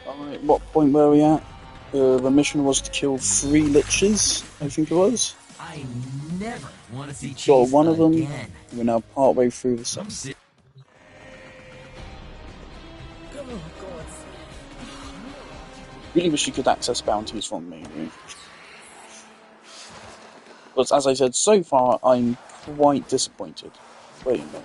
Alright, what point were we at? The mission was to kill 3 liches, I think it was. I never want to see Got cheese one of them. again. We're now partway through the second. Oh, God. Really wish you could access bounties from me. But as I said, so far I'm quite disappointed. Wait a minute.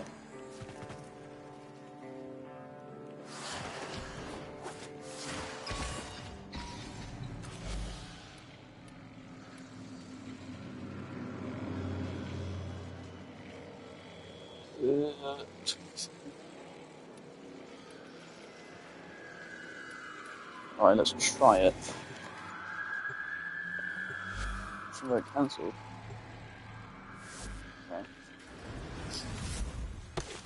Alright, let's try it. Should I cancel? Okay.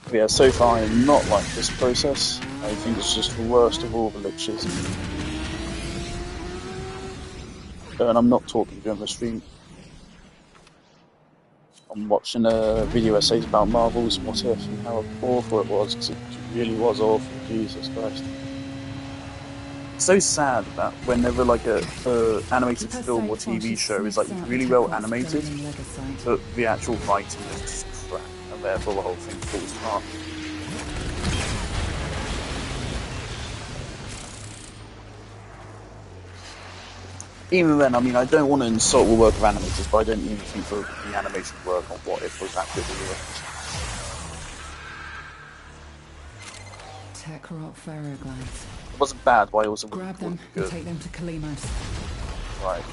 But yeah, so far I am not like this process. I think it's just the worst of all the liches. And I'm not talking during the stream. I'm watching video essays about Marvel's What If and how awful it was, because it really was awful. Jesus Christ. It's so sad that whenever like a animated film or TV show is like really well animated, but the actual writing is just crap, and therefore the whole thing falls apart. Even then, I mean, I don't want to insult the work of animators, but I don't even think the animation work on What If was that good either. Tech rock ferroglides. It wasn't bad, but I also Grab wouldn't them good. and take them to Kalimos. Right.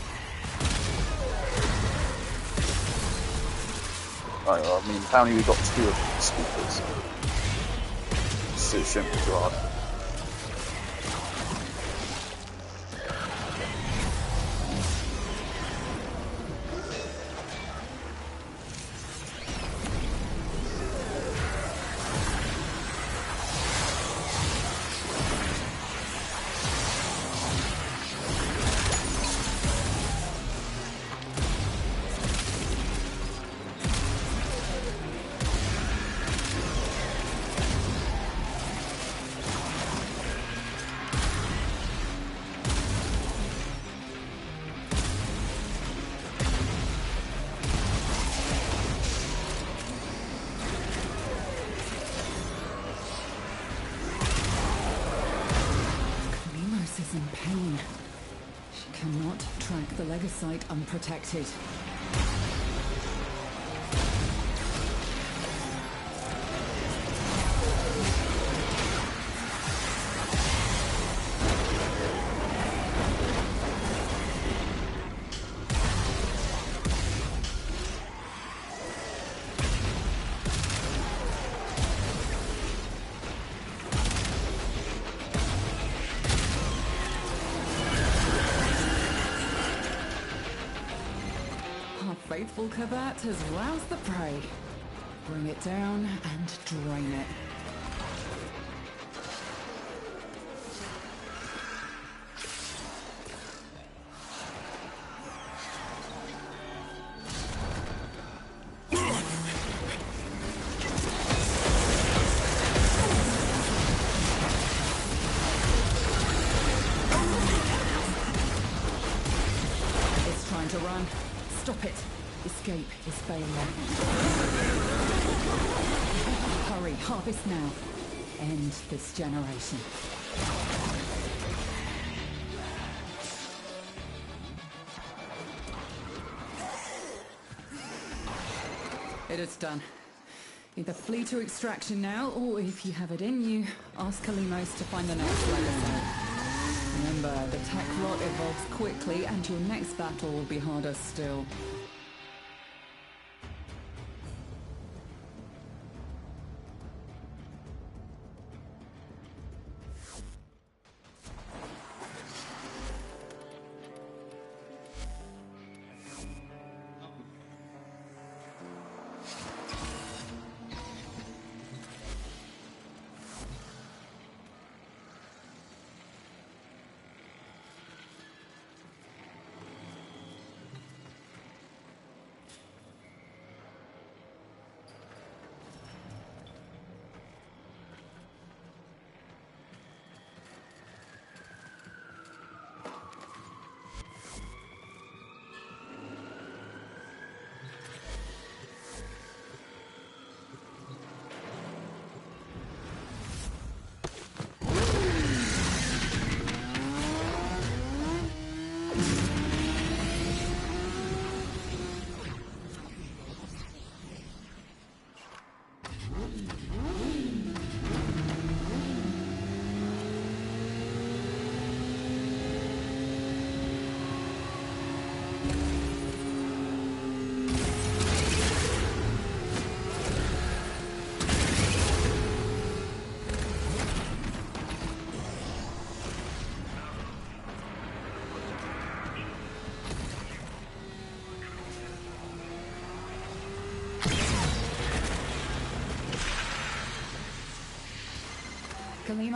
Right, well, I mean, apparently we got 2 of these speakers. So it shouldn't be too hard. Kalimos is in pain. She cannot track the Legosite unprotected. Faithful Kabat has roused the prey. Bring it down and drain it. It's trying to run. Stop it. Escape is failure. Hurry, harvest now. End this generation. It is done. Either flee to extraction now, or if you have it in you, ask Kalimos to find the next Legosite. Remember, the tech rot evolves quickly, and your next battle will be harder still.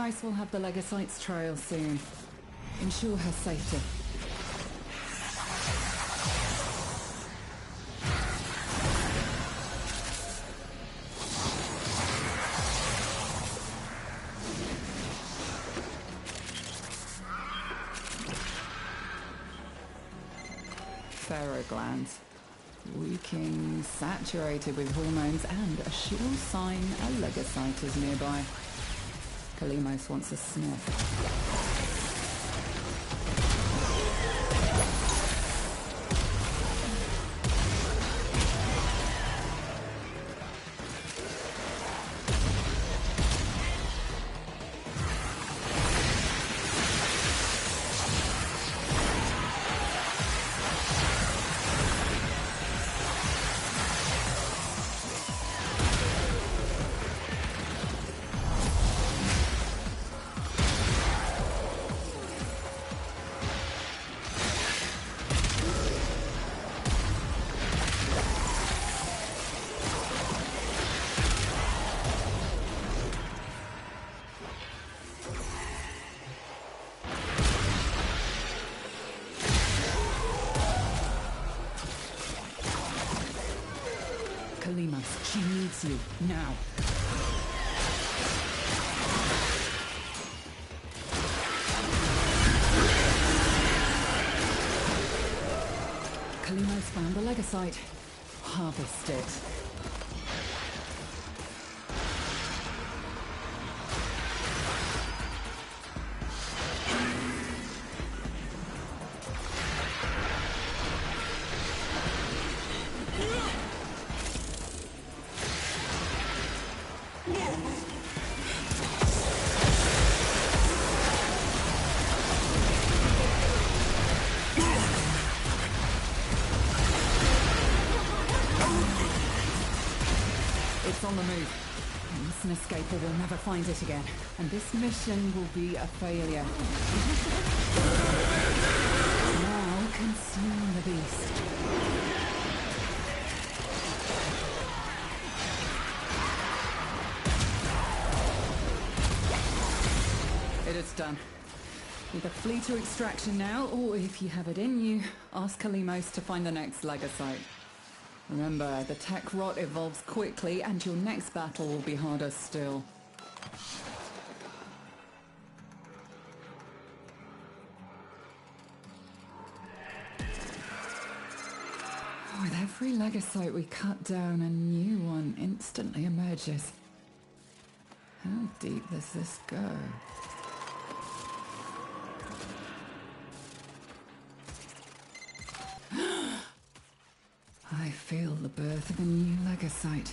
Kalimos will have the Legocyte's trail soon. Ensure her safety. Glands. Leaking, saturated with hormones, and a sure sign a Legocyte is nearby. Kalimos wants a sniff. Kalimos, she needs you, now. Kalimos found the Legocyte. Harvest it. It's on the move. We mustn't escape or we'll never find it again. And this mission will be a failure. Now consume the beast. It is done. Either flee to extraction now, or if you have it in you, ask Kalimos to find the next Legocyte. Remember, the tech rot evolves quickly, and your next battle will be harder still. With every Legocyte we cut down, a new one instantly emerges. How deep does this go? I feel the birth of a new Legocyte.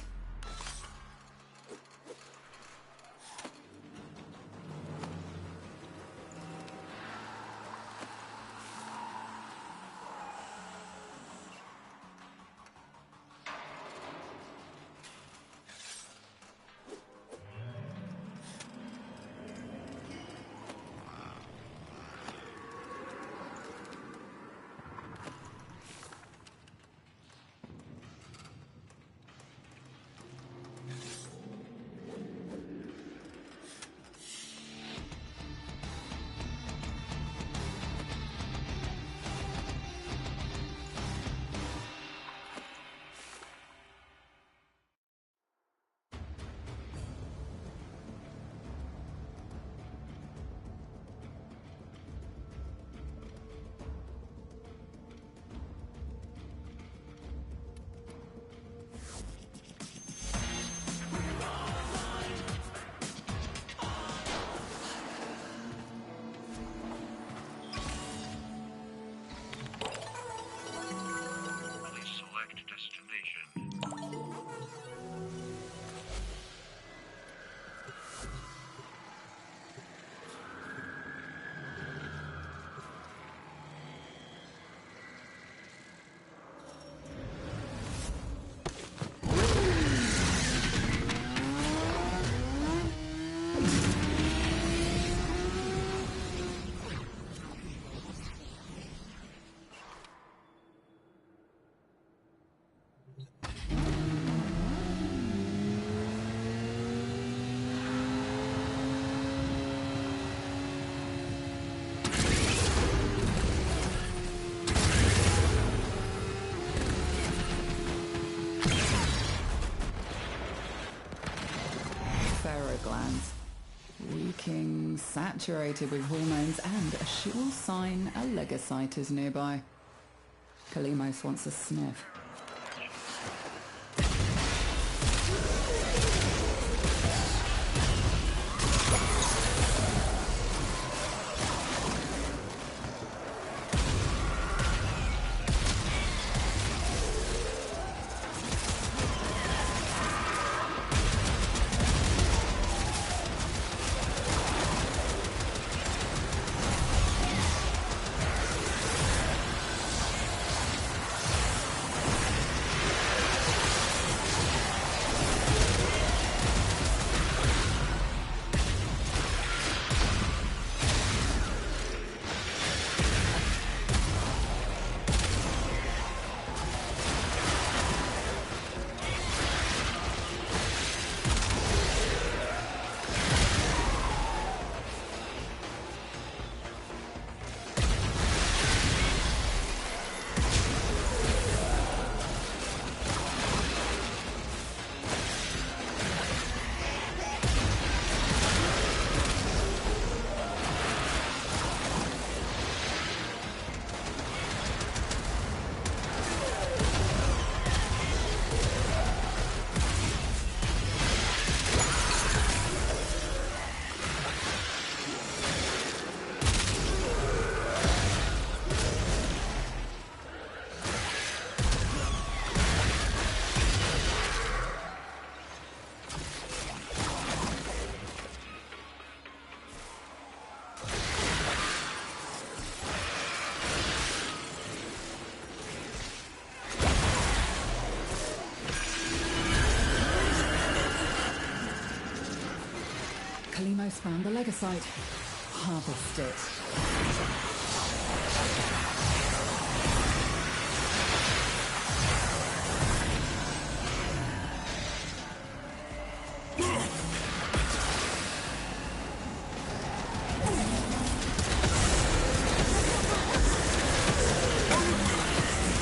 saturated with hormones, and a sure sign a legocyte is nearby. Kalimos wants a sniff. Kalimos found the legocyte. Harvest it.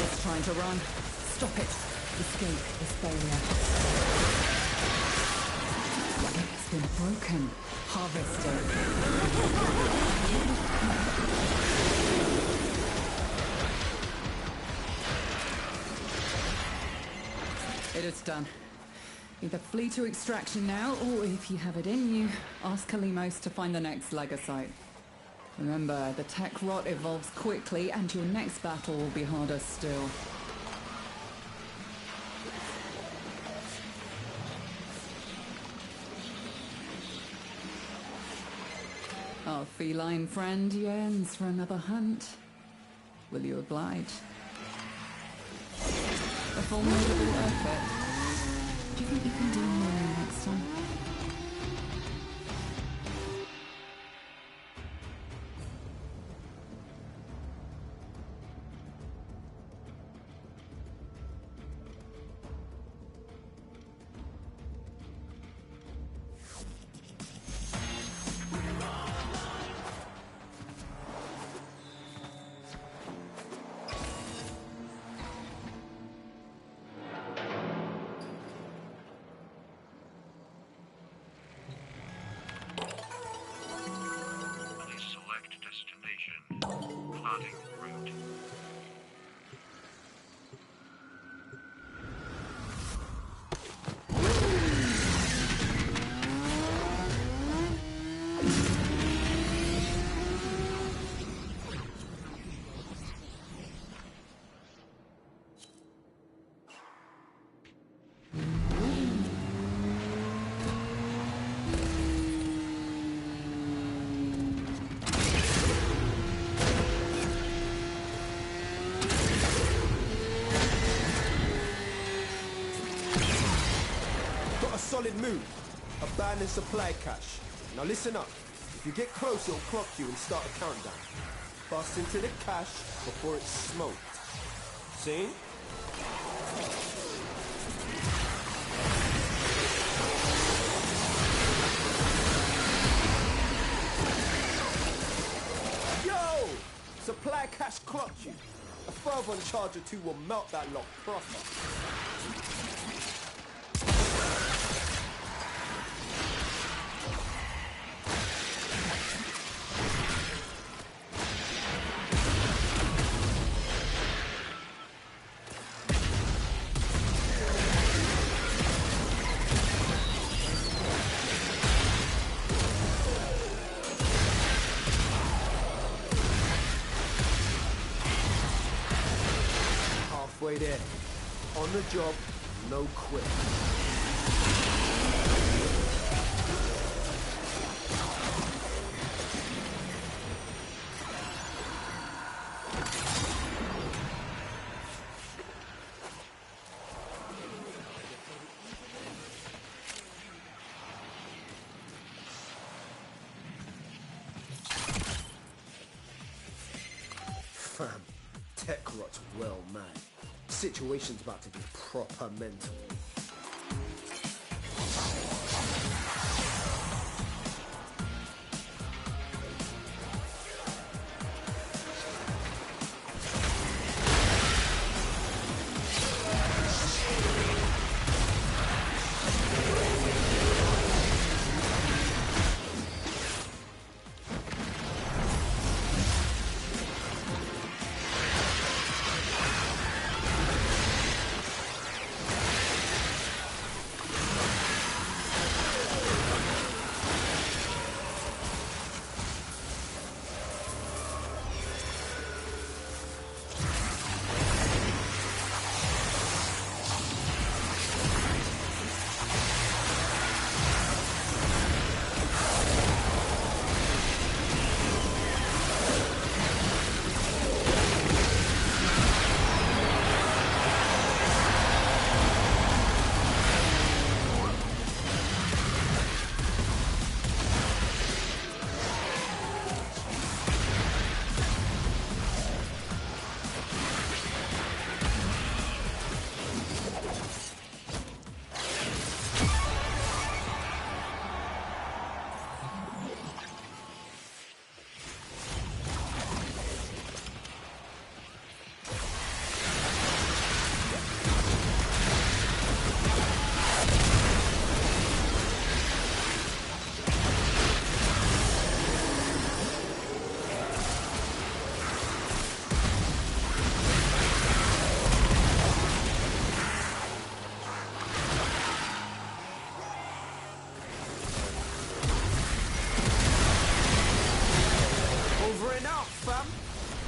It's trying to run. Stop it. Escape this failure. It's been broken. Harvest it. It is done. Either flee to extraction now, or if you have it in you, ask Kalimos to find the next legocyte. Remember, the tech rot evolves quickly, and your next battle will be harder still. Our feline friend yearns for another hunt. Will you oblige? A formidable effort. Do you think you can do more next time? Solid move. Abandon supply cache. Now listen up. If you get close, it'll clock you and start a countdown. Bust into the cache before it's smoked. See? Yo! Supply cache clocked you. A fervent charge or two will melt that lock proper. halfway there. On the job, no quit. Fam, tech rot's well mad. Situation's about to be proper mental.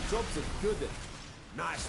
Job's a good one. Nice.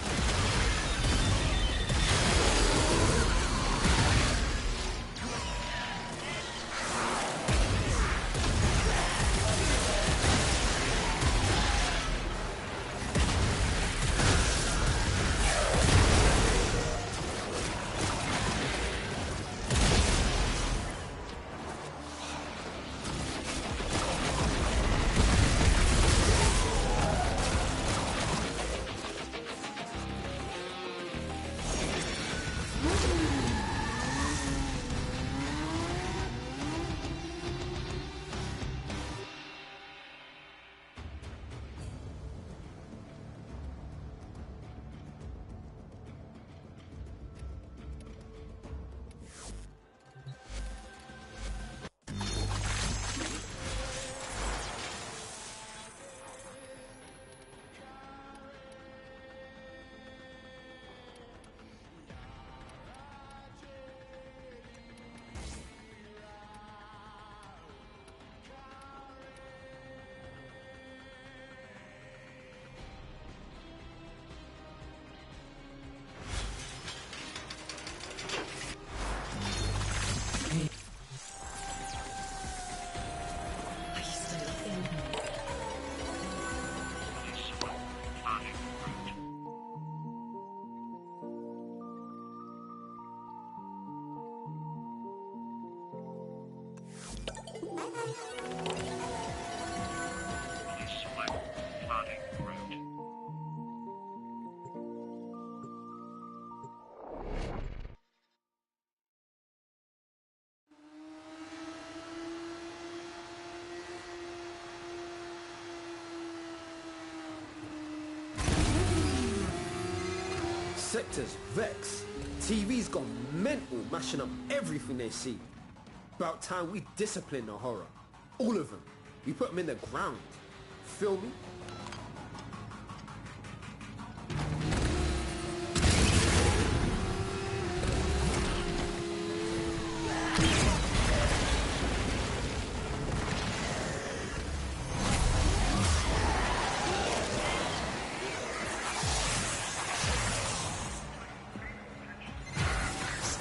Sectors vex. TV's gone mental, mashing up everything they see. About time we discipline the horror. All of them. We put them in the ground. Feel me?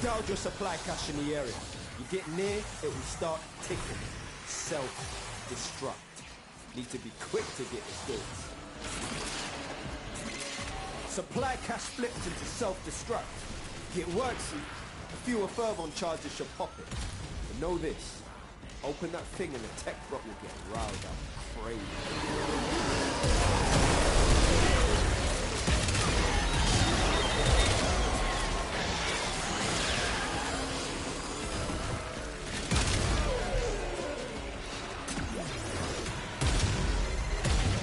gouge your supply cache in the area. You get near, it will start ticking. Self-destruct. Need to be quick to get the goods. Supply cache flipped into self-destruct. Get worksy. A few Fervon charges should pop it. But know this. Open that thing and the tech bot will get riled up. Crazy.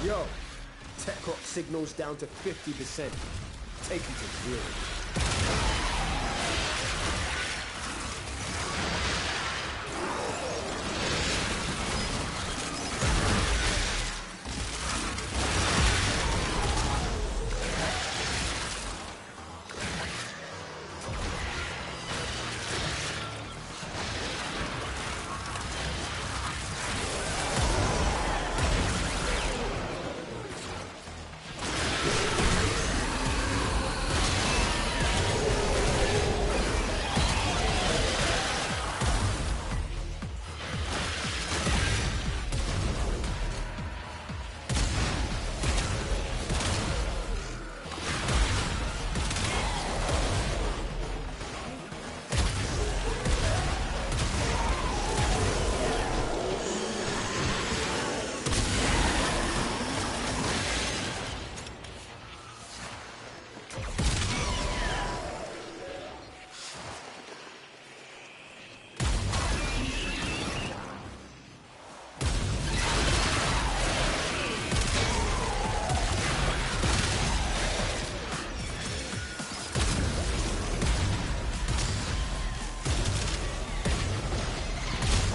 Yo, tech rock signals down to 50%. Take it to zero.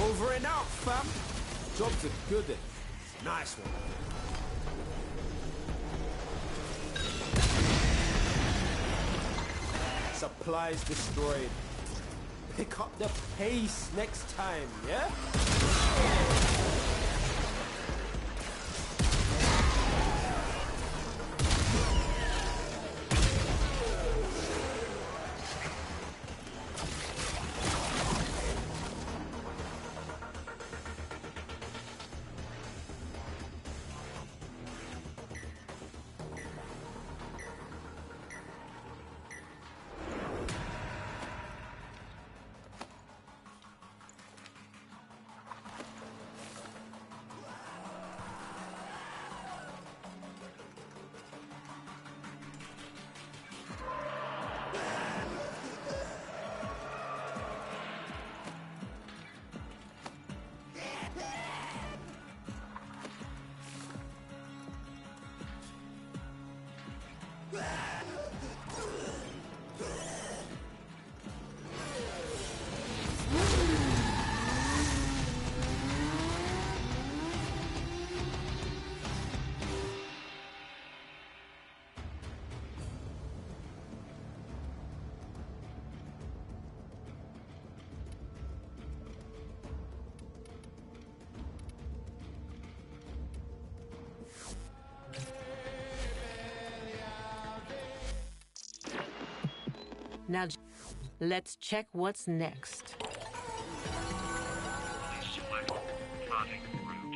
Over and out, fam. Job's a good one. Nice one. Supplies destroyed. Pick up the pace next time, yeah? Now, let's check what's next. Select plotting route.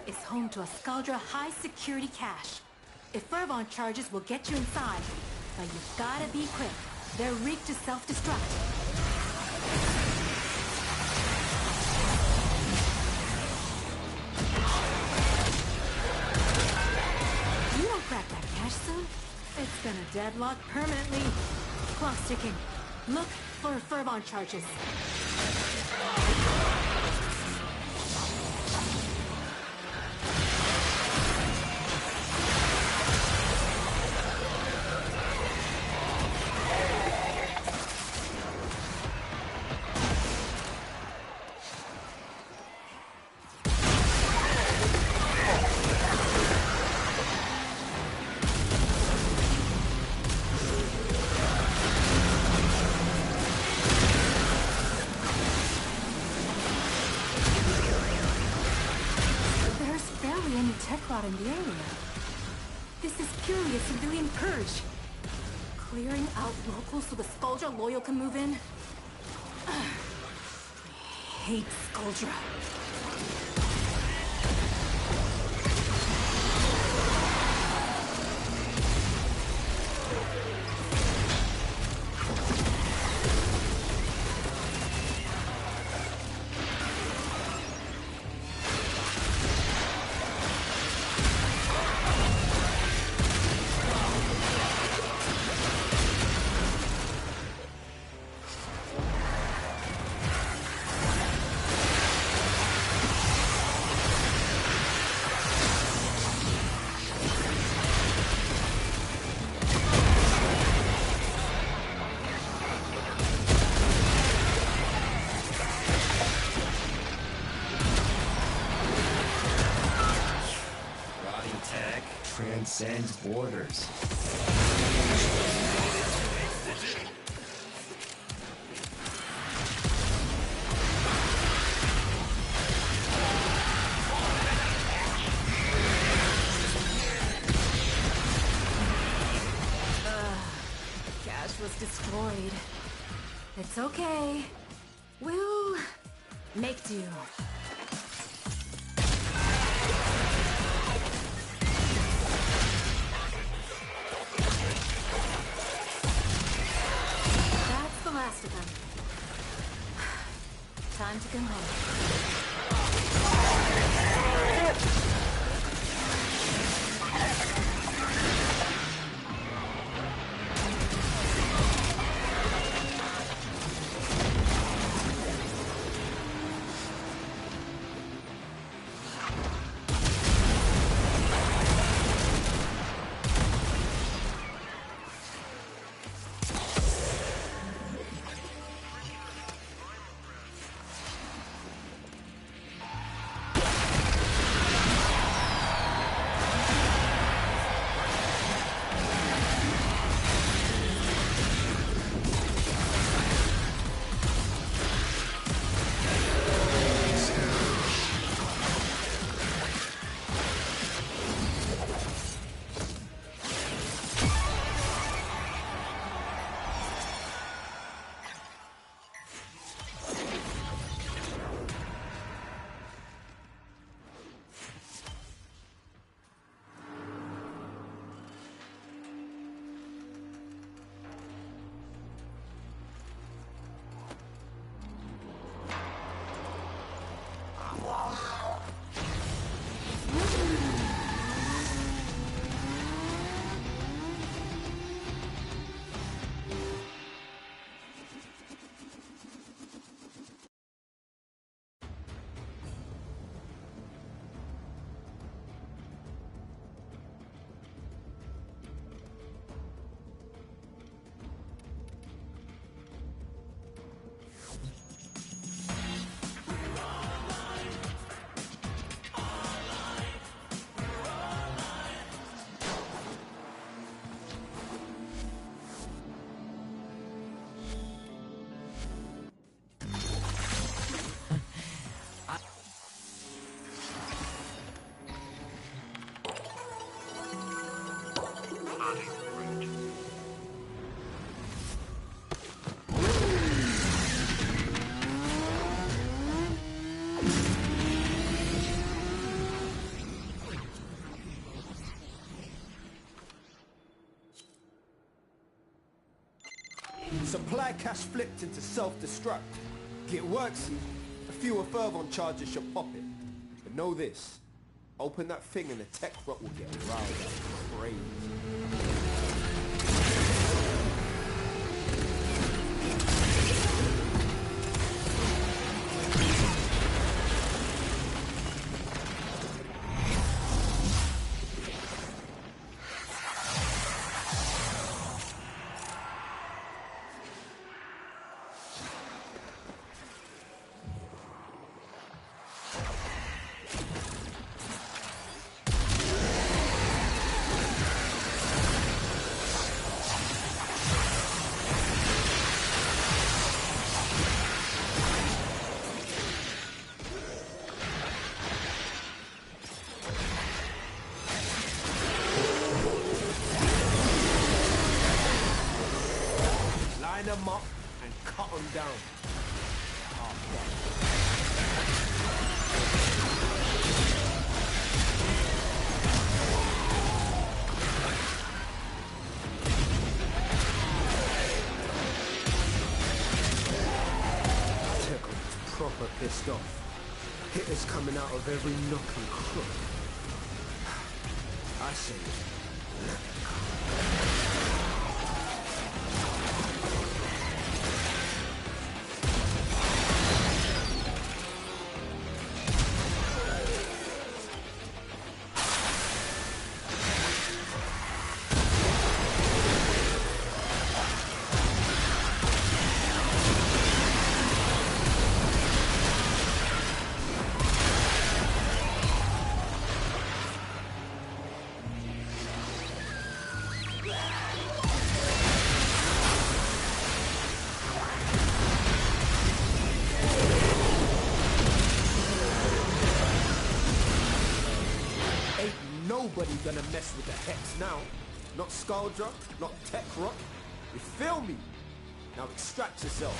Is home to a Scaldra high-security cache. If Fervon charges will get you inside, but you've gotta be quick. They're rigged to self-destruct. You don't crack that cache soon, it's gonna deadlock permanently. Clock's ticking. Look, for Fervon charges. In the area. This is purely a civilian purge. Clearing out locals so the Skuldra loyal can move in. I hate Skuldra. Transcends borders. Cache was destroyed. It's okay. We'll make do. Last of them. Time to go home. Supply cache flipped into self-destruct. Get worksy, a fewer Fervon charges should pop it. But know this, open that thing and the tech rot will get riled up crazy. line them up and cut them down. Proper pissed off. Hitters coming out of every nook and crook. I say, let them come. Nobody gonna mess with the Hex now. Not Skuldra, not Tech Rock. You feel me? Now extract yourself.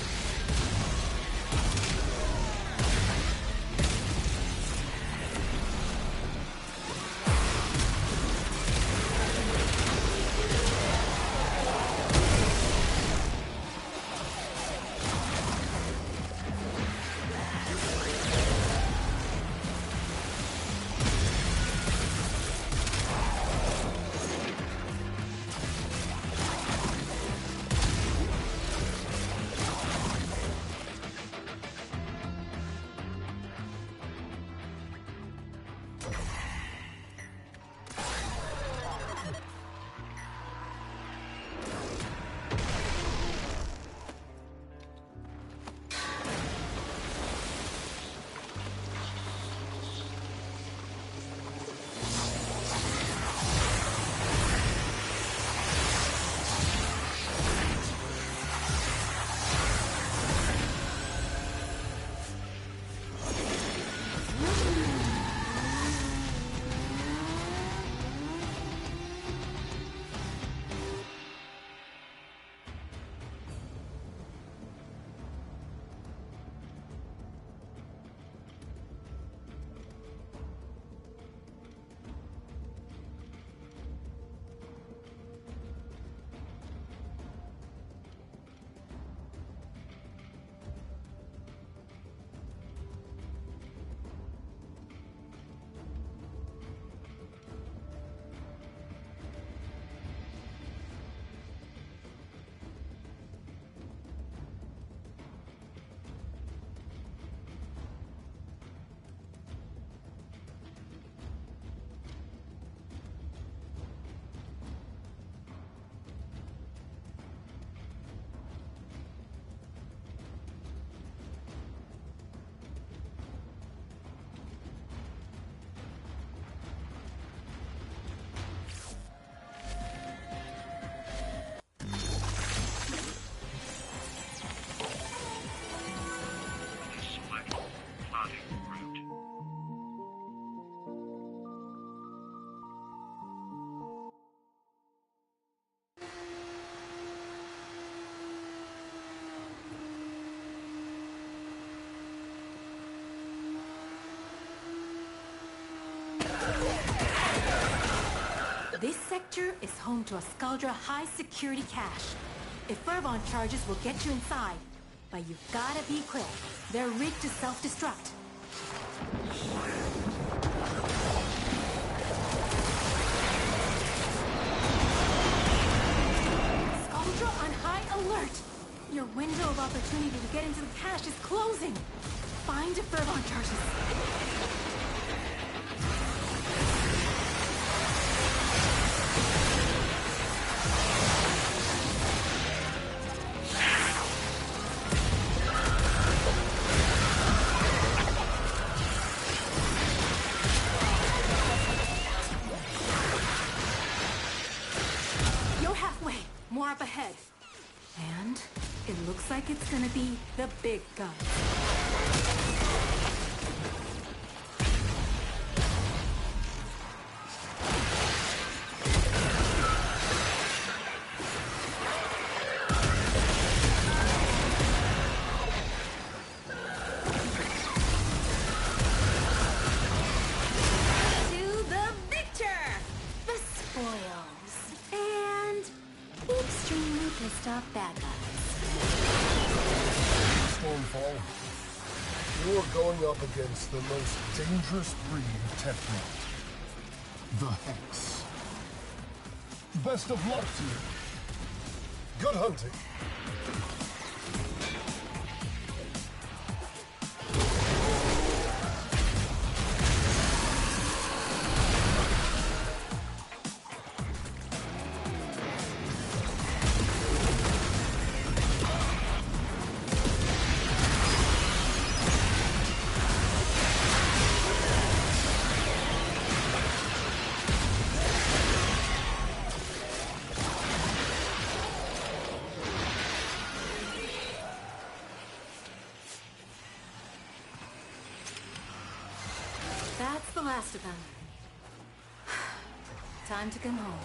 This sector is home to a Skuldra high-security cache. If Fervon charges will get you inside, but you've gotta be quick. They're rigged to self-destruct. Skuldra on high alert! Your window of opportunity to get into the cache is closing! Find Fervon charges. More up ahead. And it looks like it's gonna be the big gun. stop bad guys. Stormfall, you are going up against the most dangerous breed of Technocyte, the Hex. Best of luck to you. Good hunting. That's the last of them. Time to come home.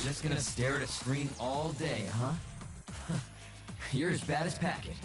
Just gonna stare at a screen all day, huh? You're as bad as Packet.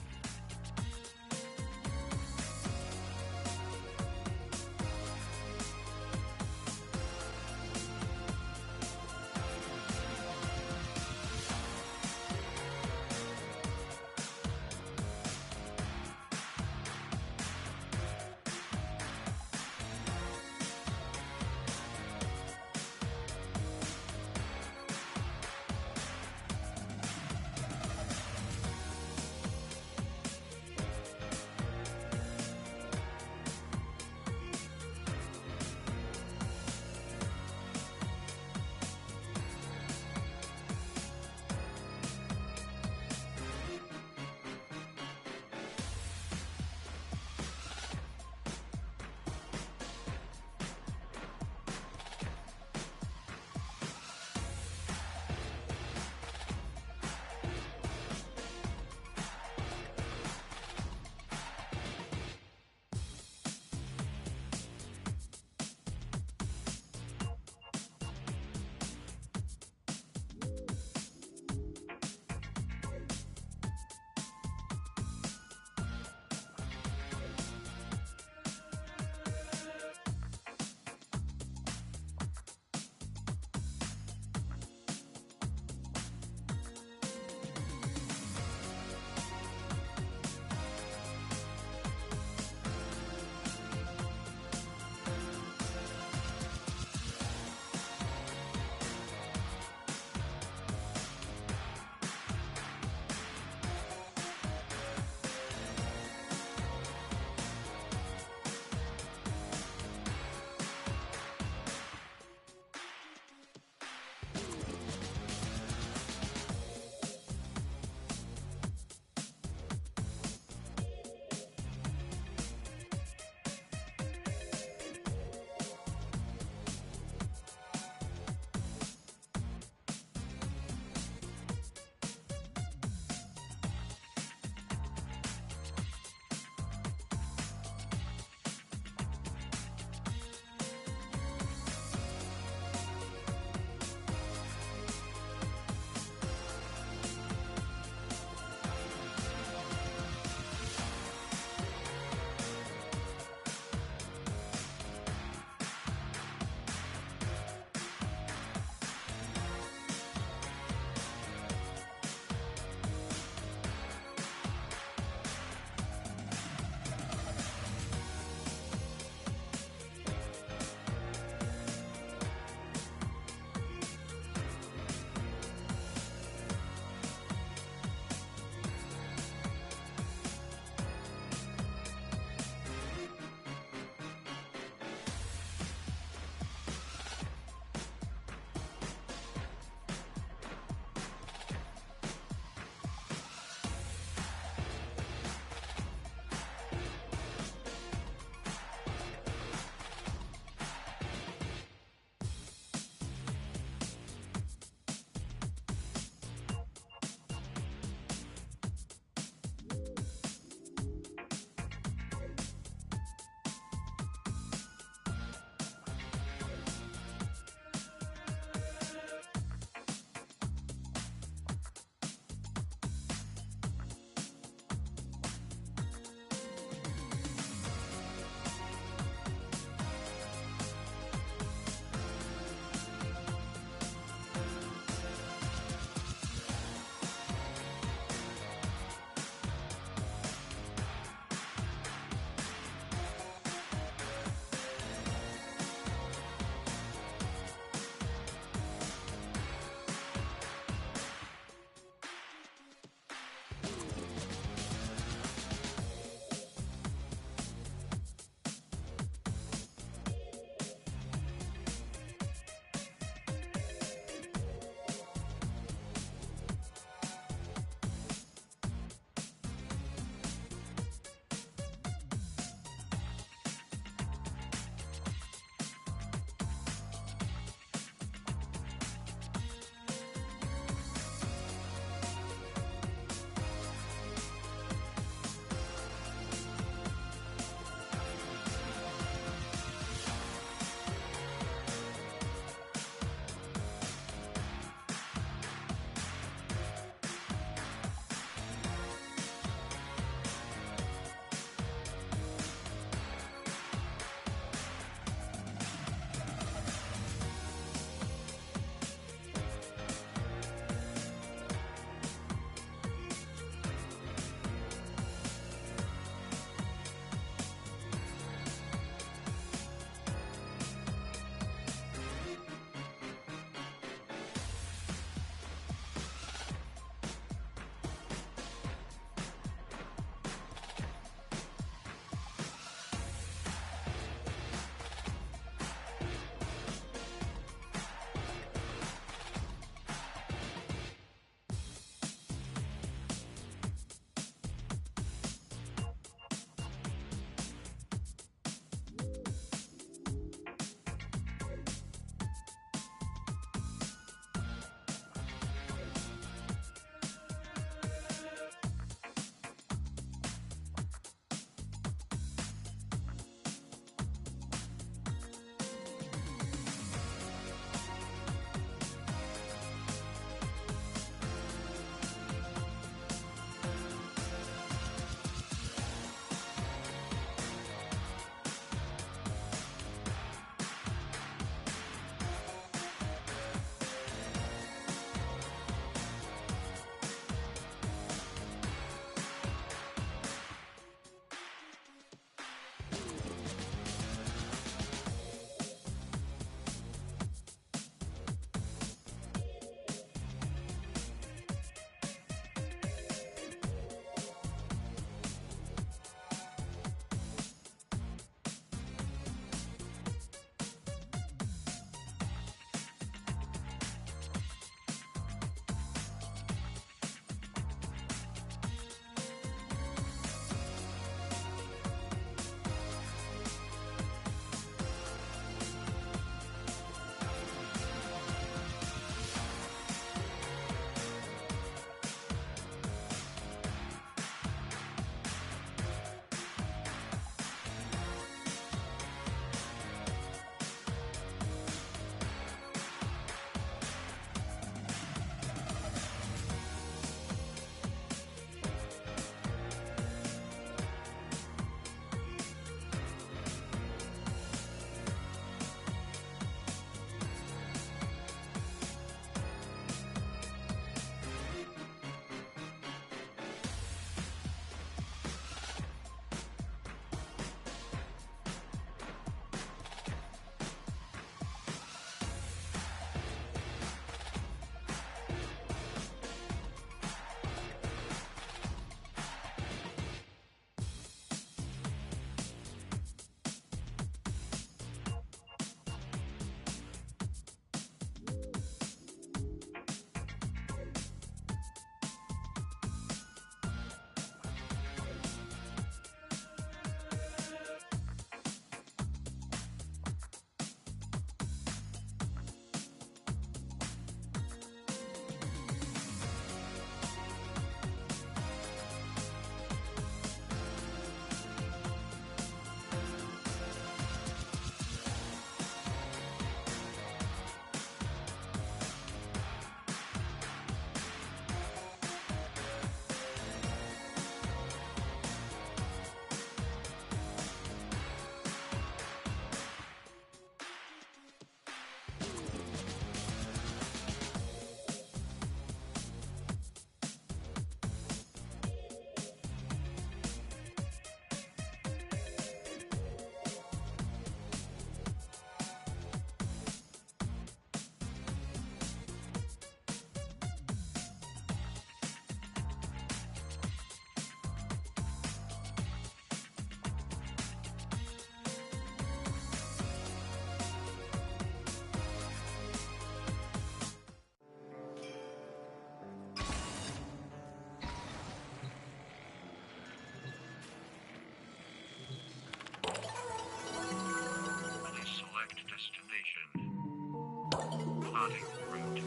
Charting route.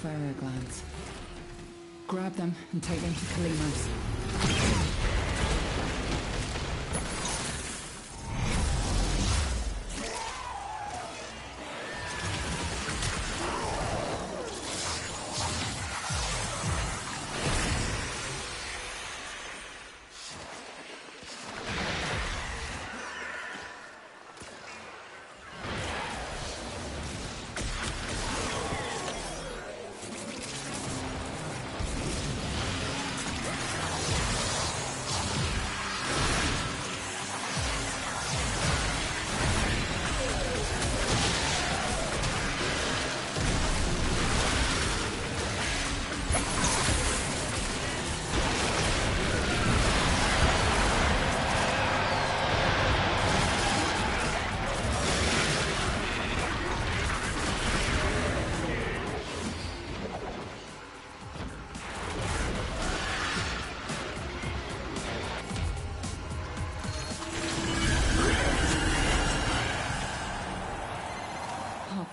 Ferro glands. Grab them and take them to Kalimos.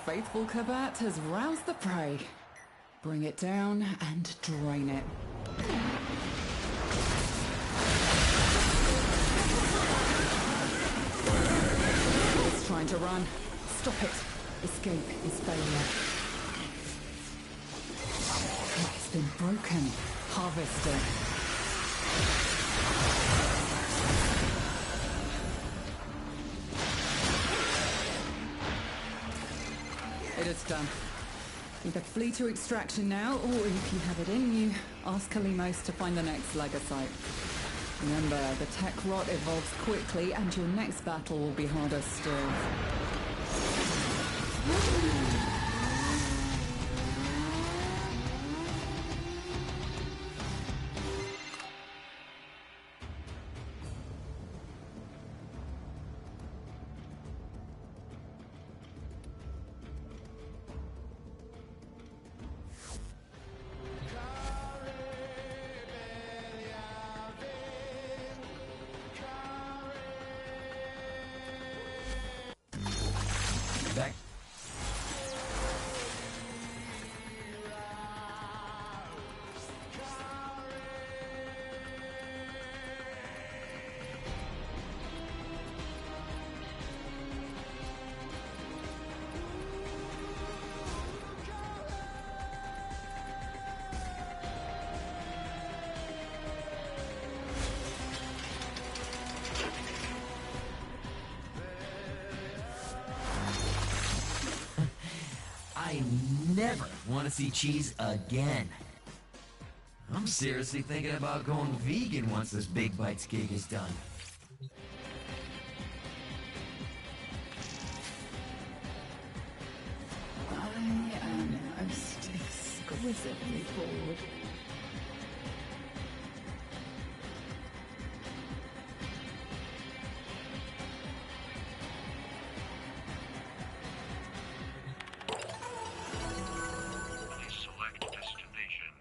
Faithful Kabat has roused the prey. Bring it down and drain it. It's trying to run. Stop it. Escape is failure. It's been broken. Harvest it. It is done. Either flee to extraction now, or if you have it in you, ask Kalimos to find the next Legocyte. Remember, the tech rot evolves quickly, and your next battle will be harder still. Back. I never want to see cheese again. I'm seriously thinking about going vegan once this Big Bites gig is done. I am most exquisitely bored. Please select destination.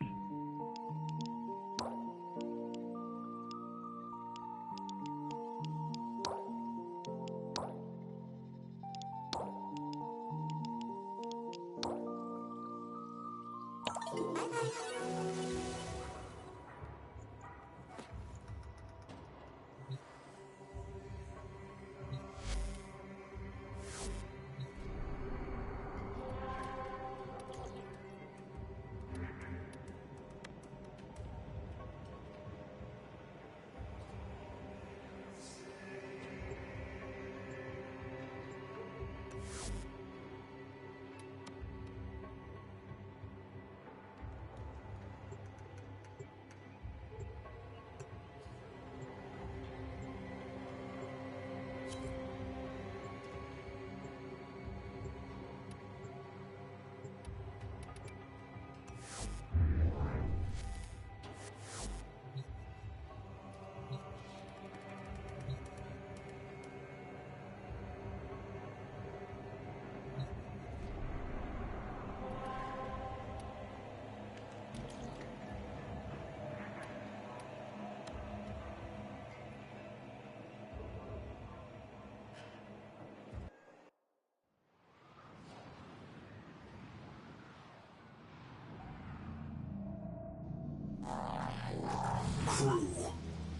Crew.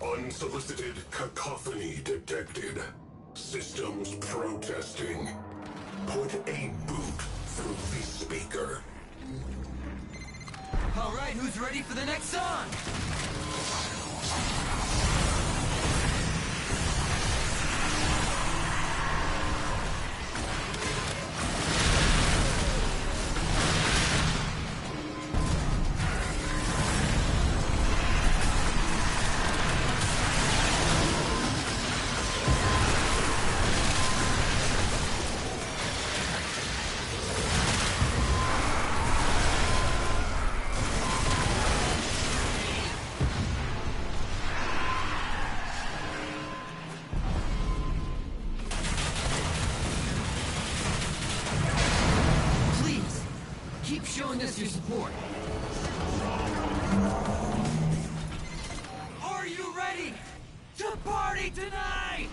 Unsolicited cacophony detected. Systems protesting. Put a boot through the speaker. All right, who's ready for the next song? Keep showing us your support. Are you ready to party tonight?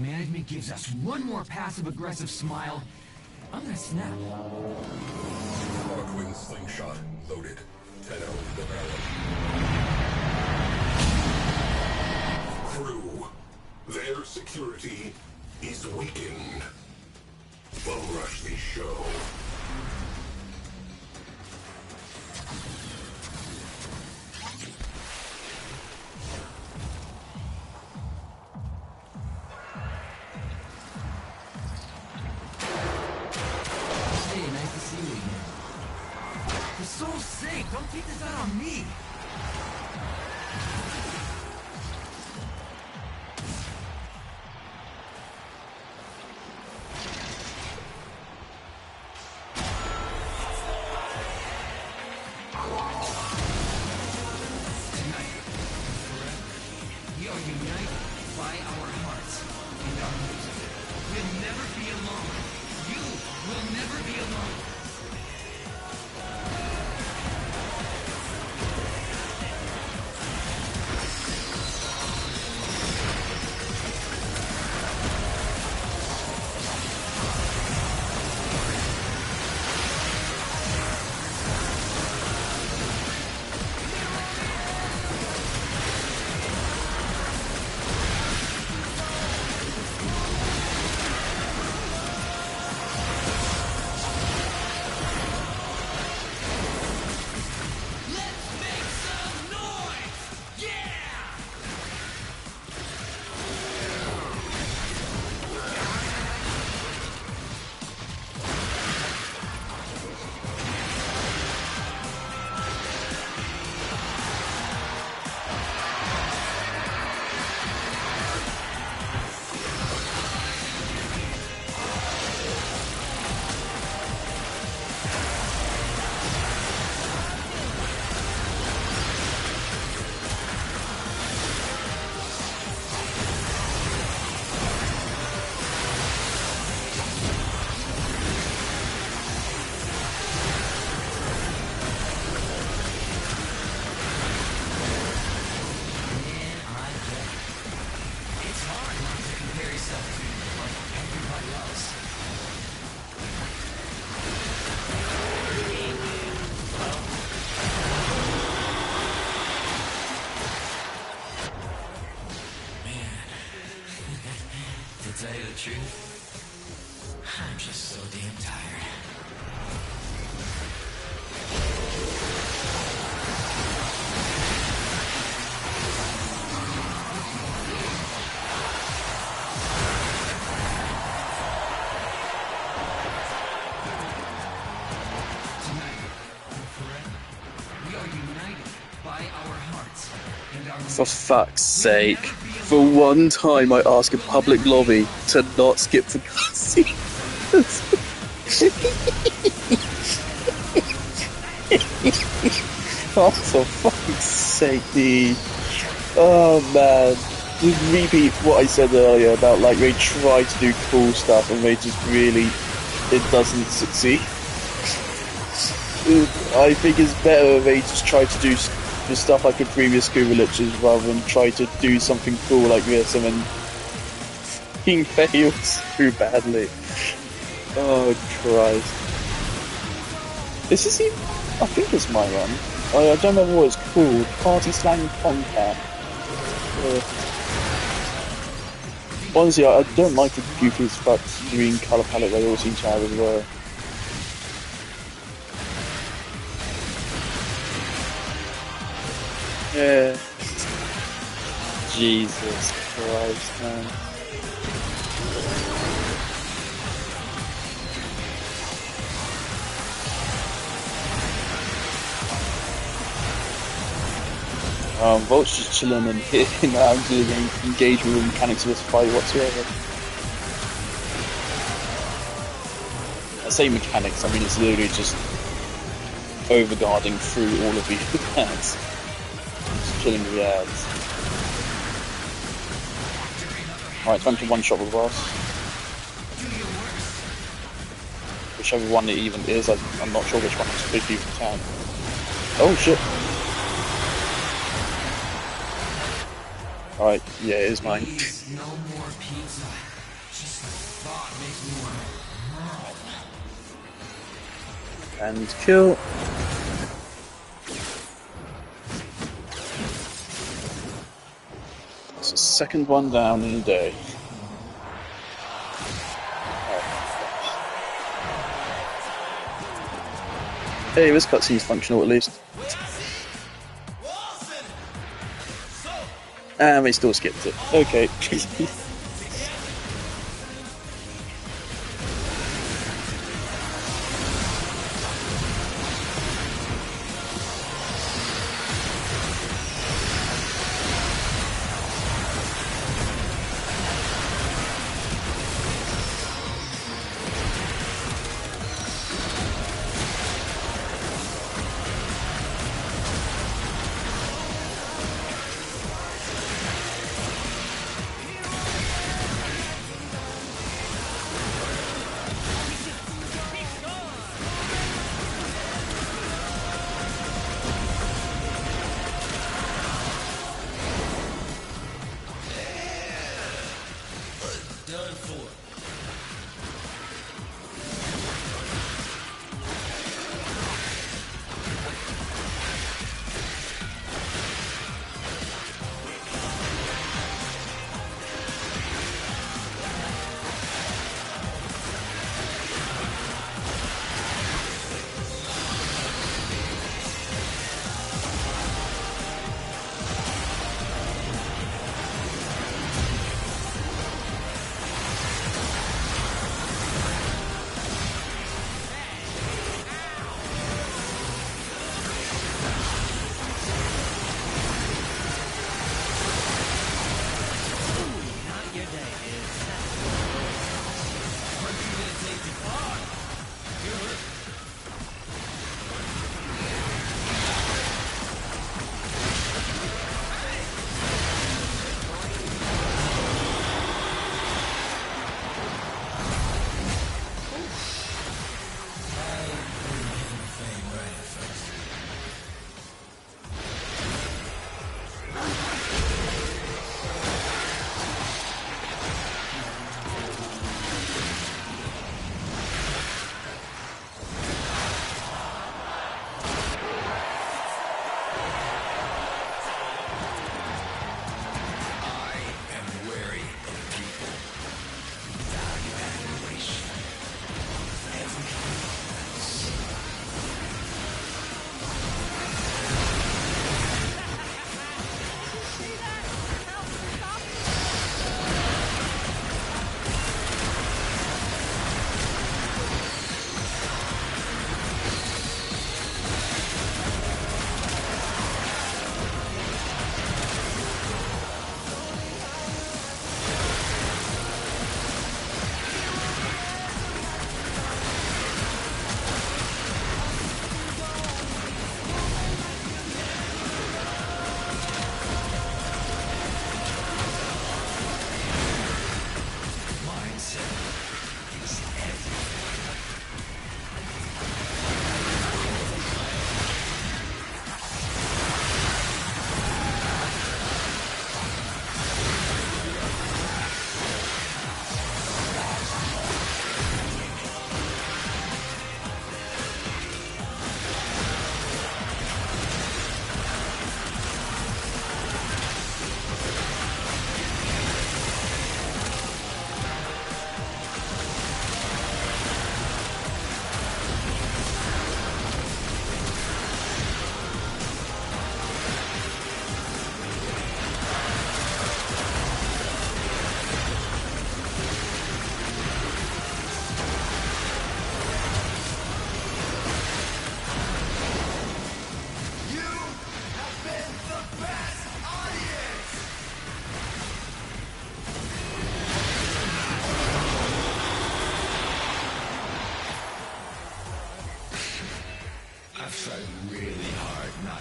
Management gives us one more passive-aggressive smile, I'm gonna snap. Marquin slingshot loaded. 10-0 the barrel. Crew. Their security is weakened. Bum rush the show. For soul's sake, don't take this out on me! Tonight, forever, we are united by our hearts and our music. We'll never be alone. You will never be alone. To tell you the truth, I'm just so damn tired. Tonight, forever, we are united by our hearts and our For fuck's sake. We'll never be For one time, I ask a public lobby to not skip the cutscene. Oh, for fuck's sake, dude. Oh, man. Just repeat what I said earlier about, like, they try to do cool stuff and they just really, it doesn't succeed. I think it's better if they just try to do the stuff like the previous Scuba Liches rather than try to do something cool like this and then he fails too badly. Oh, Christ. This is even, I think it's my one. I don't know what it's called. Party Slang Tomcat. Honestly, I don't like the goofy as fuck green colour palette they all seem to have as well. Yeah. Jesus Christ, man. Volt's just chilling and hitting out and engagement with the mechanics of this fight whatsoever. I say mechanics, I mean it's literally just overguarding through all of these ads. Just chilling with the ads. Alright, time to one-shot the boss. Whichever one it even is, I'm not sure which one is supposed to be attack. Oh shit! Alright, yeah, it is mine. Please, no more pizza. Just the thought makes me want to. And kill. It's the second one down in a day. Hey, this cutscene's functional at least. And they still skipped it. Okay.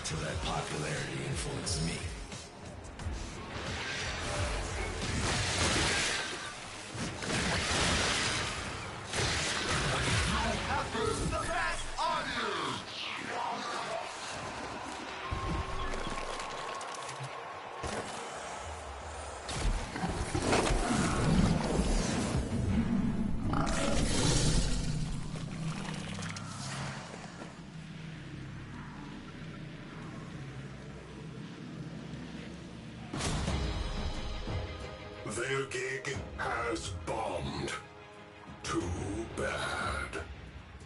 to let popularity influence me. Their gig has bombed. Too bad.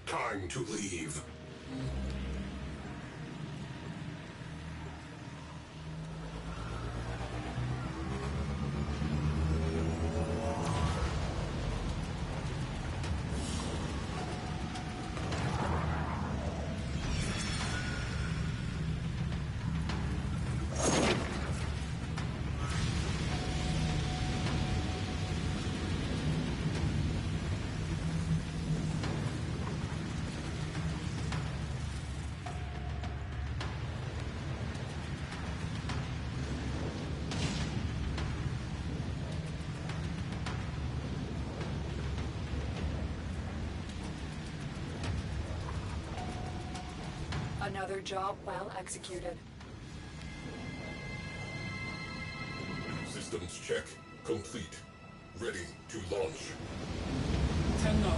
Time to leave. Another job well executed. Systems check complete. Ready to launch. Tenno.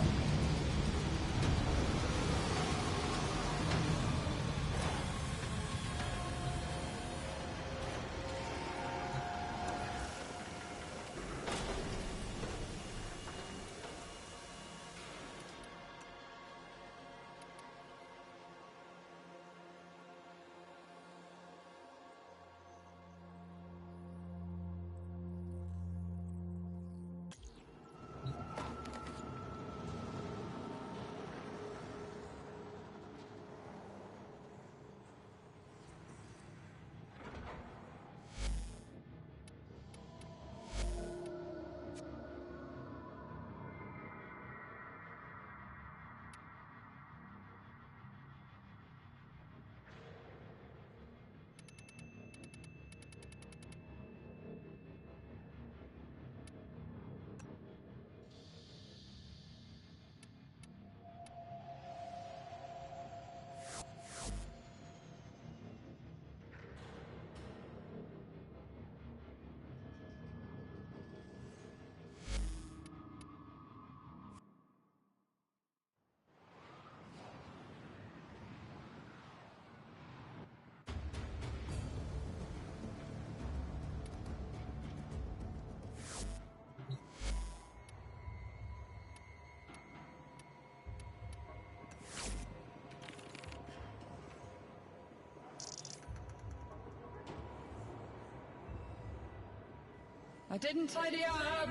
I didn't tidy up.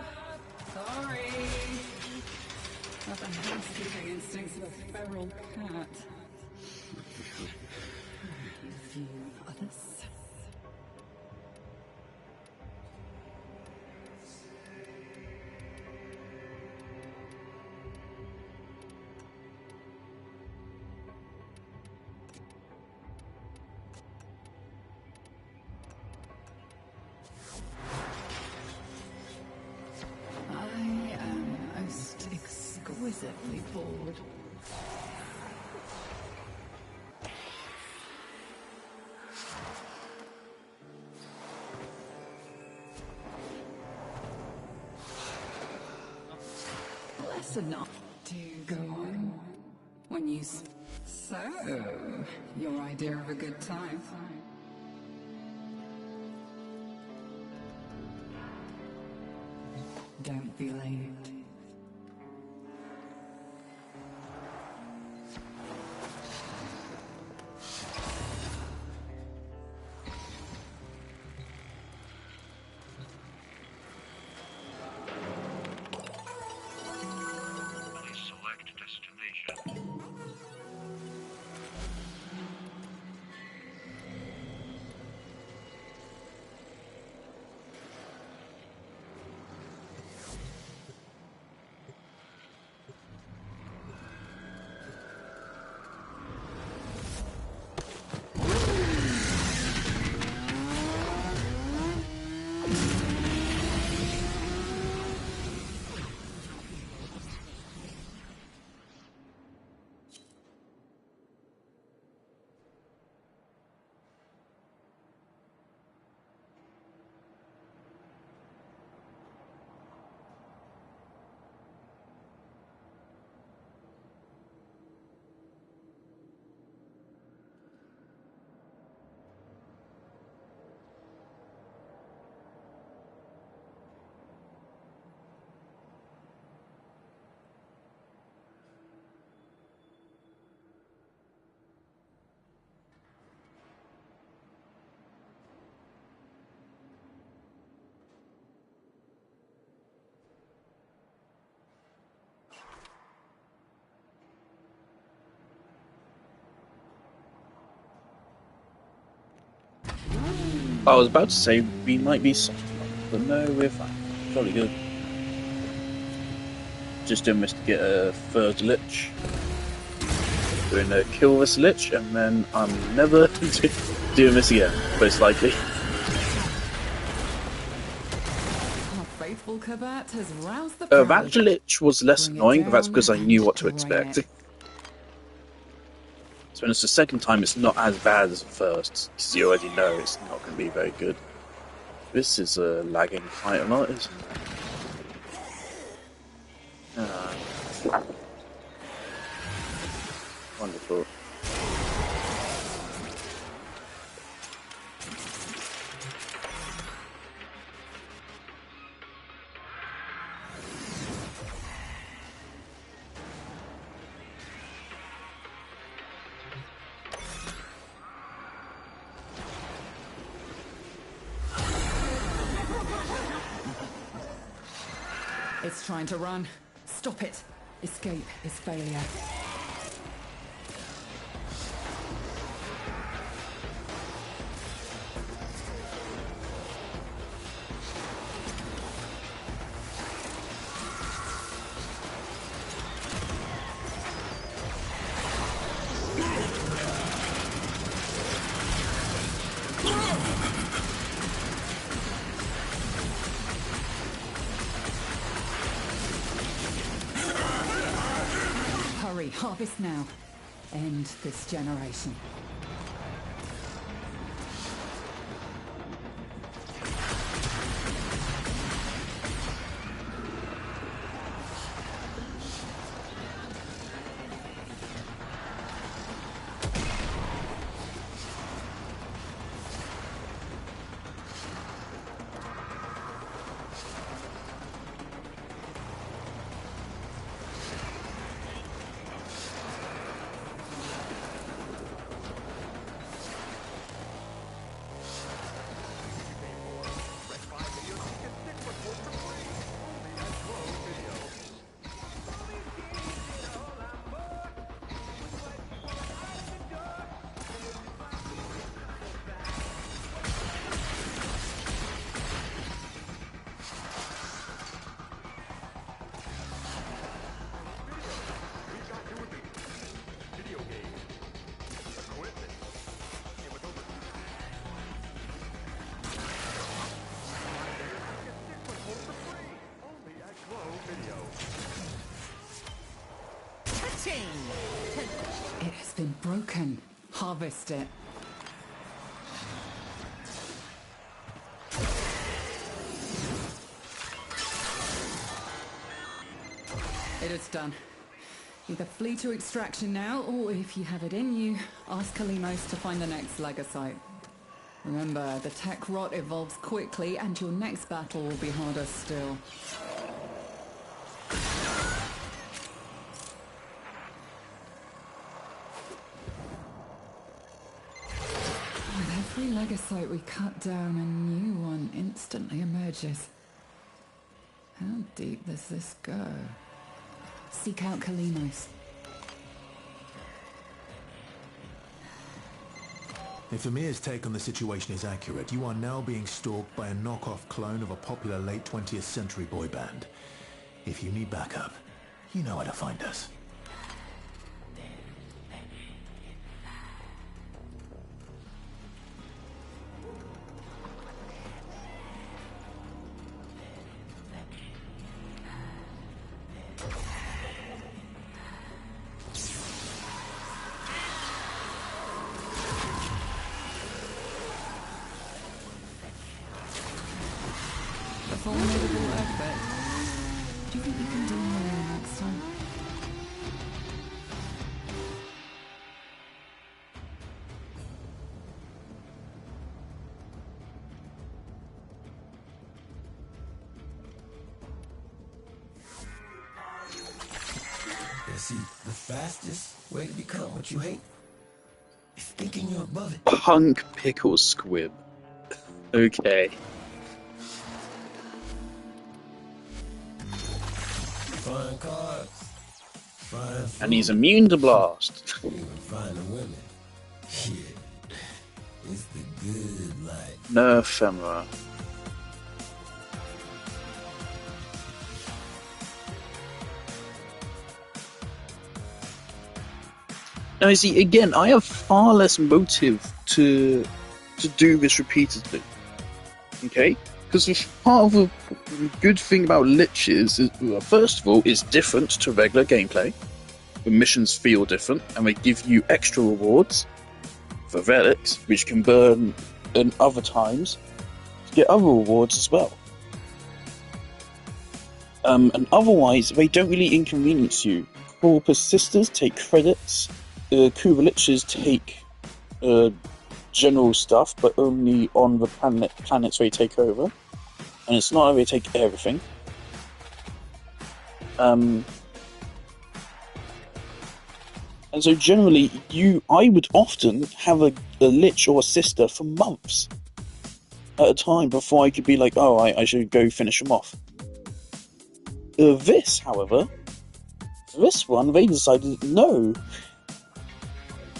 Sorry. Have the housekeeping instincts of a feral cat. You few others. I am most exquisitely bored. Lesson enough to go on when you... So, your idea of a good time. Don't be late. Please select destination. I was about to say we might be soft tonight, but no, we're fine. Jolly good. Just doing this to get a third lich. We're gonna kill this lich, and then I'm never doing this again, most likely. Our faithful Kabat has roused the That crowd. lich was less Bring it annoying, but that's down because I knew what to and drain expect. it. So when it's the second time, it's not as bad as the first, because you already know it's not going to be very good. This is lagging quite a lot, isn't it? Wonderful. It's trying to run. Stop it. Escape is failure. Hurry, harvest now. End this generation. It has been broken. Harvest it. It is done. Either flee to extraction now, or if you have it in you, ask Kalimos to find the next Legasite. Remember, the tech rot evolves quickly, and your next battle will be harder still. With every Legasite we cut down, a new one instantly emerges. How deep does this go? Seek out Kalimos. If Amir's take on the situation is accurate, you are now being stalked by a knockoff clone of a popular late 20th century boy band. If you need backup, you know where to find us. A formidable effort. Do you think you can do more next time? Yeah, see, the fastest way to become what you hate is thinking you're above it. Punk pickle squib. Okay. Find cars, find food, And he's immune to blast. even find the women. Shit. It's the good life. No ephemera. Now, you see, again, I have far less motive to do this repeatedly. Okay? Because part of the good thing about liches is, well, first of all, it's different to regular gameplay. The missions feel different, and they give you extra rewards for relics, which can burn in other times to get other rewards as well. And otherwise, they don't really inconvenience you. Core persisters take credits, Kuva liches take general stuff, but only on the planets they take over. And it's not that they take everything. And so generally, I would often have a lich or a sister for months at a time before I could be like, oh, I should go finish them off. This, however, for this one, they decided, no.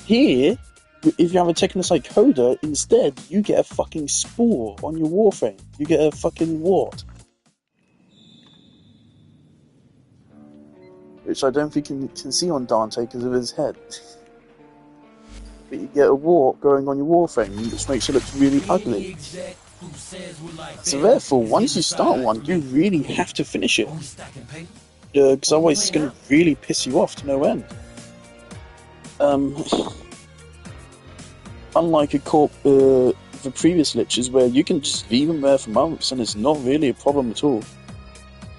Here, if you have a Technocyte Coda, instead, you get a fucking spore on your warframe. You get a fucking wart. Which I don't think you can see on Dante because of his head. But you get a wart going on your warframe, which makes it look really ugly. So therefore, once you start one, you really have to finish it. Because otherwise it's going to really piss you off to no end. Unlike the previous liches, where you can just leave them there for months and it's not really a problem at all.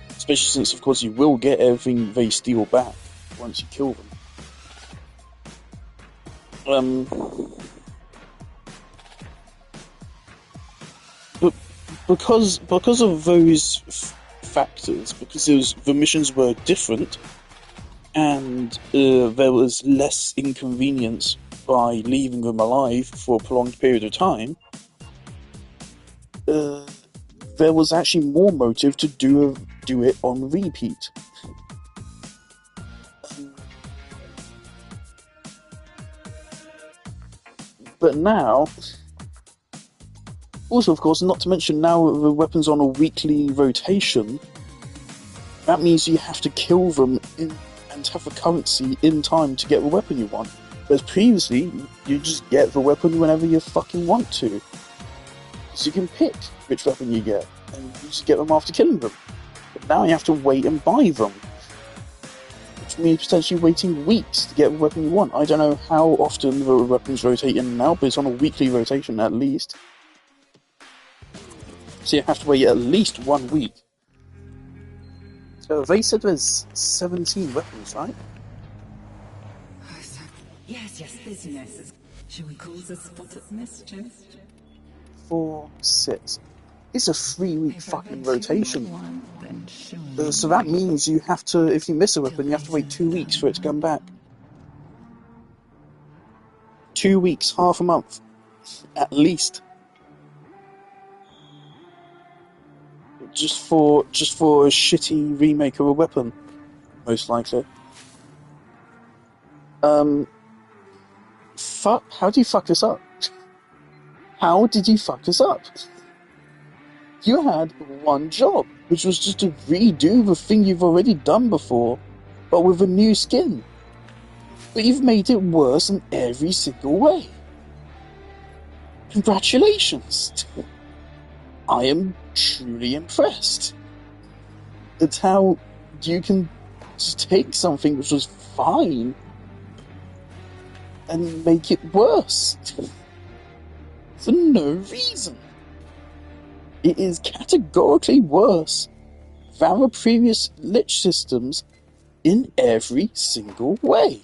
Especially since, of course, you will get everything they steal back once you kill them. But because of those factors, because the missions were different, and there was less inconvenience by leaving them alive for a prolonged period of time, there was actually more motive to do it on repeat. But now, also of course, not to mention now the weapons on a weekly rotation, that means you have to kill them and have the currency in time to get the weapon you want. Whereas previously, you just get the weapon whenever you fucking want to. So you can pick which weapon you get, and you just get them after killing them. But now you have to wait and buy them. Which means potentially waiting weeks to get the weapon you want. I don't know how often the weapons rotate in and out, but it's on a weekly rotation at least. So you have to wait at least 1 week. So they said there's 17 weapons, right? Yes, business. Shall we call the spot at mischief? 4, 6. It's a 3-week fucking rotation. So that means you have to, if you miss a weapon, you have to wait 2 weeks for it to come back. 2 weeks, half a month. At least. Just for a shitty remake of a weapon. Most likely. Fuck, how do you fuck this up? How did you fuck this up? You had one job, which was just to redo the thing you've already done before, but with a new skin. But you've made it worse in every single way. Congratulations! I am truly impressed. It's how you can just take something which was fine and make it worse. For no reason. It is categorically worse than the previous lich systems in every single way.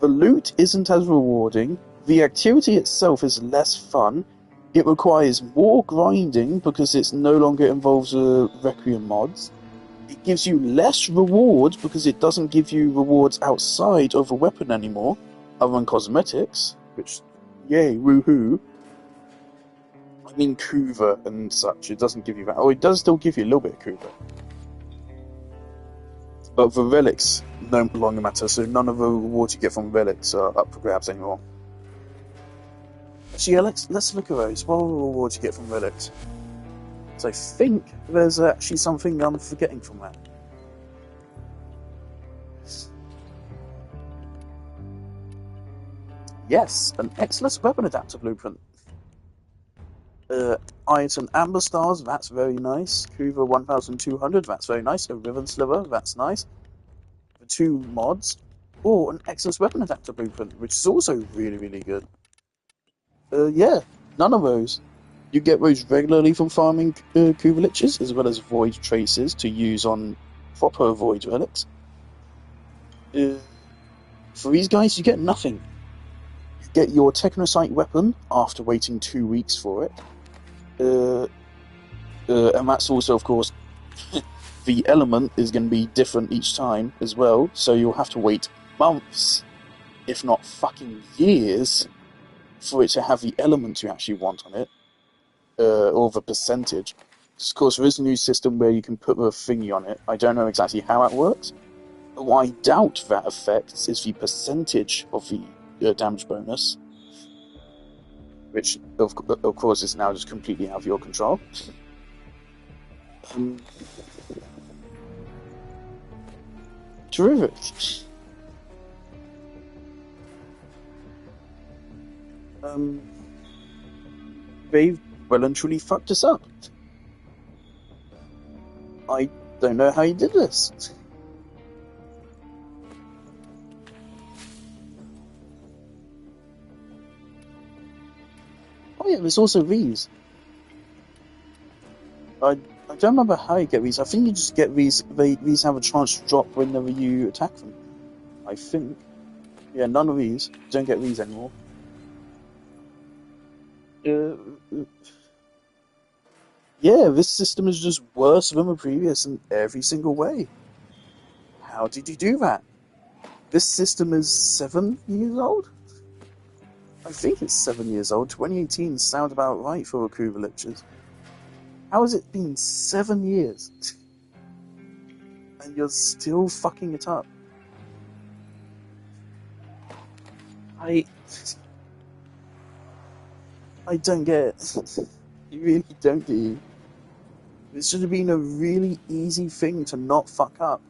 The loot isn't as rewarding, the activity itself is less fun, it requires more grinding because it no longer involves Requiem mods. It gives you less rewards because it doesn't give you rewards outside of a weapon anymore, other than cosmetics, which, yay, woohoo. I mean Kuva and such, it doesn't give you that. Oh, it does still give you a little bit of Kuva. But the relics no longer matter, so none of the rewards you get from relics are up for grabs anymore. Actually, yeah, let's look at those. What are the rewards you get from relics? So I think there's actually something I'm forgetting from that. Yes, an excellent weapon adapter blueprint. Iron Amber Stars, that's very nice. Hoover 1200, that's very nice. A Riven Sliver, that's nice. The 2 mods. Or an excellent weapon adapter blueprint, which is also really, really good. Yeah, none of those. You get those regularly from farming Kuva Liches, as well as Void Traces to use on proper Void Relics. For these guys, you get nothing. You get your Technocyte weapon after waiting 2 weeks for it. And that's also, of course, the element is going to be different each time as well, so you'll have to wait months, if not fucking years, for it to have the element you actually want on it. Or the percentage. Of course, there is a new system where you can put the thingy on it. I don't know exactly how it works. But what I doubt that affects is the percentage of the damage bonus. Which, of course, is now just completely out of your control. Terrific. They've well and truly fucked us up. I don't know how you did this. Oh yeah, there's also these. I don't remember how you get these. I think you just get these. These have a chance to drop whenever you attack them. I think. Yeah, none of these. Don't get these anymore. Yeah, this system is just worse than the previous in every single way. How did you do that? This system is 7 years old? I think it's 7 years old. 2018 sounds about right for Akuva Liches. How has it been 7 years? And you're still fucking it up? I don't get it. You really don't, do you? This should have been a really easy thing to not fuck up.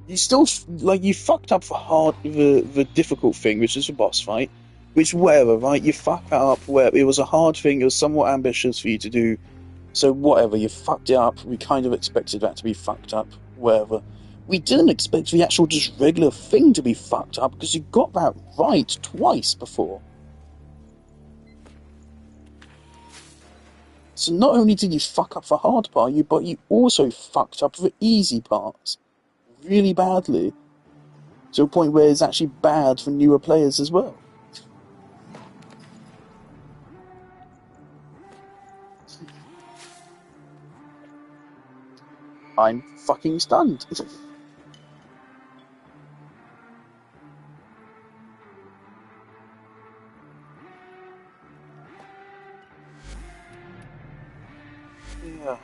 You still, you fucked up for the difficult thing, which is the boss fight. Which, whatever, right? You fucked that up where it was a hard thing, it was somewhat ambitious for you to do. So whatever, you fucked it up. We kind of expected that to be fucked up, whatever. We didn't expect the actual just regular thing to be fucked up, because you got that right twice before. So not only did you fuck up the hard part, but you also fucked up the easy parts. Really badly. To a point where it's actually bad for newer players as well. I'm fucking stunned. Yeah.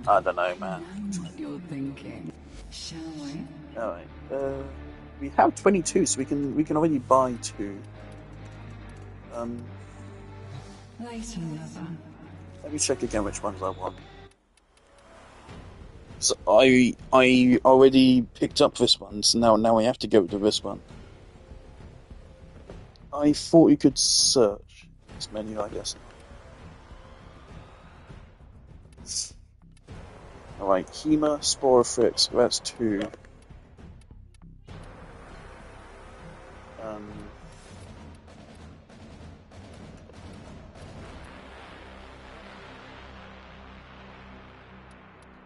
I don't know, man. What you're thinking, shall we? Alright. We have 22, so we can already buy 2. Later, lover. Let me check again which ones I want. So I already picked up this one, so now I have to go to this one. I thought you could search this menu, I guess. Alright, Hema, Sporifrix, that's 2.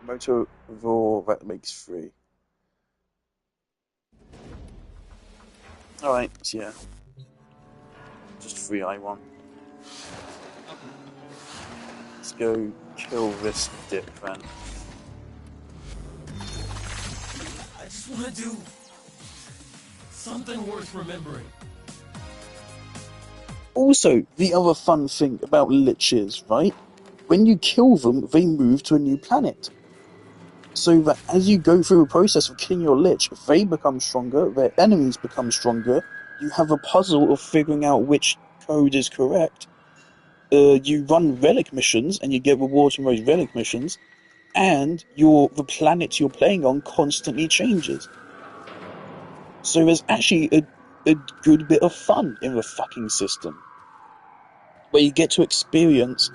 Motor Raw, that makes 3. Alright, so yeah. Just 3 I want. Let's go kill this dick then. I just want to do something worth remembering. Also, the other fun thing about liches, right? When you kill them, they move to a new planet. So that as you go through a process of killing your lich, they become stronger, their enemies become stronger, you have a puzzle of figuring out which code is correct. You run relic missions, and you get rewards from those relic missions, and the planet you're playing on constantly changes. So there's actually a good bit of fun in the fucking system, where you get to experience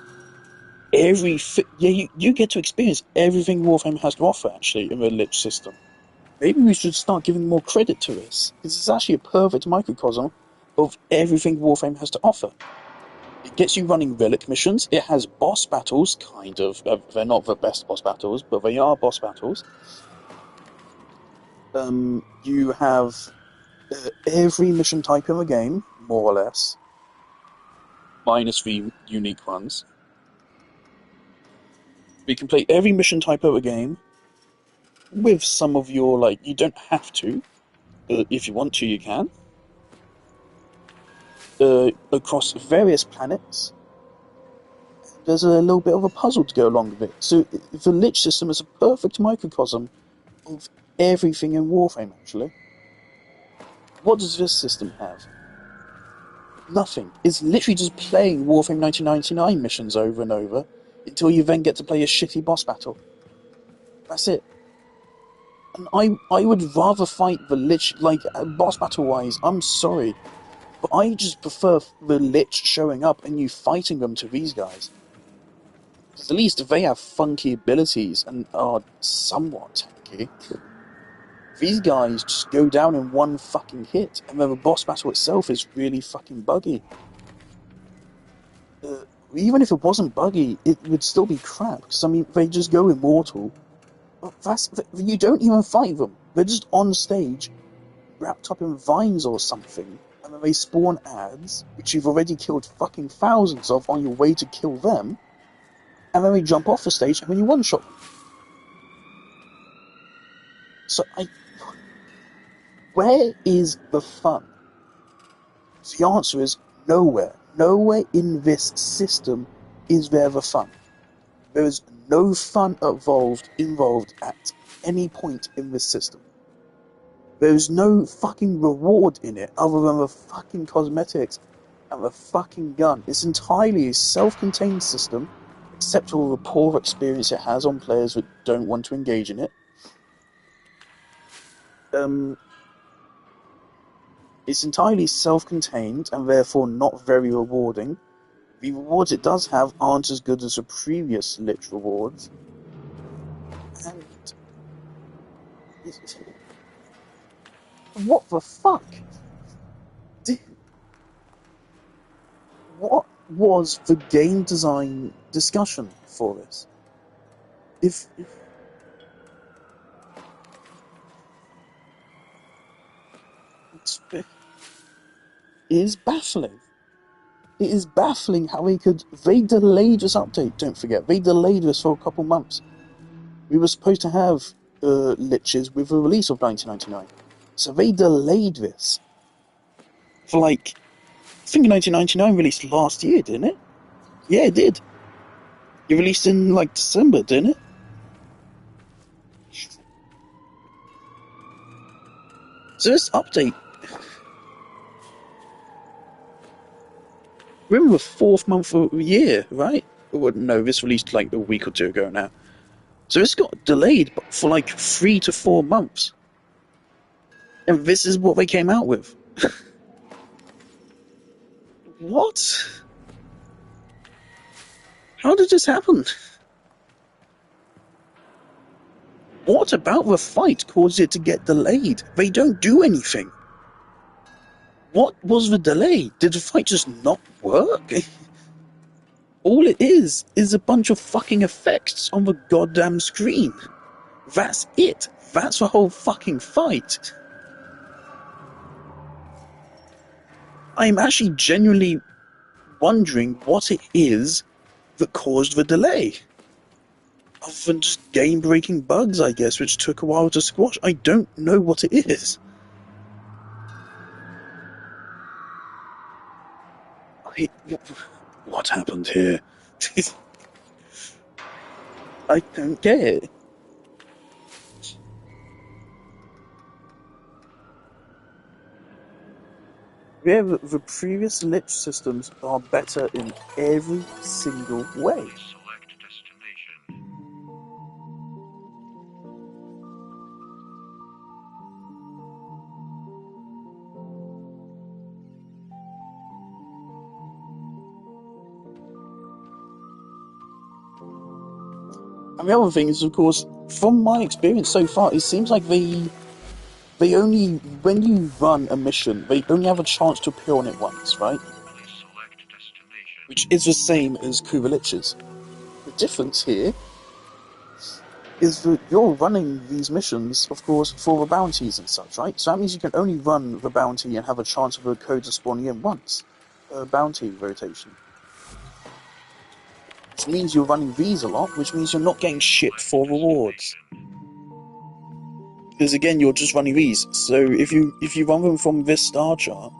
you get to experience everything Warframe has to offer, actually, in the Lich system. Maybe we should start giving more credit to this, because it's actually a perfect microcosm of everything Warframe has to offer. It gets you running relic missions, it has boss battles, kind of. They're not the best boss battles, but they are boss battles. You have every mission type in the game, more or less, minus the unique ones. You can play every mission type of the game, with some of your, you don't have to. If you want to, you can. Across various planets. There's a little bit of a puzzle to go along with it. So the Lich system is a perfect microcosm of everything in Warframe, actually. What does this system have? Nothing. It's literally just playing Warframe 1999 missions over and over, until you then get to play a shitty boss battle. That's it. And I would rather fight the Lich, boss battle-wise, I'm sorry, but I just prefer the Lich showing up and you fighting them to these guys. Because at least they have funky abilities and are somewhat tanky. These guys just go down in one fucking hit, and then the boss battle itself is really fucking buggy. Even if it wasn't buggy, it would still be crap, because, I mean, they just go immortal. You don't even fight them. They're just on stage, wrapped up in vines or something, and then they spawn ads, which you've already killed fucking thousands of on your way to kill them, and then they jump off the stage and then you one-shot them. So where is the fun? The answer is nowhere. Nowhere in this system is there the fun. There is no fun involved at any point in this system. There is no fucking reward in it other than the fucking cosmetics and the fucking gun. It's entirely a self-contained system, except for the poor experience it has on players that don't want to engage in it. It's entirely self-contained and therefore not very rewarding. The rewards it does have aren't as good as the previous Lich rewards. And what the fuck? What was the game design discussion for this? It is baffling. It is baffling how they delayed this update, don't forget. They delayed this for a couple months. We were supposed to have Liches with the release of 1999. So they delayed this for I think 1999 released last year, didn't it? Yeah, it did. It released in December, didn't it? So this update, we're in the 4th month of the year, right? Oh, no, this released a week or two ago now. So this got delayed for 3 to 4 months. And this is what they came out with. What? How did this happen? What about the fight caused it to get delayed? They don't do anything. What was the delay? Did the fight just not work? All it is a bunch of fucking effects on the goddamn screen. That's it. That's the whole fucking fight. I'm actually genuinely wondering what it is that caused the delay. Other than just game-breaking bugs, I guess, which took a while to squash. I don't know what it is. What happened here? I don't get it. Yeah, the previous lich systems are better in every single way. Select destination. And the other thing is, of course, from my experience so far, it seems like they only, when you run a mission, they only have a chance to appear on it once, right? Select destination. Which is the same as Kuva Liches. The difference here is that you're running these missions, of course, for the bounties and such, right? So that means you can only run the bounty and have a chance of a Coda spawning in once. Bounty rotation. Which means you're running these a lot, which means you're not getting shit for rewards. Because again, you're just running these. So if you run them from this star chart,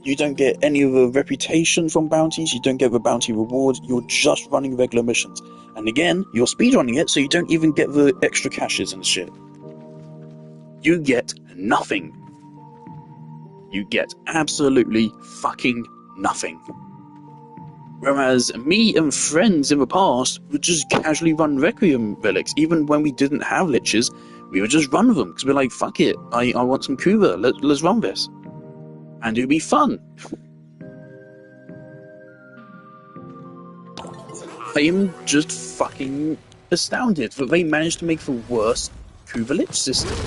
you don't get any of the reputation from bounties, you don't get the bounty rewards, you're just running regular missions. And again, you're speedrunning it, so you don't even get the extra caches and shit. You get nothing. You get absolutely fucking nothing. Whereas me and friends in the past would just casually run Requiem relics, even when we didn't have liches, we would just run them, because we're like, fuck it, I want some Kuva, let's run this. And it'd be fun. I am just fucking astounded that they managed to make the worst Kuva Lich system.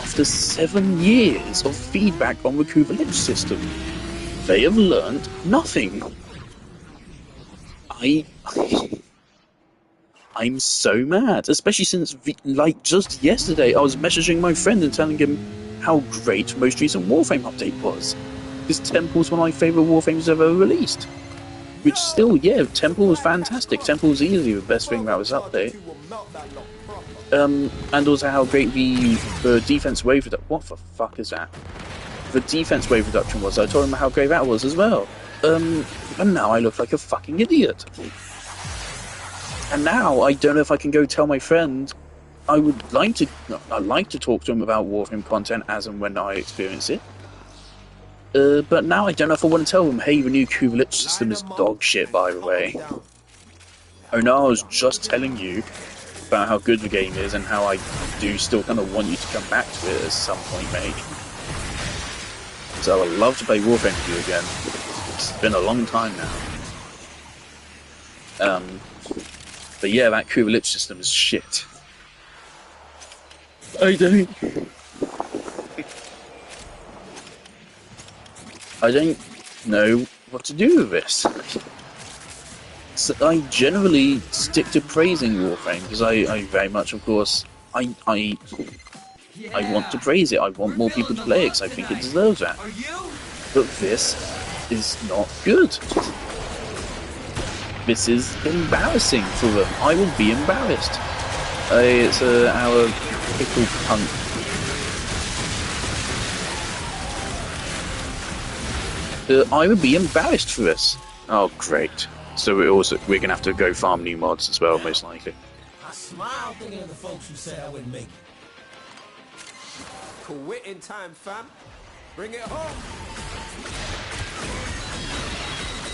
After 7 years of feedback on the Kuva Lich system, they have learned nothing. I'm so mad, especially since, like, just yesterday I was messaging my friend and telling him how great the most recent Warframe update was. Because Temple's one of my favourite Warframes ever released. Which still, yeah, Temple was fantastic. Temple was easily the best thing about this update. And also how great the defense wave reduction... What the fuck is that? The defense wave reduction was. I told him how great that was as well. And now I look like a fucking idiot. And now I don't know if I can go tell my friend. I'd like to talk to him about Warframe content as and when I experience it. But now I don't know if I want to tell him, hey, the new Kuva Lich system is dog shit, by the way. Oh no, I was just telling you about how good the game is and how I do still kind of want you to come back to it at some point, mate. So I would love to play Warframe with you again. It's been a long time now. But yeah, that Kuva Lich system is shit. I don't know what to do with this. So I generally stick to praising Warframe because I very much, of course, I want to praise it. I want more people to play it because I think it deserves that. But this is not good. This is embarrassing for them. I will be embarrassed. It's our pickle punk. I would be embarrassed for this. Oh, great. So we're gonna have to go farm new mods as well, most likely. I smile thinking of the folks who said I wouldn't make it. Quitting time, fam. Bring it home.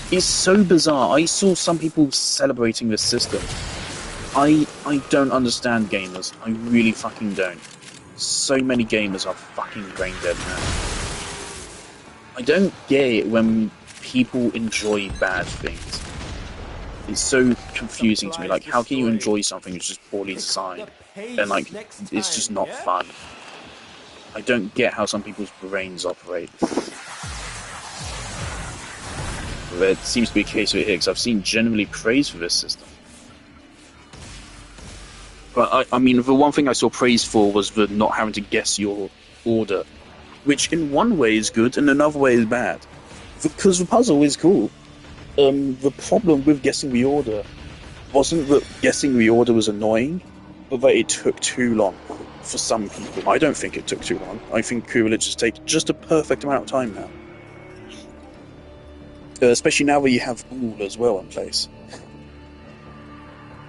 It's so bizarre. I saw some people celebrating this system. I don't understand gamers. I really fucking don't. So many gamers are fucking brain dead now. I don't get it when people enjoy bad things. It's so confusing to me. Like, how can you enjoy something that's just poorly designed? And, like, it's just not fun. I don't get how some people's brains operate. There seems to be a case of it here, because I've seen generally praise for this system. But, I mean, the one thing I saw praise for was the not having to guess your order. Which in one way is good, and another way is bad. Because the puzzle is cool. The problem with guessing the order wasn't that guessing the order was annoying, but that it took too long for some people. I don't think it took too long. I think Kuva Liches take just a perfect amount of time now. especially now that you have all as well in place.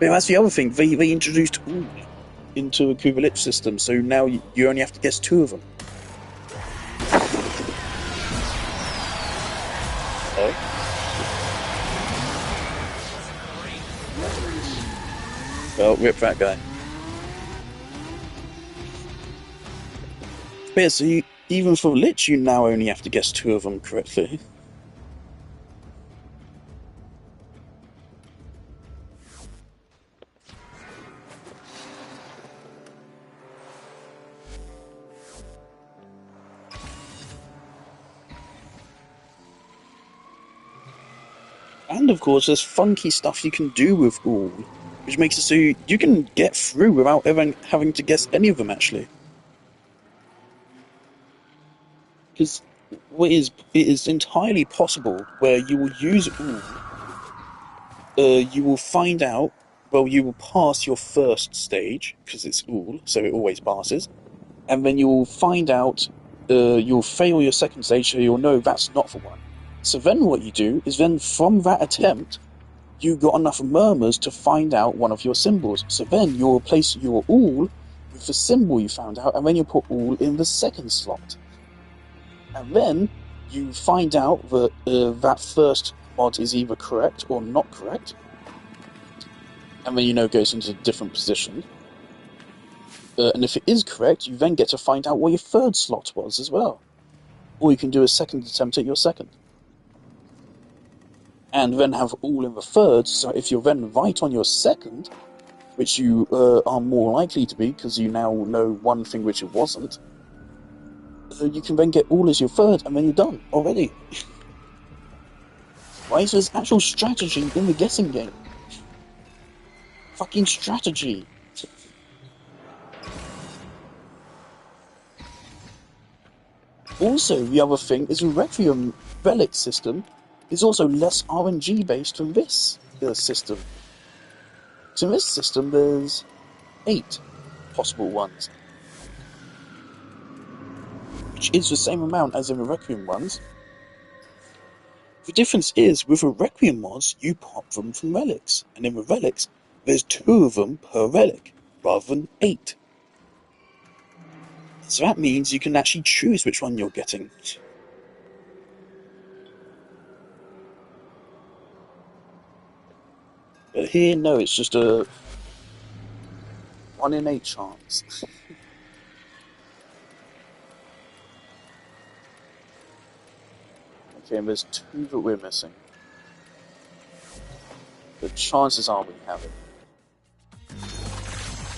Yeah, that's the other thing. They introduced all into a Kuba Lich system, so now you only have to guess 2 of them. Oh. Well, rip that guy. But yeah, so even for Lich, you now only have to guess 2 of them correctly. And of course, there's funky stuff you can do with all, which makes it so you can get through without ever having to guess any of them, actually. Because it is entirely possible where you will use all, you will find out, well, you will pass your first stage, because it's all, so it always passes, and then you will find out, you'll fail your second stage, so you'll know that's not the one. So then what you do is then from that attempt, you got enough murmurs to find out one of your symbols. So then you'll replace your all with the symbol you found out, and then you put all in the second slot. And then you find out that that first mod is either correct or not correct. And then it goes into a different position. And if it is correct, you then get to find out what your third slot was as well. Or you can do a second attempt at your second. And then have all in the third, so if you're then right on your second, which you are more likely to be, because you now know one thing which it wasn't, you can then get all as your third, and then you're done already. Right, so there's actual strategy in the guessing game. Fucking strategy. Also, the other thing is the Requiem Relic system is also less RNG based than this system. So in this system, there's 8 possible ones, which is the same amount as in the Requiem ones. The difference is, with the Requiem mods, you pop them from relics, and in the relics, there's 2 of them per relic, rather than 8. So that means you can actually choose which one you're getting. But here, no, it's just a 1 in 8 chance. Okay, and there's 2 that we're missing. The chances are we have it.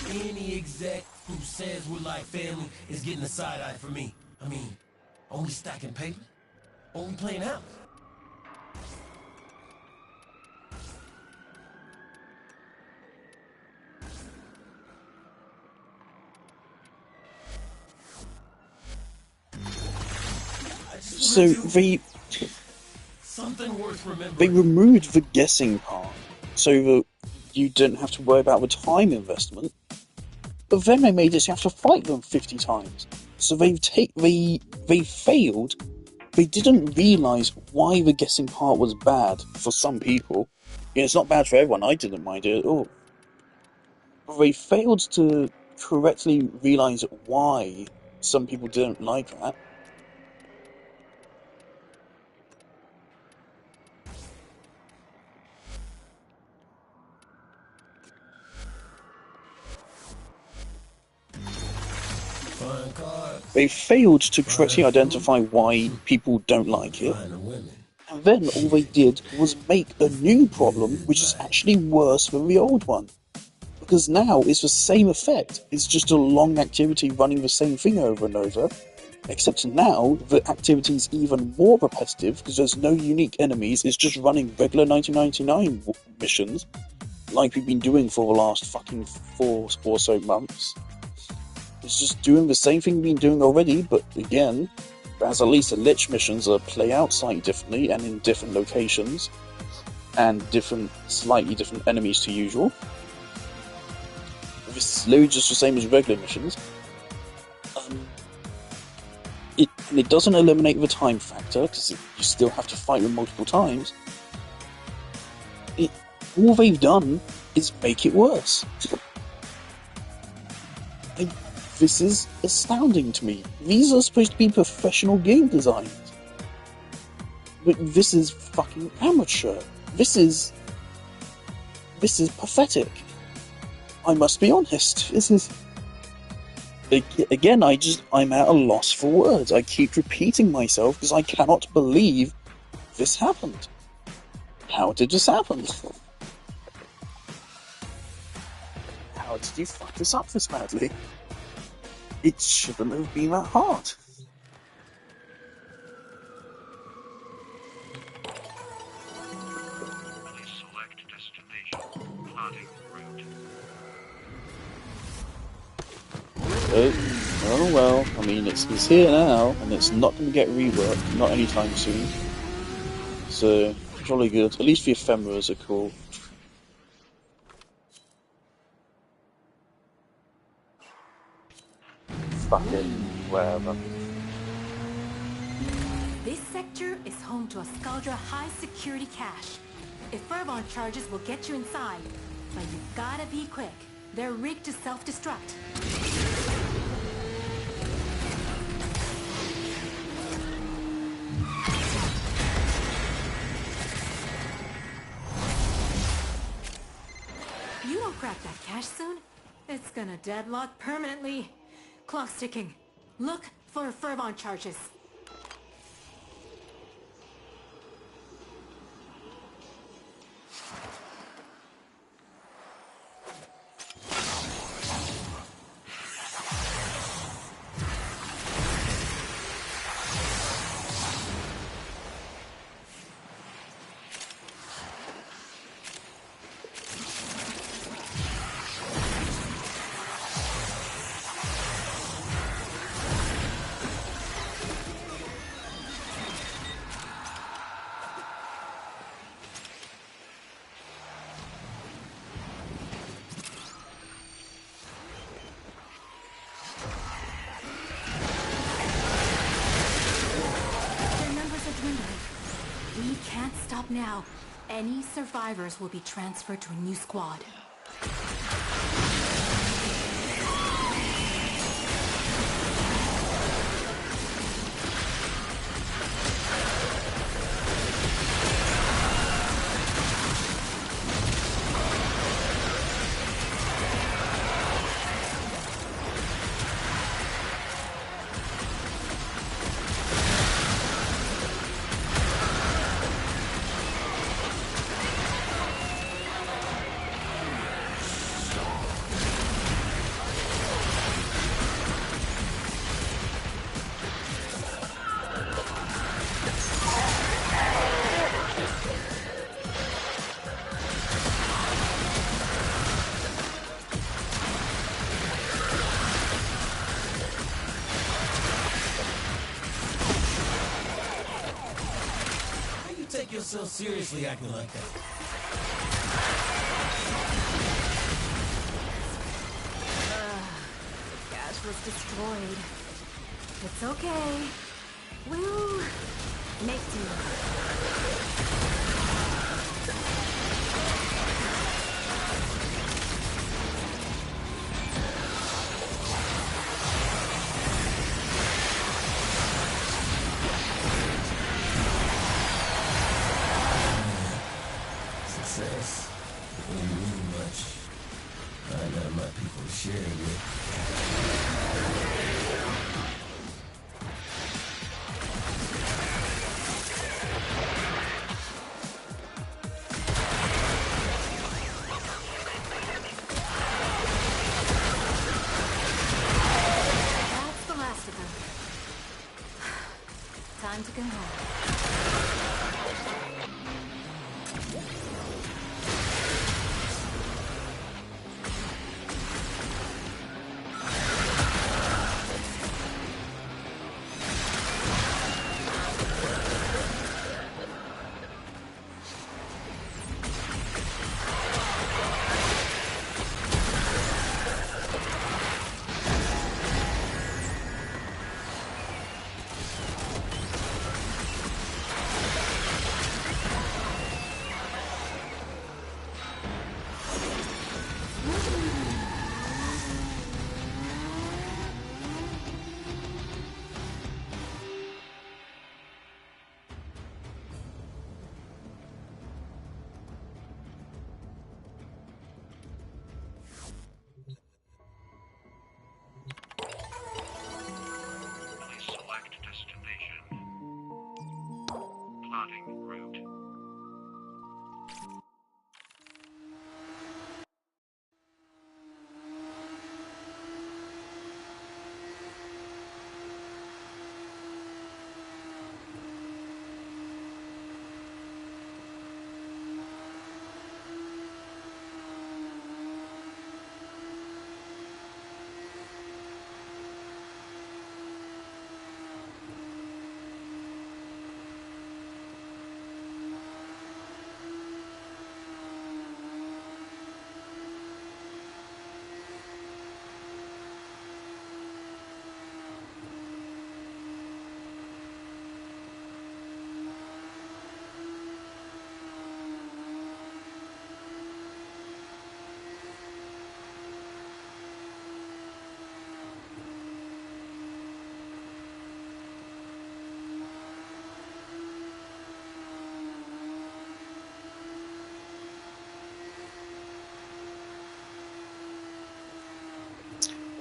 Any exec who says we're like family is getting a side eye from me. I mean, are we stacking paper? Or we playing house? So they removed the guessing part, so that you didn't have to worry about the time investment. But then they made it so you have to fight them 50 times. So they failed. They didn't realise why the guessing part was bad for some people. It's not bad for everyone. I didn't mind it at all. But they failed to correctly realise why some people didn't like that. They failed to correctly identify why people don't like it, and then all they did was make a new problem which is actually worse than the old one. Because now it's the same effect, it's just a long activity running the same thing over and over, except now the activity is even more repetitive because there's no unique enemies, it's just running regular 1999 missions, like we've been doing for the last fucking 4 or so months. It's just doing the same thing we've been doing already, but again, as at least the Lich missions play out slightly differently and in different locations, and slightly different enemies to usual. It's literally just the same as regular missions. and it doesn't eliminate the time factor, because you still have to fight them multiple times, all they've done is make it worse. This is astounding to me. These are supposed to be professional game designers. But this is fucking amateur. This is pathetic. I must be honest. This is... Again, I'm at a loss for words. I keep repeating myself because I cannot believe this happened. How did this happen? How did you fuck this up this badly? It shouldn't have been that hard. Please select destination. Plotting route. Oh well, I mean, it's here now, and it's not going to get reworked, not anytime soon. So, jolly good. At least the ephemeras are cool. Fucking wherever. This sector is home to a Scaldra high-security cache. If Fervon charges will get you inside, but you've gotta be quick. They're rigged to self-destruct. You won't crack that cache soon. It's gonna deadlock permanently. Clock's ticking. Look for Fervon charges. We can't stop now. Any survivors will be transferred to a new squad. Take yourself seriously acting like that. The cache was destroyed. It's okay. We'll make do. Success didn't mean much. I got my people to share it with.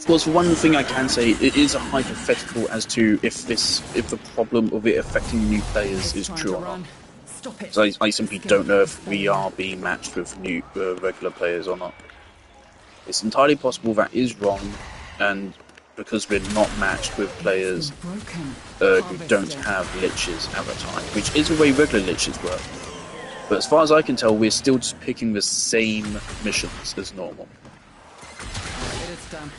Of course, one thing I can say, it is a hypothetical as to if the problem of it affecting new players is true or not. So I simply don't know if we are being matched with new regular players or not. It's entirely possible that is wrong, and because we're not matched with players who don't have liches at the time, which is the way regular liches work. But as far as I can tell, we're still just picking the same missions as normal. It is done.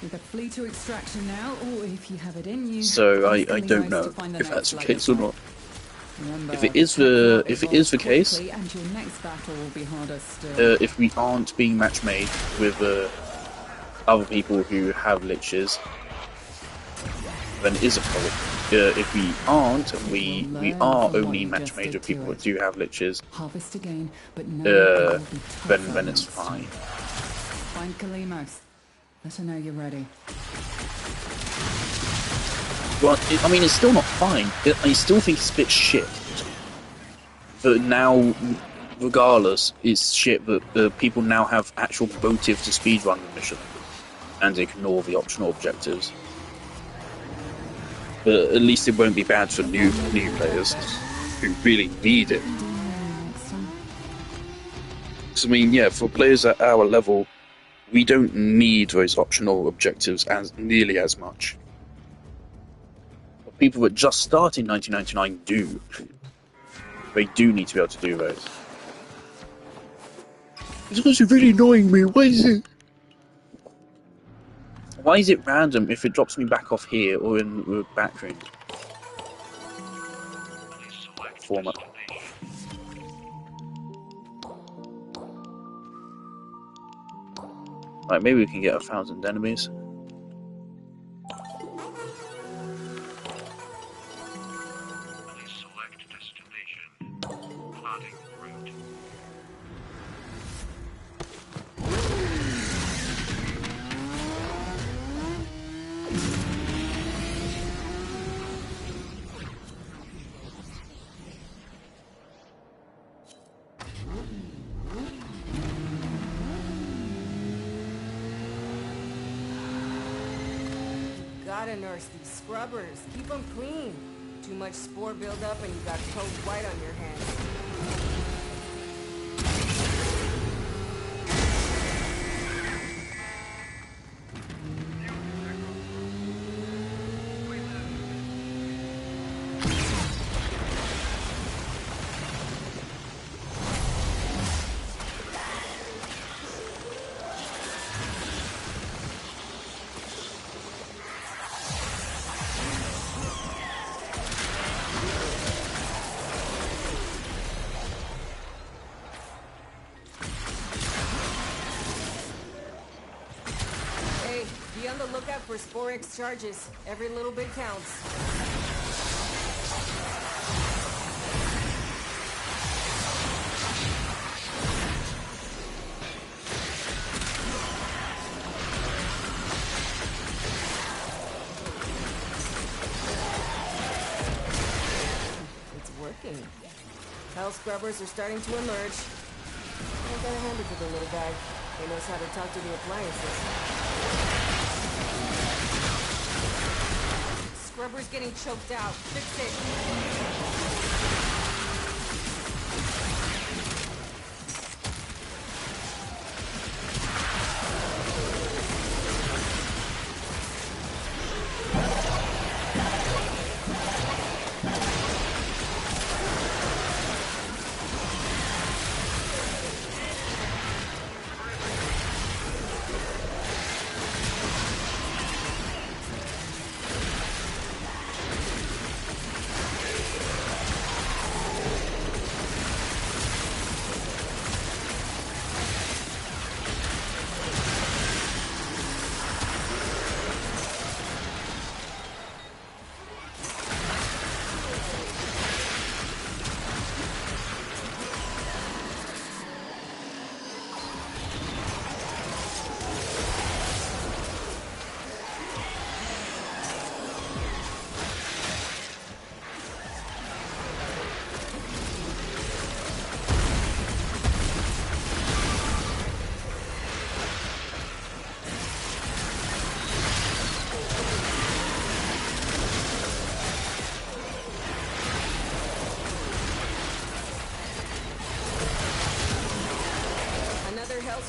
Either flee to extraction now, or if you have it in you. So I don't know if that's the case or not. If it is the case, if we aren't being match made with other people who have liches, then it is a problem. If we aren't, and we are only match made with people that do have liches, then it's fine. Find Kalimos. Let her know you're ready. Well, I mean, it's still not fine. I still think it's a bit shit. But now, regardless, it's shit that people now have actual motive to speedrun the mission and ignore the optional objectives. But at least it won't be bad for new players who really need it. So, I mean, yeah, for players at our level, we don't need those optional objectives as nearly as much. People that just started 1999 do. They do need to be able to do those. It's also really annoying me. Why is it random if it drops me back off here or in the background? Format. Right, maybe we can get 1,000 enemies. Gotta nurse these scrubbers. Keep them clean. Too much spore buildup and you got cold white on your hands. Be on the lookout for spore X charges. Every little bit counts. It's working. Hell scrubbers are starting to emerge. I gotta hand it to the little guy. He knows how to talk to the appliances. Scrubber's getting choked out. Fix it.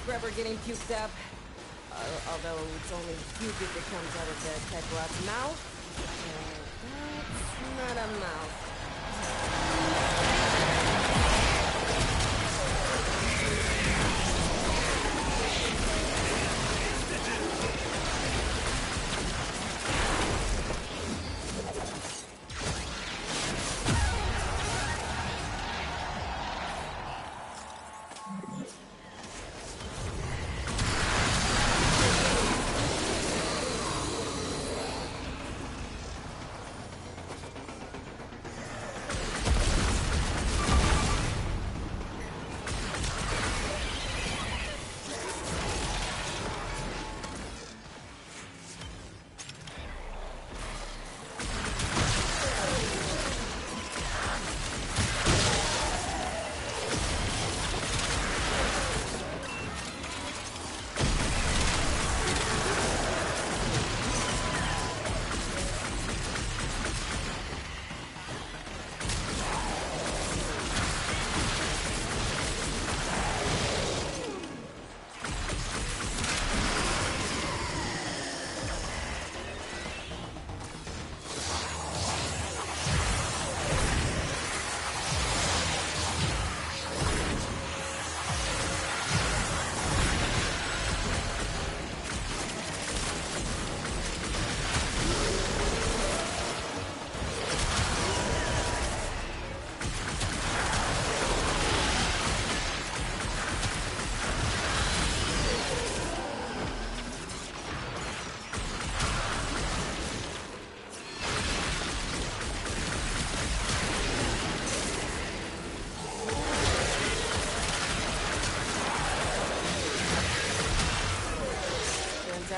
scrubber getting puked up. Although it's only puke if it comes out of the Techrot's mouth. That's not a mouth.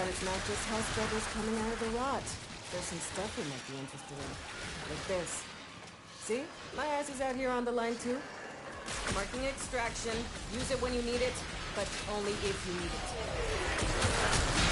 It's not just house brothers coming out of the rot. There's some stuff we might be interested in. Like this. See? My ass is out here on the line too. Marking extraction. Use it when you need it, but only if you need it.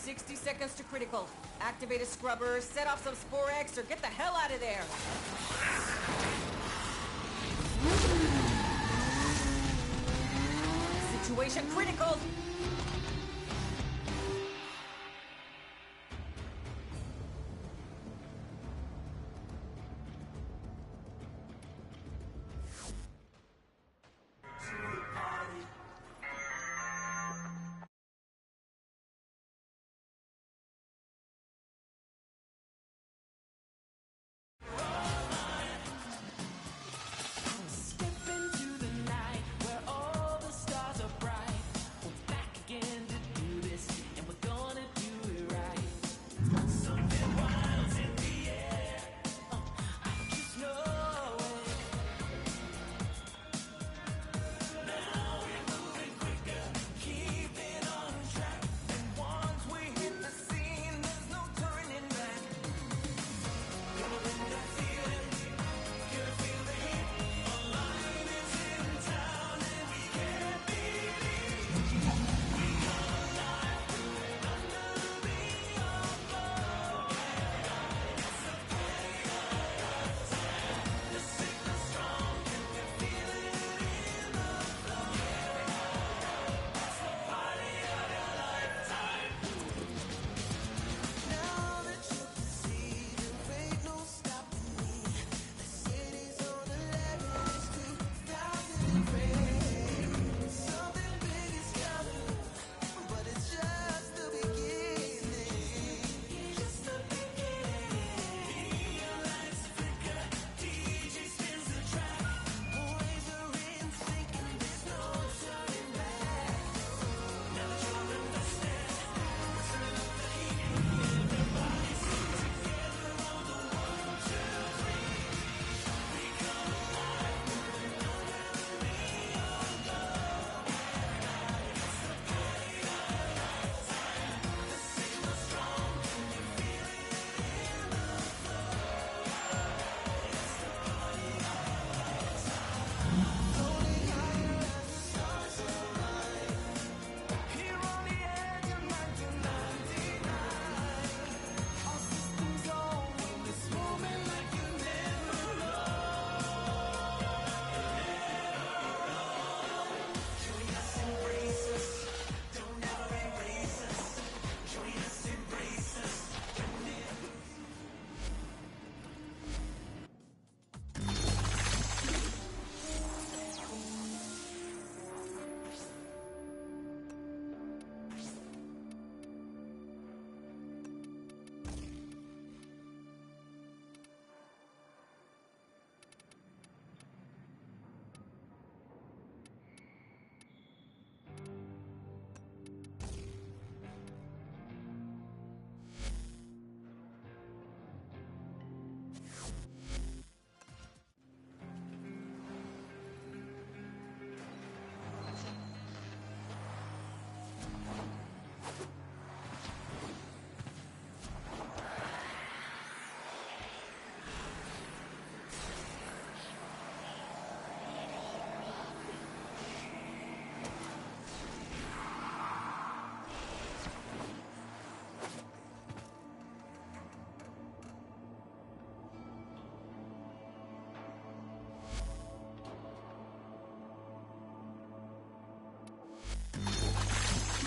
60 seconds to critical. Activate a scrubber, set off some Sporex, or get the hell out of there. Situation critical. Step into the night where all the stars are bright. We're back again.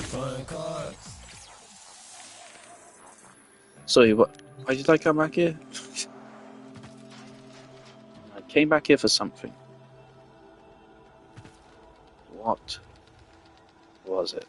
Fun cards. Sorry, what? Why did I come back here? I came back here for something. What was it?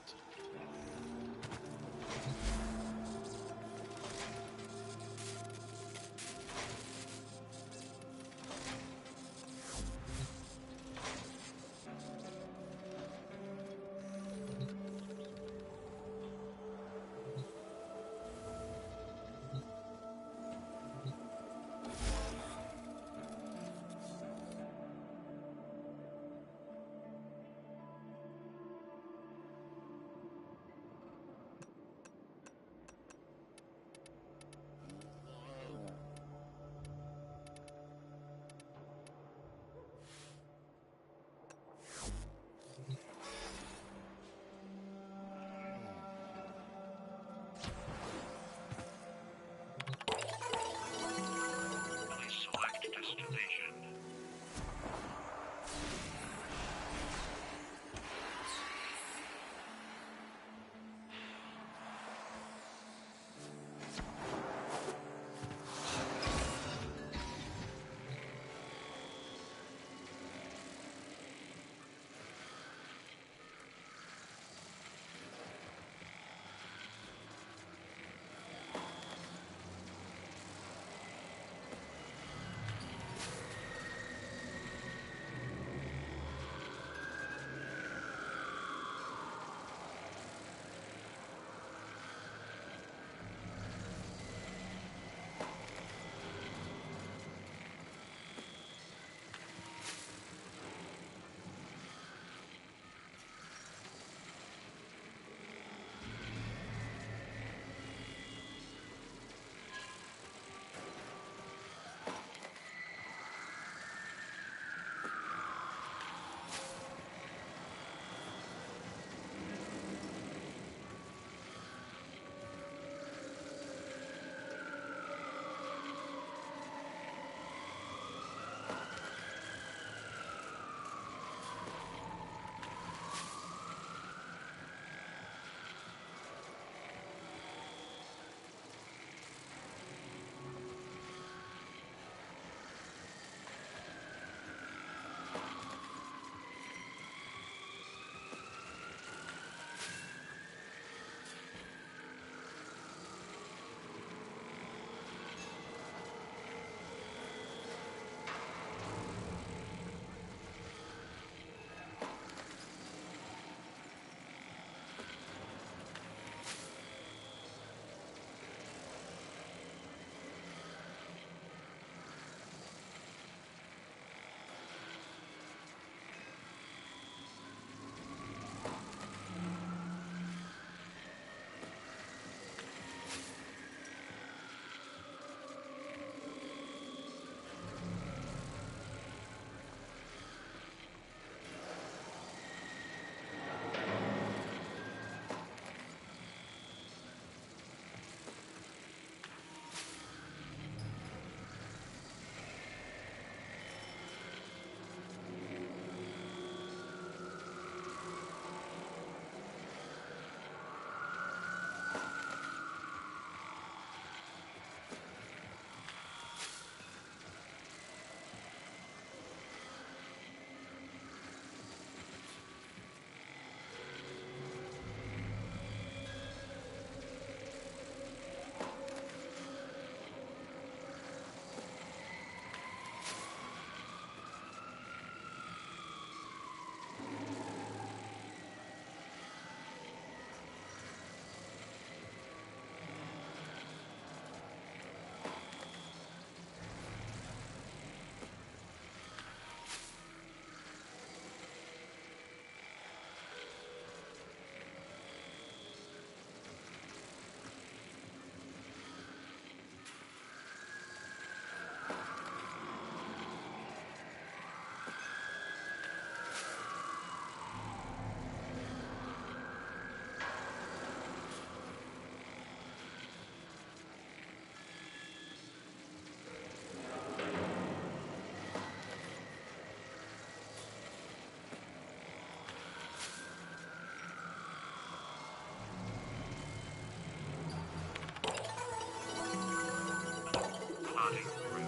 plotting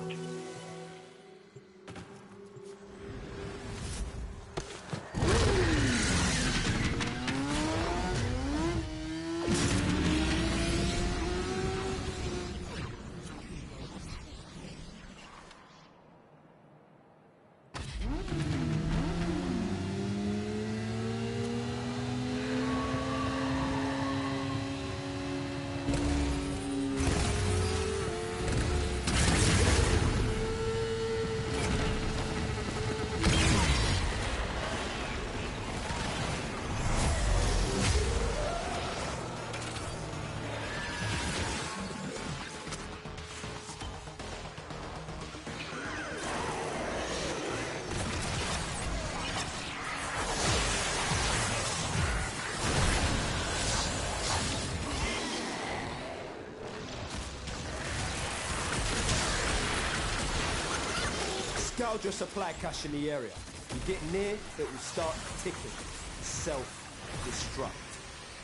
route. Gouge your supply cache in the area. You get near, it will start ticking. Self-destruct.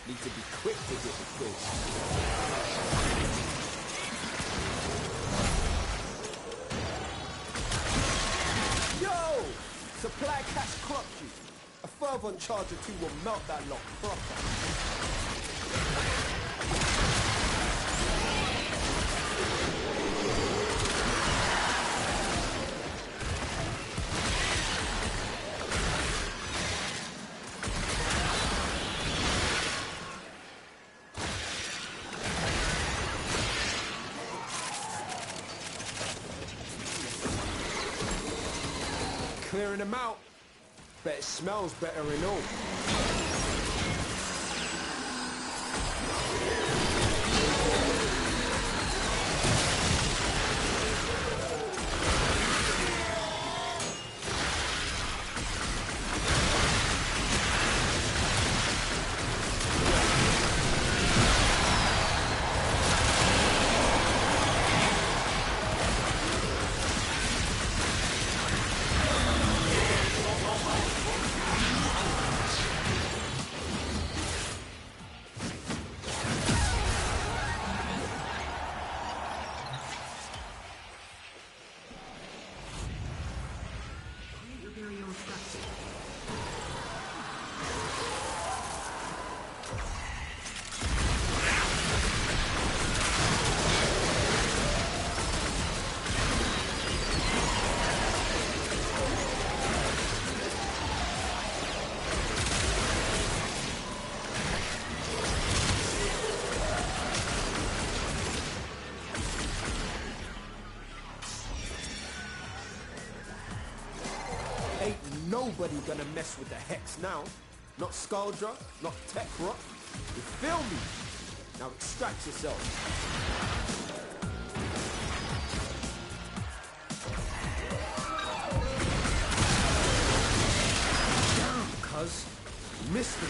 Need to be quick to get the kills. Yo! Supply cache clocked you. A fervent charge or two will melt that lock proper. Clearing them out. Bet it smells better and all. Nobody gonna mess with the Hex now. Not Skuldra, not Techrock. You feel me? Now extract yourself. Damn, cuz. Missed it.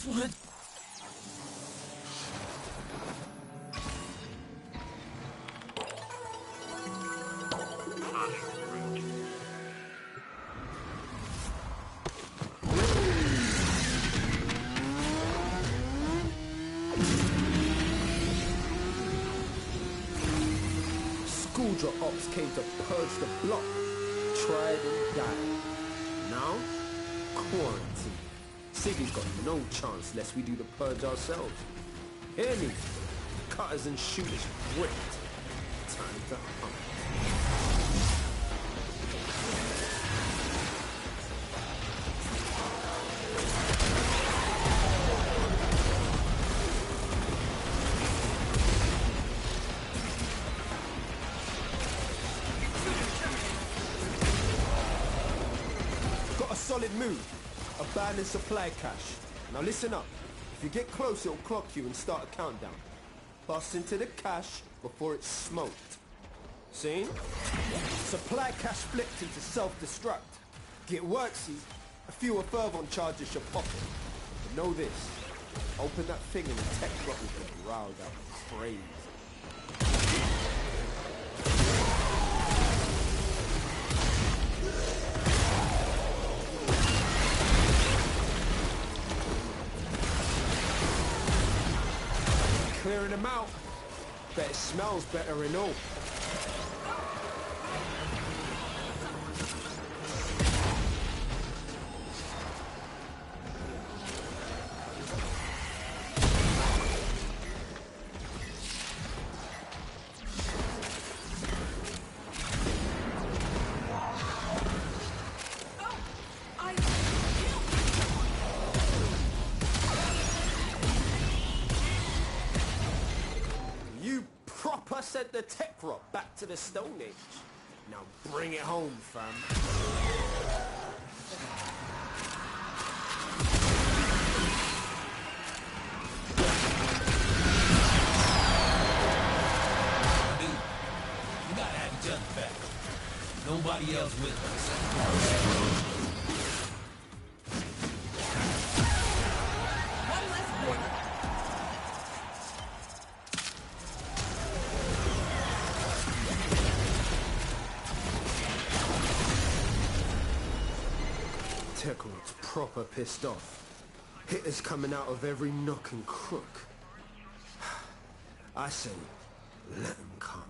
This one. Schooldrop ops came to purge the block. Tried and died. Now, quarantine. City's got no chance lest we do the purge ourselves. Hear me? Cutters and shooters ripped. Time to hunt. Solid move. Abandoned supply cache. Now listen up. If you get close, it'll clock you and start a countdown. Bust into the cache before it's smoked. See? Supply cache flipped into self-destruct. Get worksy. A few Fervon charges should pop it. But know this. Open that thing and the tech drop will get riled up crazy. Clearing them out. Bet it smells better and all. Sent the tech rock back to the Stone Age. Now bring it home, fam. Dude, you gotta have each other back. Nobody else with us. One less point. Technocyte's proper pissed off. Hitters coming out of every nook and crook. I say, let them come.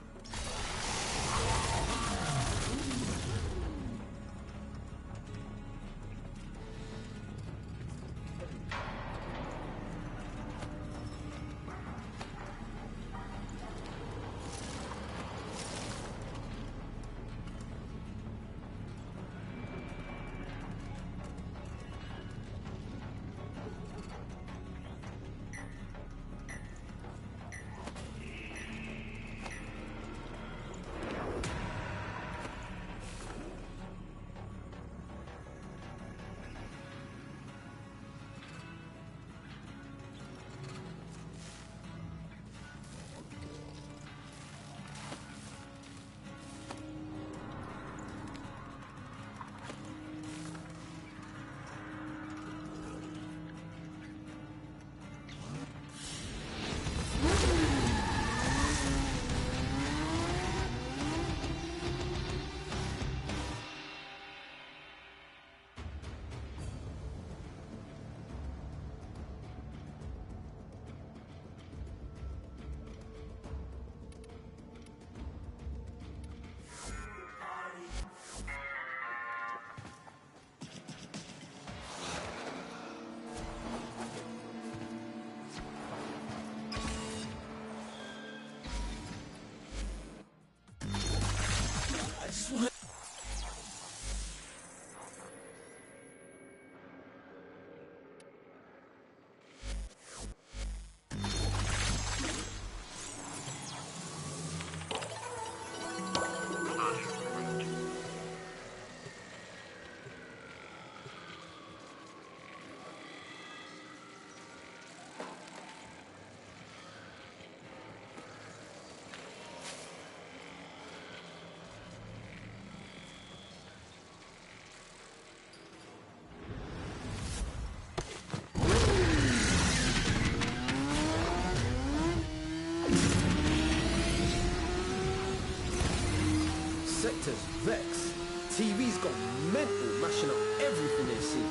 Collectors, Vex. TV's gone mental, mashing up everything they see.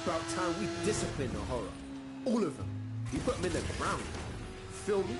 About time we discipline the horror. All of them. We put them in the ground. Feel me?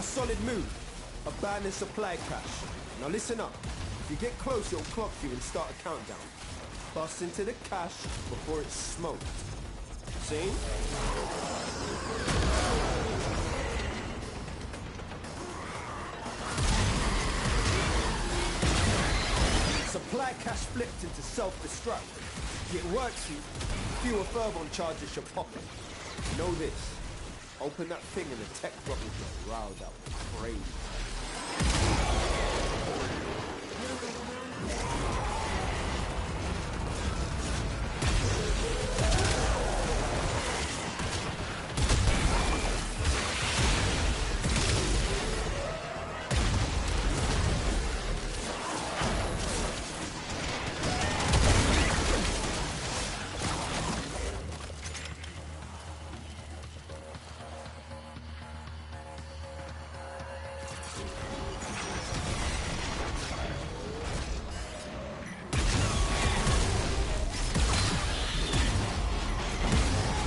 Solid move. Abandon supply cache. Now listen up. If you get close, it'll clock you and start a countdown. Bust into the cache before it's smoked. See? Supply cache flipped into self-destruct. It works, you. Fewer thermal charges should pop it. Know this. Open that thing and the tech drop will get riled up. Crazy.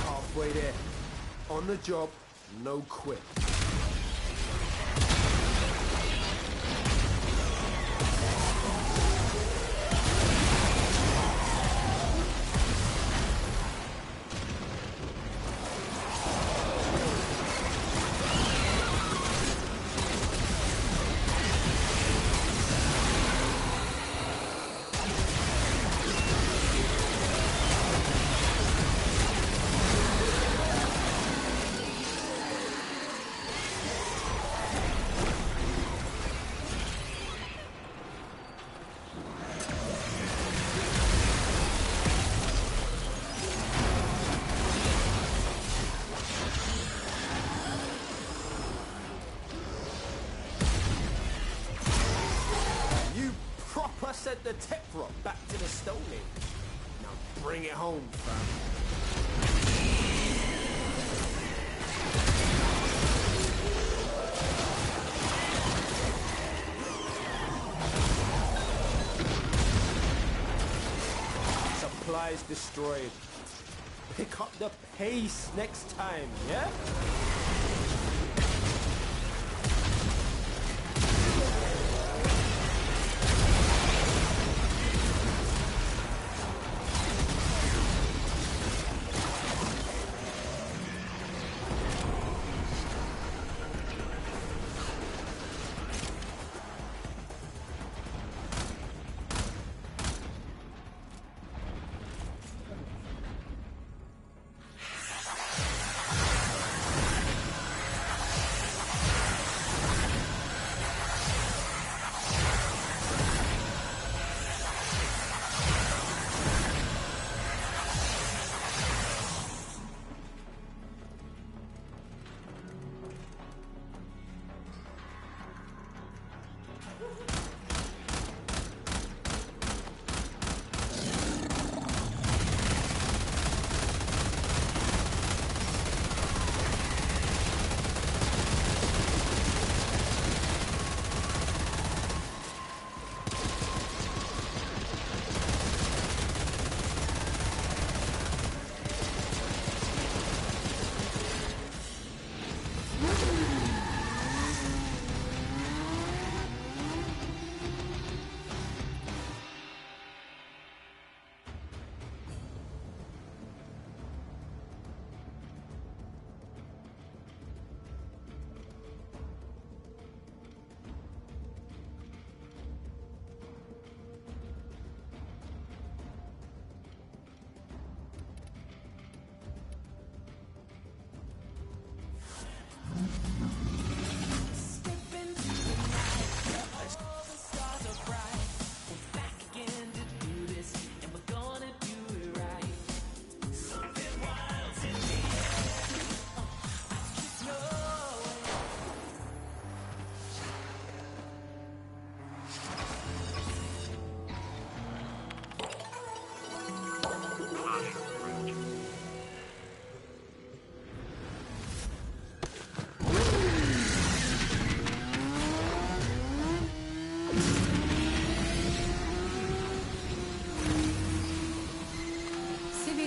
Halfway there. On the job, no quit. Sent the tech rock back to the Stone Age. Now bring it home, fam. Supplies destroyed. Pick up the pace next time, yeah?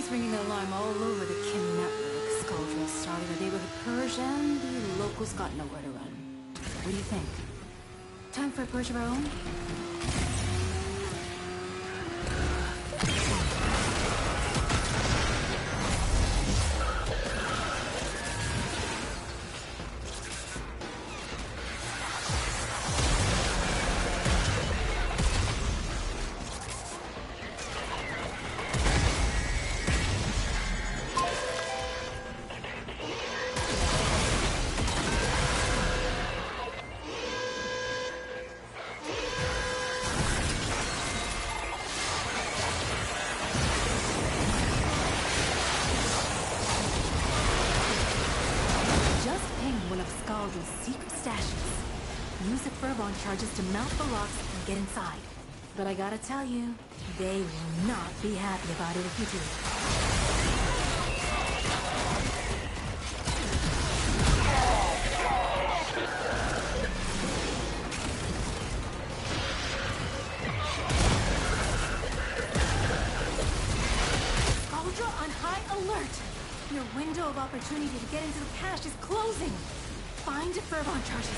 He's bringing the alarm all over the Kim network. Skuldra started a neighborhood purge, and the locals got nowhere to run. What do you think? Time for a purge of our own? Secret stashes. Use the furball charges to melt the locks and get inside. But I gotta tell you, they will not be happy about it if you do. Skuldra on high alert! Your window of opportunity to get into the cache is closing! Find furball charges.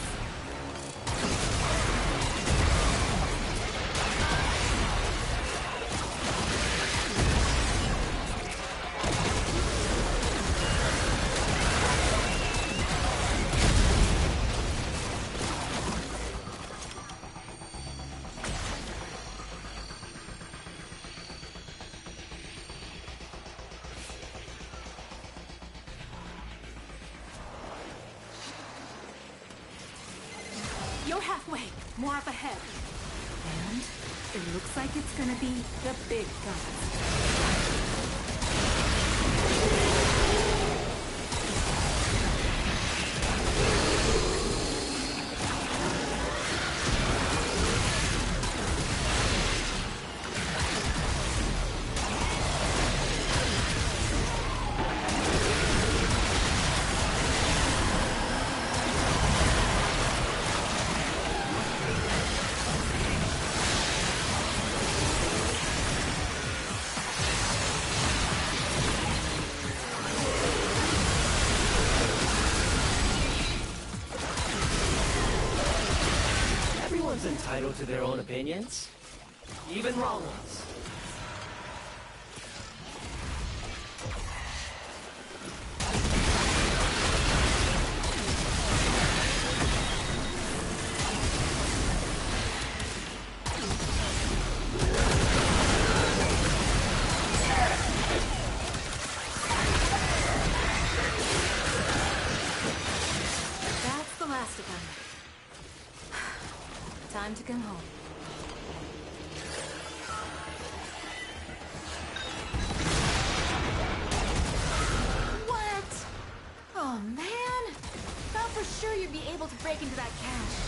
You're halfway. More up ahead. And it looks like it's gonna be the big guns. Entitled to their own opinions, even wrong ones. That's the last of them. Time to come home. What? Oh man! Thought for sure you'd be able to break into that cache.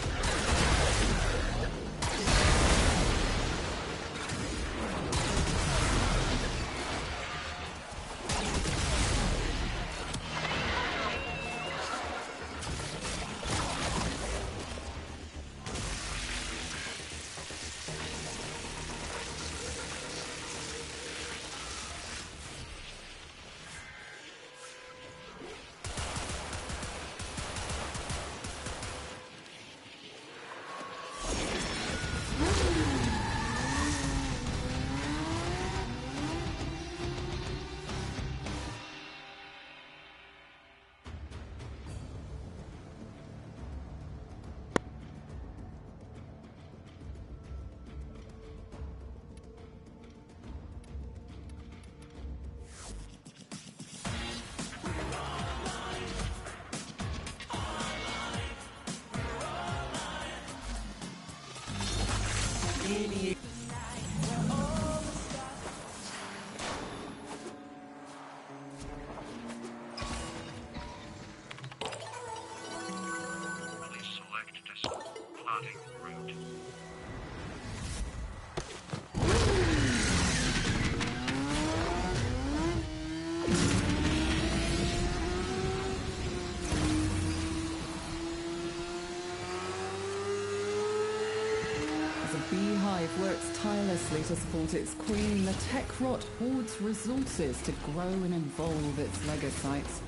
Obviously, to support its queen, the Techrot hoards resources to grow and evolve its legocytes.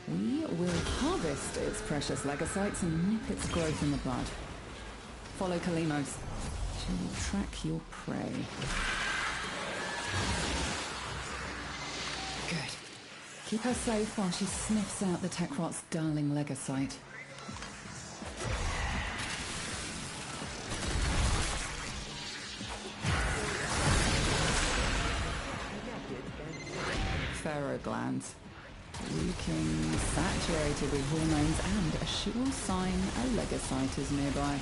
We will harvest its precious legocytes and nip its growth in the bud. Follow Kalimos. She will track your prey. Good. Keep her safe while she sniffs out the Techrot's darling legocyte. Glands, leaking, saturated with hormones, and a sure sign a legocyte is nearby.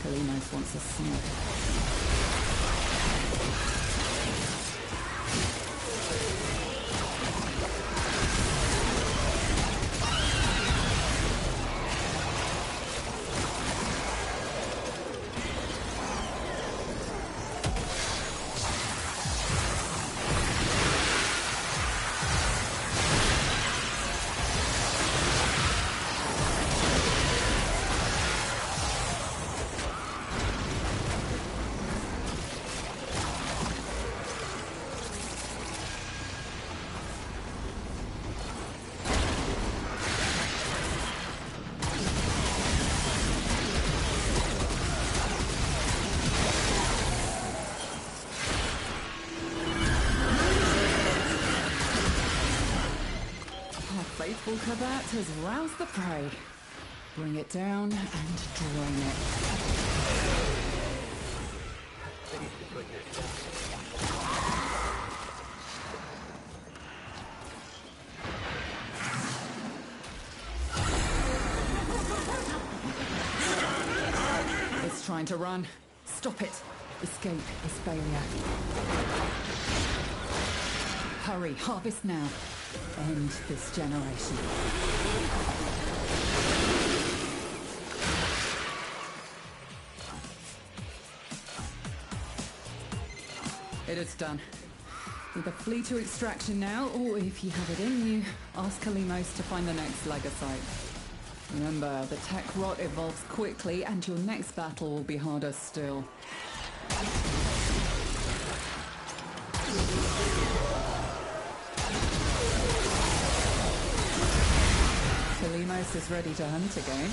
Kalimos wants a sniff. Faithful Kabat has roused the prey. Bring it down and drain it. It's trying to run. Stop it. Escape is failure. Hurry, harvest now. End this generation. It is done. Either flee to extraction now, or if you have it in you, ask Kalimos to find the next legocyte. Remember, the Techrot evolves quickly, and your next battle will be harder still. Kalimos is ready to hunt again.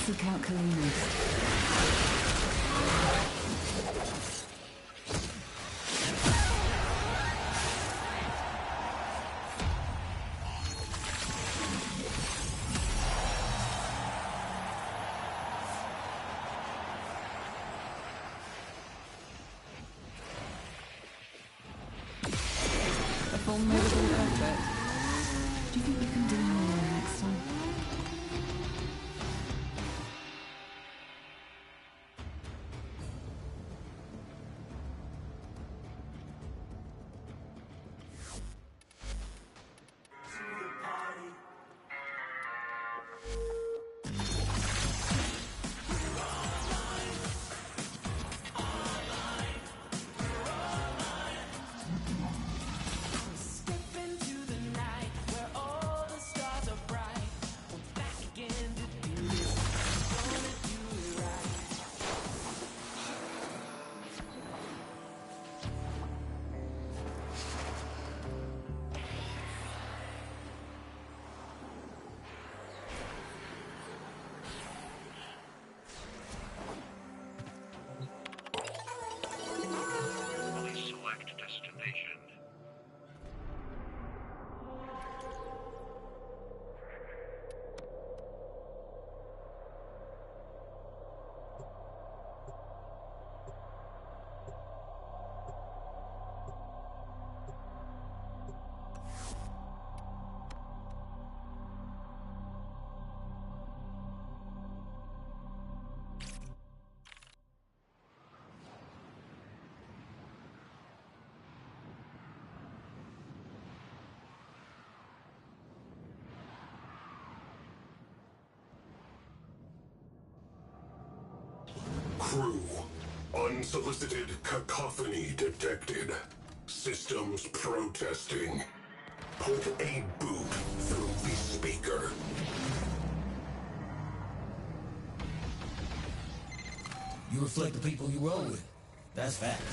Seek out Kalimos. A formidable effort. Do you think you can do more next time? Crew. Unsolicited cacophony detected. Systems protesting. Put a boot through the speaker. You reflect the people you roll with. That's facts.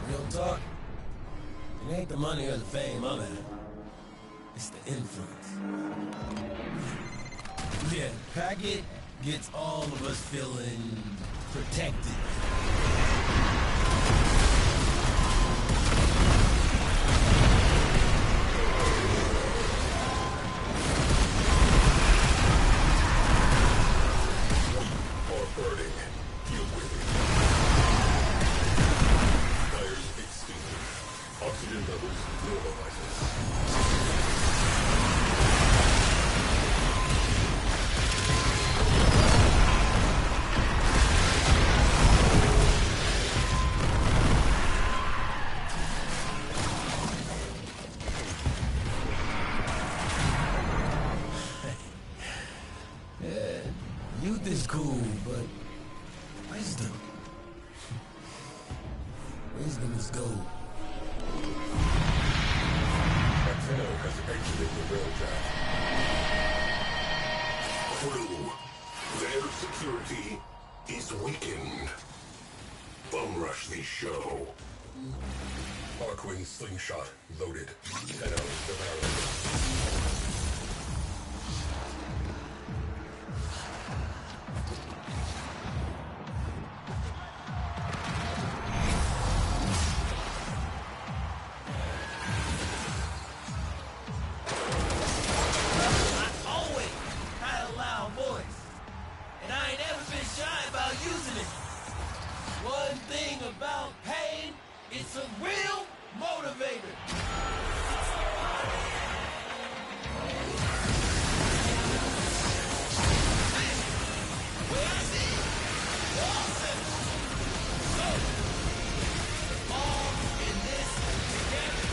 Real talk, it ain't the money or the fame I'm after. It's the influence. Yeah, Packet gets all of us feeling protected. Youth is cool, but wisdom. Wisdom is gold. Martino has exited the railjack. Crew, their security is weakened. Bum rush the show. Arkwing slingshot loaded. Head out the barrel. One thing about pain, it's a real motivator. Where I see it, all set. So, we're all in this together.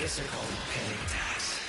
guess they're called panic attacks.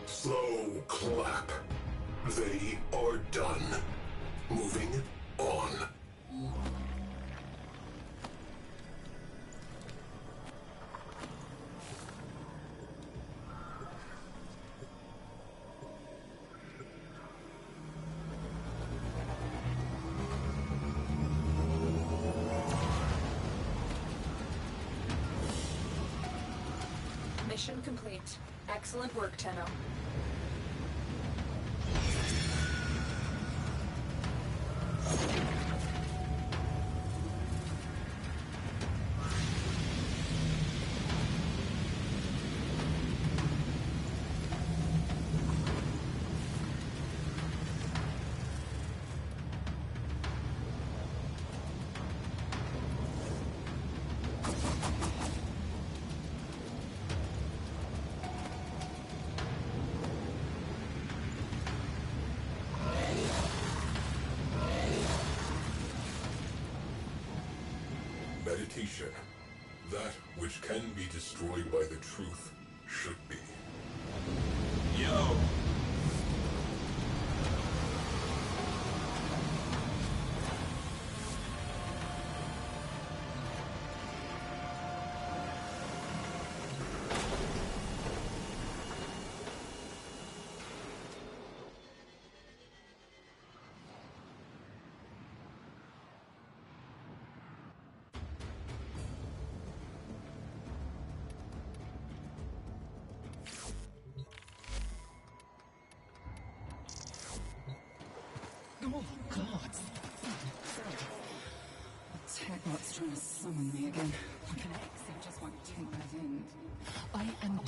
Slow clap. They are done. Moving on. Mission complete. Excellent work, Tenno. Meditation. That which can be destroyed by the truth should be. Yo! Oh, God. Technoc's trying to summon me again. Connects, it just won't take that end. I am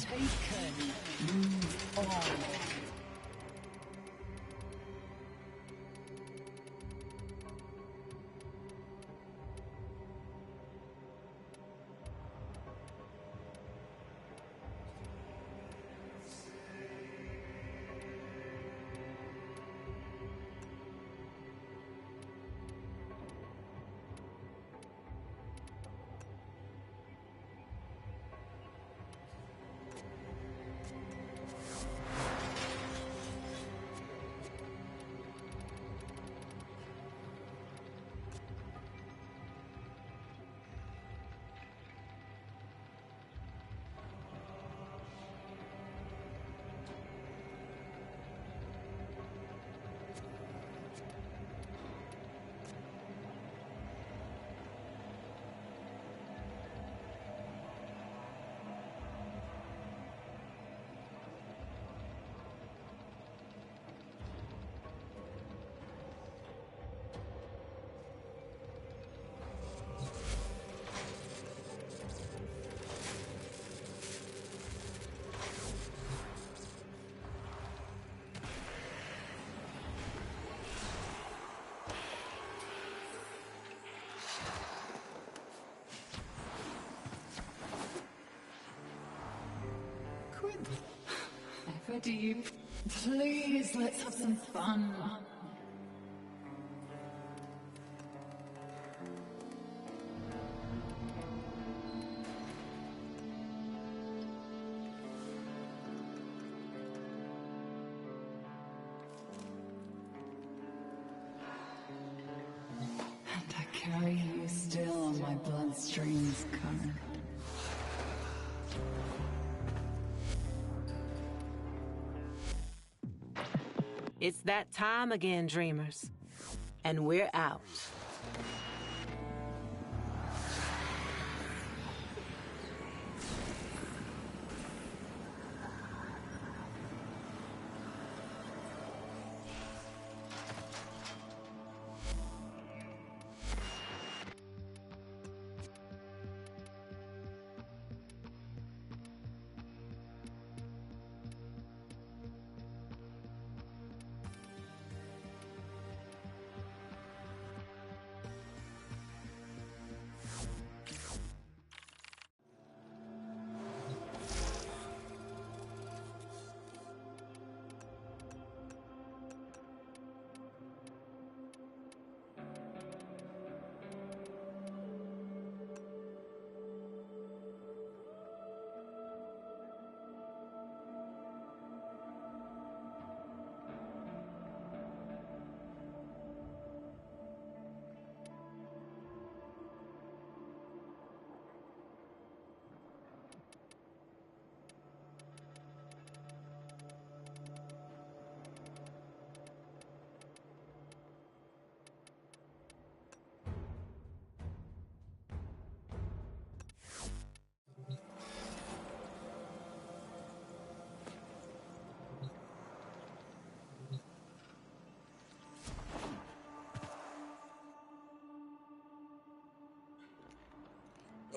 Ever do you? Please, let's have some fun. And I carry you still on my bloodstream's current. It's that time again, dreamers. And we're out.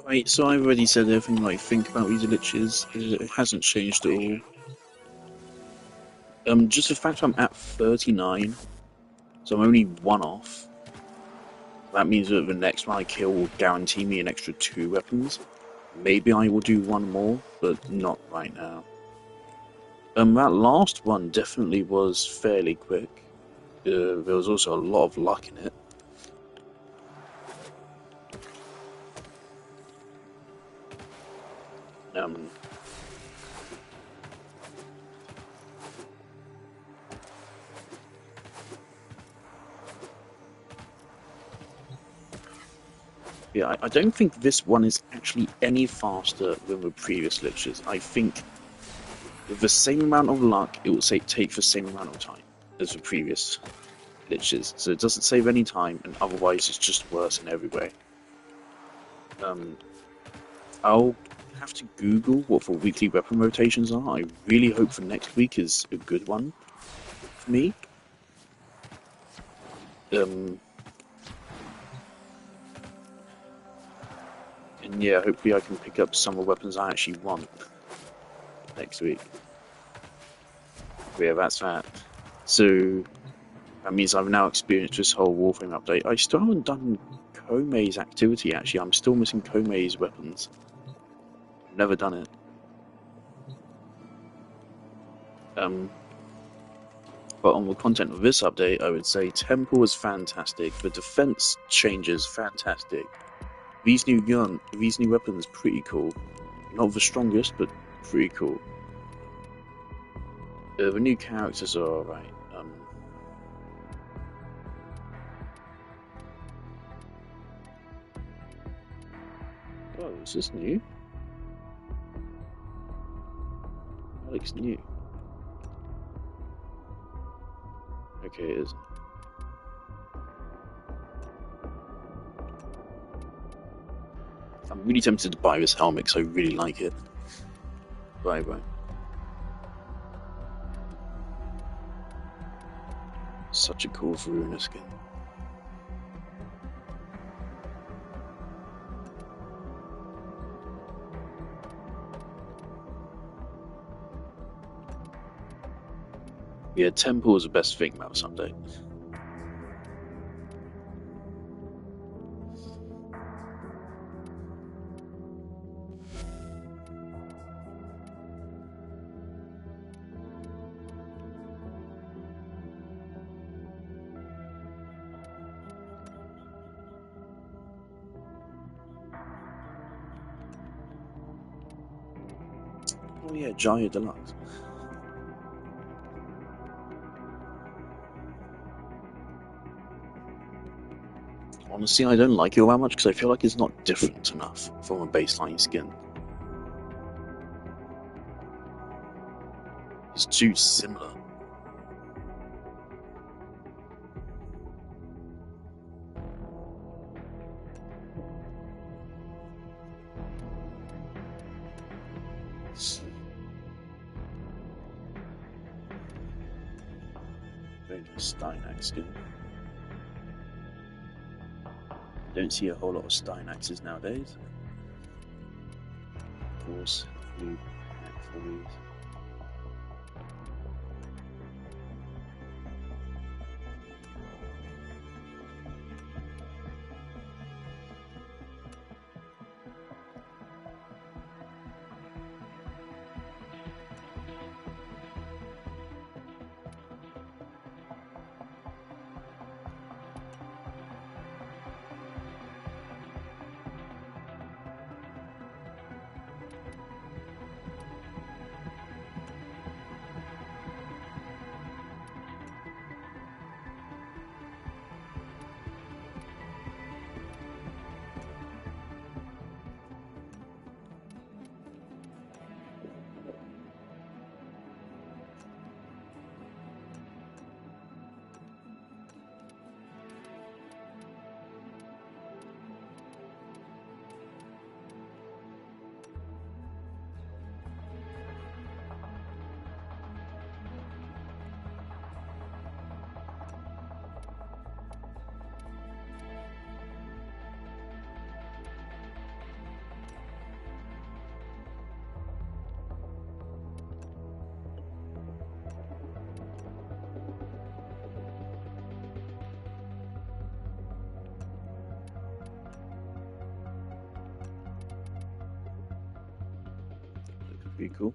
Right, so I've already said everything I think about these glitches. It hasn't changed at all. Just the fact I'm at 39, so I'm only one off. That means that the next one I kill will guarantee me an extra 2 weapons. Maybe I will do one more, but not right now. That last one definitely was fairly quick. There was also a lot of luck in it. Yeah, I don't think this one is actually any faster than the previous glitches. I think with the same amount of luck, it will take the same amount of time as the previous glitches. So it doesn't save any time, and otherwise it's just worse in every way. I'll have to Google what the weekly weapon rotations are. I really hope for next week is a good one for me. And yeah, hopefully I can pick up some of the weapons I actually want next week. But yeah, that's that. So that means I've now experienced this whole Warframe update. I still haven't done Komei's activity, actually. I'm still missing Komei's weapons. Never done it. But on the content of this update, I would say Temple was fantastic. The defense changes, fantastic. These new weapons, pretty cool. Not the strongest, but pretty cool. The new characters are alright. Oh, is this new? That looks new. Okay, it isn't. I'm really tempted to buy this helmet because I really like it. Bye. Such a cool Varuna skin. Yeah, Temple is the best thing about this update. Oh yeah, Gyro Deluxe. Honestly, I don't like it all that much because I feel like it's not different enough from a baseline skin. It's too similar. Very nice Steinax skin. Don't see a whole lot of Steinaxes nowadays. Of course, new pack for these. That could be cool.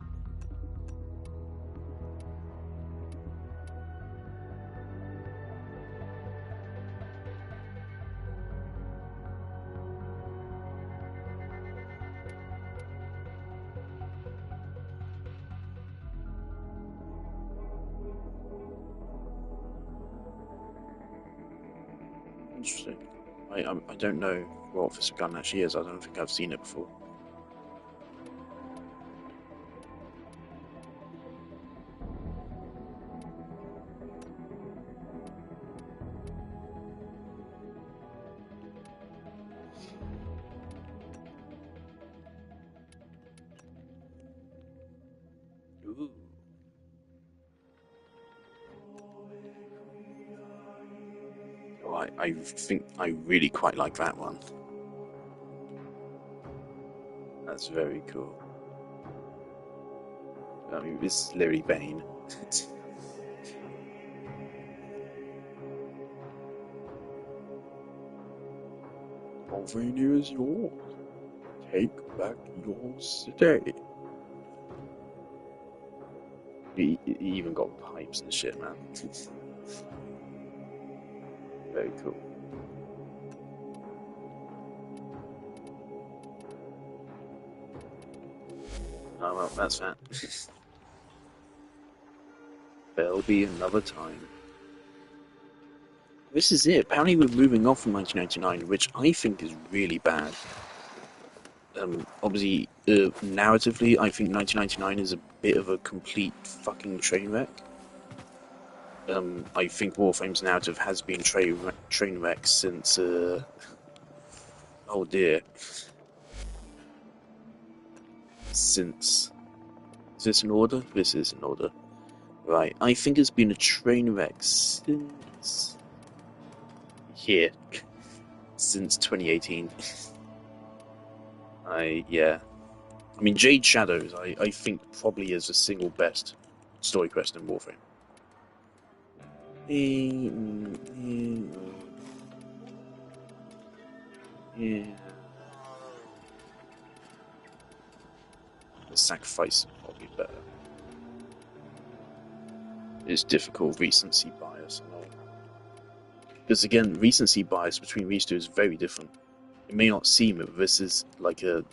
Interesting. I don't know what Officer Gun actually is. I don't think I've seen it before. Ooh. Oh, I think I really quite like that one. That's very cool. I mean, this is Larry Bane. Albania is yours. Take back your city. He even got pipes and shit, man. Very cool. Oh well, that's that. There'll be another time. This is it. Apparently we're moving off from 1999, which I think is really bad. Obviously, narratively, I think 1999 is a bit of a complete fucking train wreck. I think Warframe's narrative has been train wreck since, oh dear. Since... Is this in order? This is in order. Right, I think it's been a train wreck since... here. Since 2018. Yeah. I mean, Jade Shadows, I think probably is the single best story quest in Warframe. Yeah. The sacrifice is probably better. It's difficult, recency bias and all. Because again, recency bias between these two is very different. It may not seem it, but this is like a...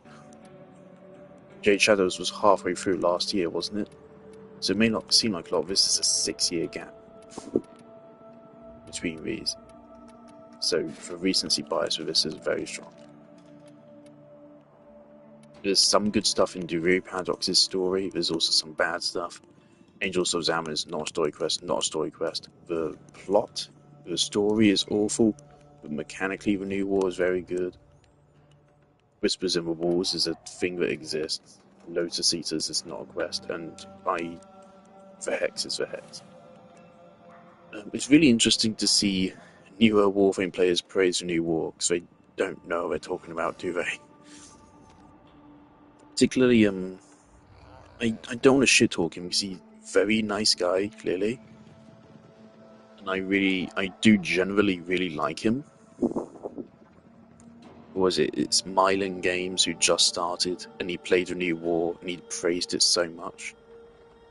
Jade Shadows was halfway through last year, wasn't it? So it may not seem like a lot. This is a 6-year gap between these. So the recency bias with this is very strong. There's some good stuff in Duru Paradox's story. There's also some bad stuff. Angels of Zaman is not a story quest, not a story quest. The plot, the story is awful, but mechanically the New War is very good. Whispers in the Walls is a thing that exists. Lotus Eaters is not a quest, and the Hex is the Hex. It's really interesting to see newer Warframe players praise the New War, because they don't know what they're talking about, do they? Particularly, I don't want to shit talk him, because he's a very nice guy, clearly. And I do generally really like him. What was it? It's Mylan Games who just started, and he played the New War, and he praised it so much.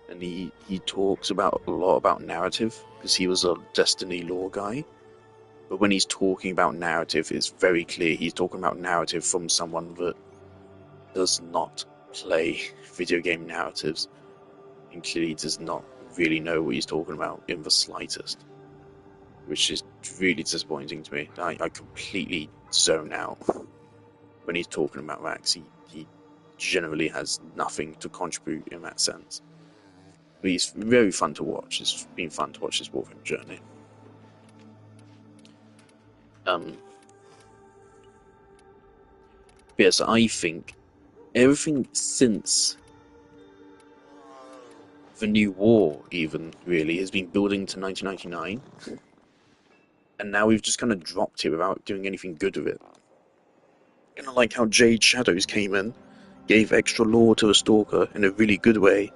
And he talks about a lot about narrative, because he was a Destiny lore guy. But when he's talking about narrative, it's very clear he's talking about narrative from someone that does not play video game narratives, and clearly does not really know what he's talking about in the slightest, which is really disappointing to me. I completely zone out when he's talking about that, 'cause he generally has nothing to contribute in that sense. But he's very fun to watch. It's been fun to watch his Warframe journey. Yes, I think everything since the New War, even, really, has been building to 1999. And now we've just kind of dropped it without doing anything good with it. Kind of like how Jade Shadows came in, gave extra lore to the Stalker in a really good way,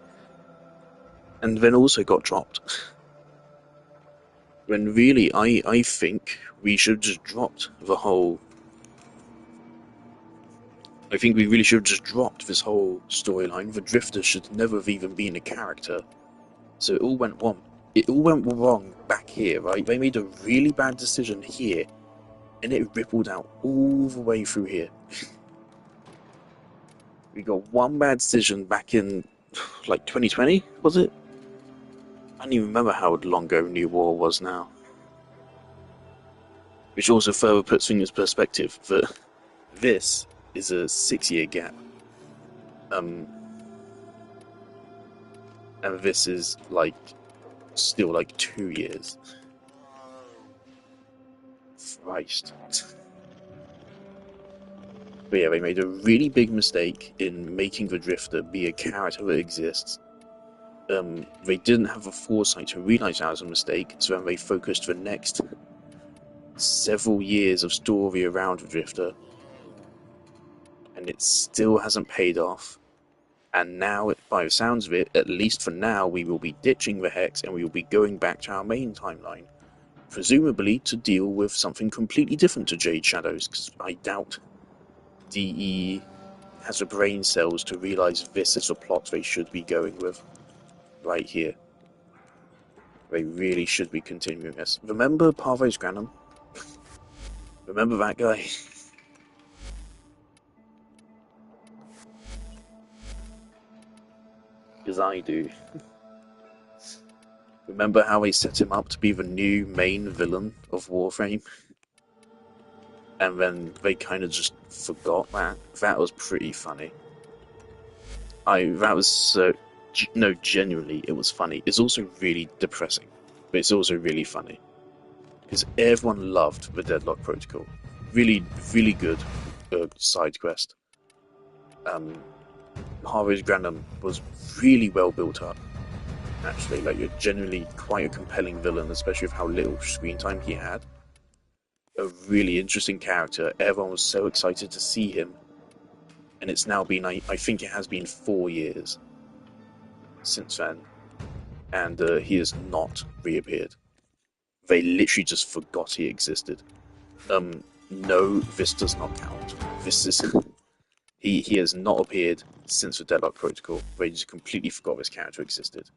and then also got dropped. When really, I think we should have just dropped the whole... I think we really should have just dropped this whole storyline. The Drifter should never have even been a character. So it all went wrong. It all went wrong back here, right? They made a really bad decision here, and it rippled out all the way through here. We got one bad decision back in, like, 2020, was it? I don't even remember how long ago New War was now. Which also further puts things in perspective, that this is a 6-year gap. And this is, like, still like 2 years. Christ. But yeah, they made a really big mistake in making the Drifter be a character that exists. They didn't have the foresight to realise that was a mistake, so then they focused the next several years of story around the Drifter, and it still hasn't paid off. And now, by the sounds of it, at least for now, we will be ditching the Hex and we will be going back to our main timeline. Presumably to deal with something completely different to Jade Shadows, because I doubt DE has the brain cells to realise this is the plot they should be going with. Right here. They really should be continuing this. Remember Parvez Granum? Remember that guy? Because I do. Remember how they set him up to be the new main villain of Warframe? And then they kind of just forgot that? That was pretty funny. That was so... No, genuinely, it was funny. It's also really depressing. But it's also really funny. Because everyone loved the Deadlock Protocol. Really, really good side quest. Harvey's Grandam was really well built up. Actually, like, you're genuinely quite a compelling villain, especially with how little screen time he had. A really interesting character. Everyone was so excited to see him. And it's now been, I think it has been 4 years since then. And he has not reappeared. They literally just forgot he existed. No, this does not count. This is... He has not appeared since the Deadlock Protocol. They just completely forgot this character existed.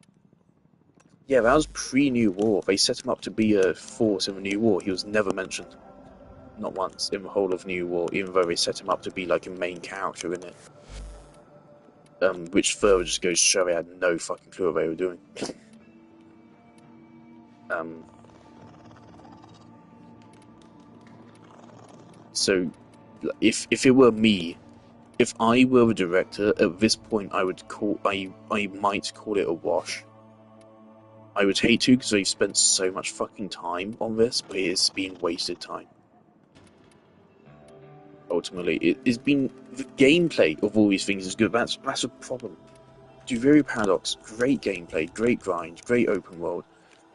Yeah, that was pre-New War. They set him up to be a force in the New War. He was never mentioned. Not once in the whole of New War, even though they set him up to be like a main character in it. which further just goes to show they had no fucking clue what they were doing. So, if it were me, if I were the director, at this point I might call it a wash. I would hate to, because they've spent so much fucking time on this, but it's been wasted time. Ultimately, it's been the gameplay of all these things is good. That's a problem. Very Paradox, great gameplay, great grind, great open world.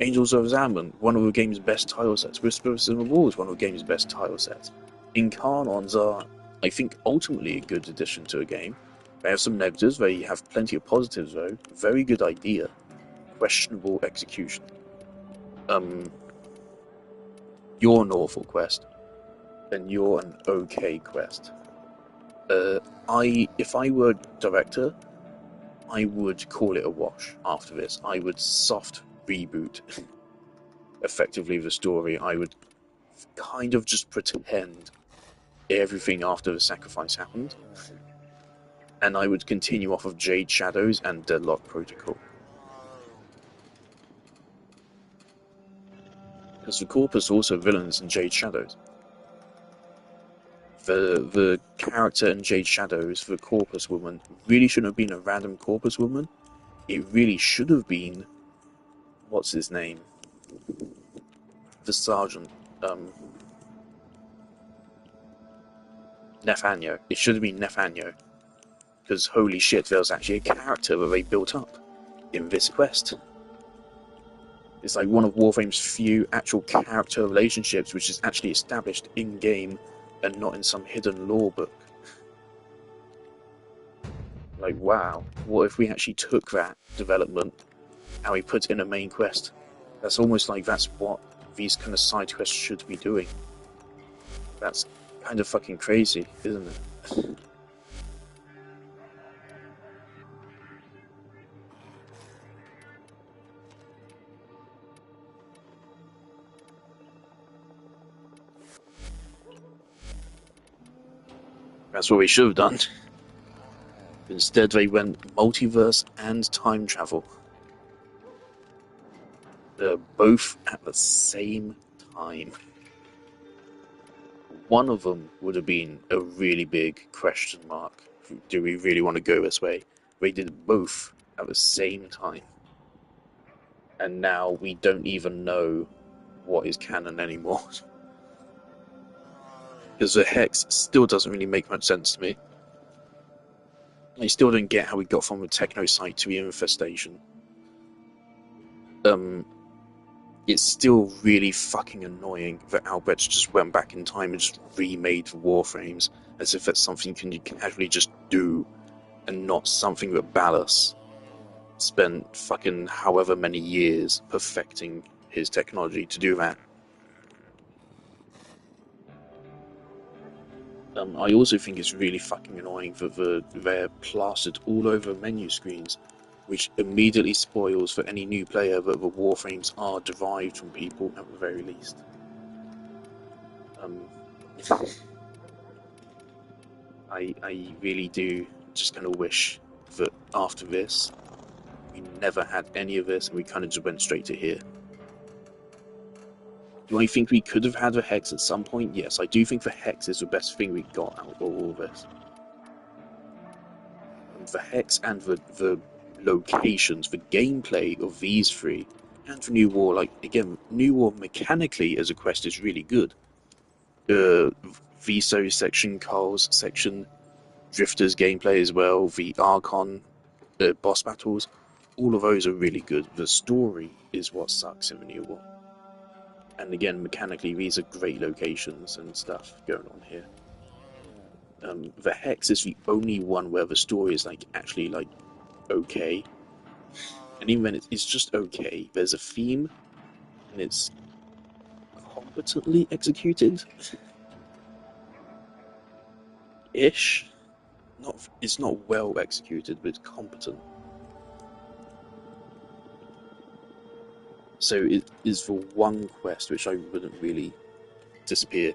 Angels of Zaman, one of the game's best tile sets. Whispers in the Walls, one of the game's best tile sets. Incarnons are, I think, ultimately a good addition to a game. They have some negatives, they have plenty of positives though. Very good idea. Questionable execution. You're an awful quest. And you're an okay quest. If I were director, I would call it a wash after this. I would soft reboot effectively the story. I would kind of just pretend everything after the sacrifice happened. And I would continue off of Jade Shadows and Deadlock Protocol. Because the Corpus are also villains in Jade Shadows. The character in Jade Shadows, the Corpus woman, really shouldn't have been a random Corpus woman. It really should have been... what's his name? The Sergeant. Nathaniel. It should have been Nathaniel. Because holy shit, there was actually a character that they built up in this quest. It's like one of Warframe's few actual character relationships which is actually established in-game and not in some hidden lore book. Like, wow, what if we actually took that development and we put it in a main quest? That's almost like that's what these kind of side quests should be doing. That's kind of fucking crazy, isn't it? That's what we should have done. Instead, they went multiverse and time travel. Both at the same time. One of them would have been a really big question mark. Do we really want to go this way? They did both at the same time. And now we don't even know what is canon anymore. Because the Hex still doesn't really make much sense to me. I still don't get how we got from the Technocyte to the Infestation. It's still really fucking annoying that Albrecht just went back in time and just remade the Warframes as if that's something you can casually just do and not something that Ballas spent fucking however many years perfecting his technology to do that. I also think it's really fucking annoying that they're plastered all over menu screens, which immediately spoils for any new player that the Warframes are derived from people at the very least. I really do just kind of wish that after this, we never had any of this and we kind of just went straight to here. Do I think we could have had a Hex at some point? Yes, I do think the Hex is the best thing we got out of all of this. The Hex and the locations, the gameplay of these three, and for New War, like, again, New War mechanically as a quest is really good. Viso section, Carl's section, Drifter's gameplay as well, the Archon boss battles, all of those are really good. The story is what sucks in the New War. And again, mechanically, these are great locations and stuff going on here. The Hex is the only one where the story is like actually like okay, and even then it's just okay. There's a theme, and it's competently executed. Ish. It's not well executed, but it's competent. So it is for one quest which I wouldn't really disappear,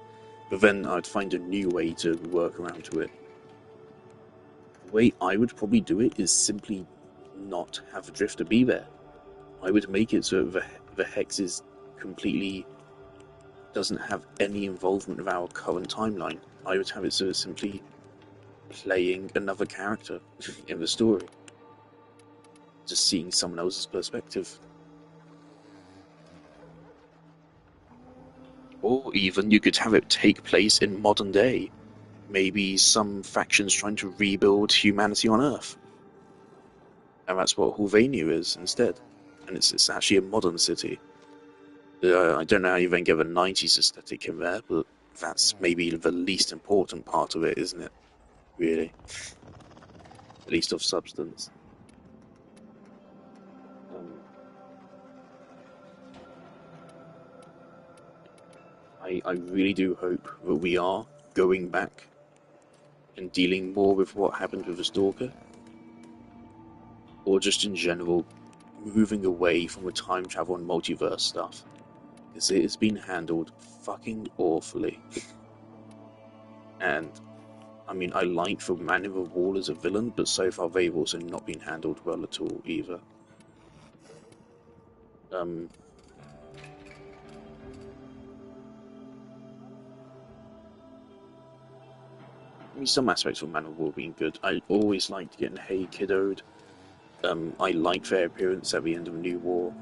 but then I'd find a new way to work around to it. The way I would probably do it is simply not have the Drifter be there. I would make it so the Hex is completely doesn't have any involvement with our current timeline. I would have it so it's simply playing another character in the story. Just seeing someone else's perspective. Or even you could have it take place in modern day. Maybe some factions trying to rebuild humanity on Earth. And that's what Hulvania is instead. And it's actually a modern city. I don't know how you then get the 90s aesthetic in there, but that's maybe the least important part of it, isn't it? Really. At least of substance. I really do hope that we are going back and dealing more with what happened with the Stalker. Or just in general, moving away from the time travel and multiverse stuff. Because it has been handled fucking awfully. And, I mean, I like the Man in the Wall as a villain, but so far they've also not been handled well at all, either. I mean, some aspects of Man of War being good. I always liked getting Hey Kiddoed. I like their appearance at the end of a new war.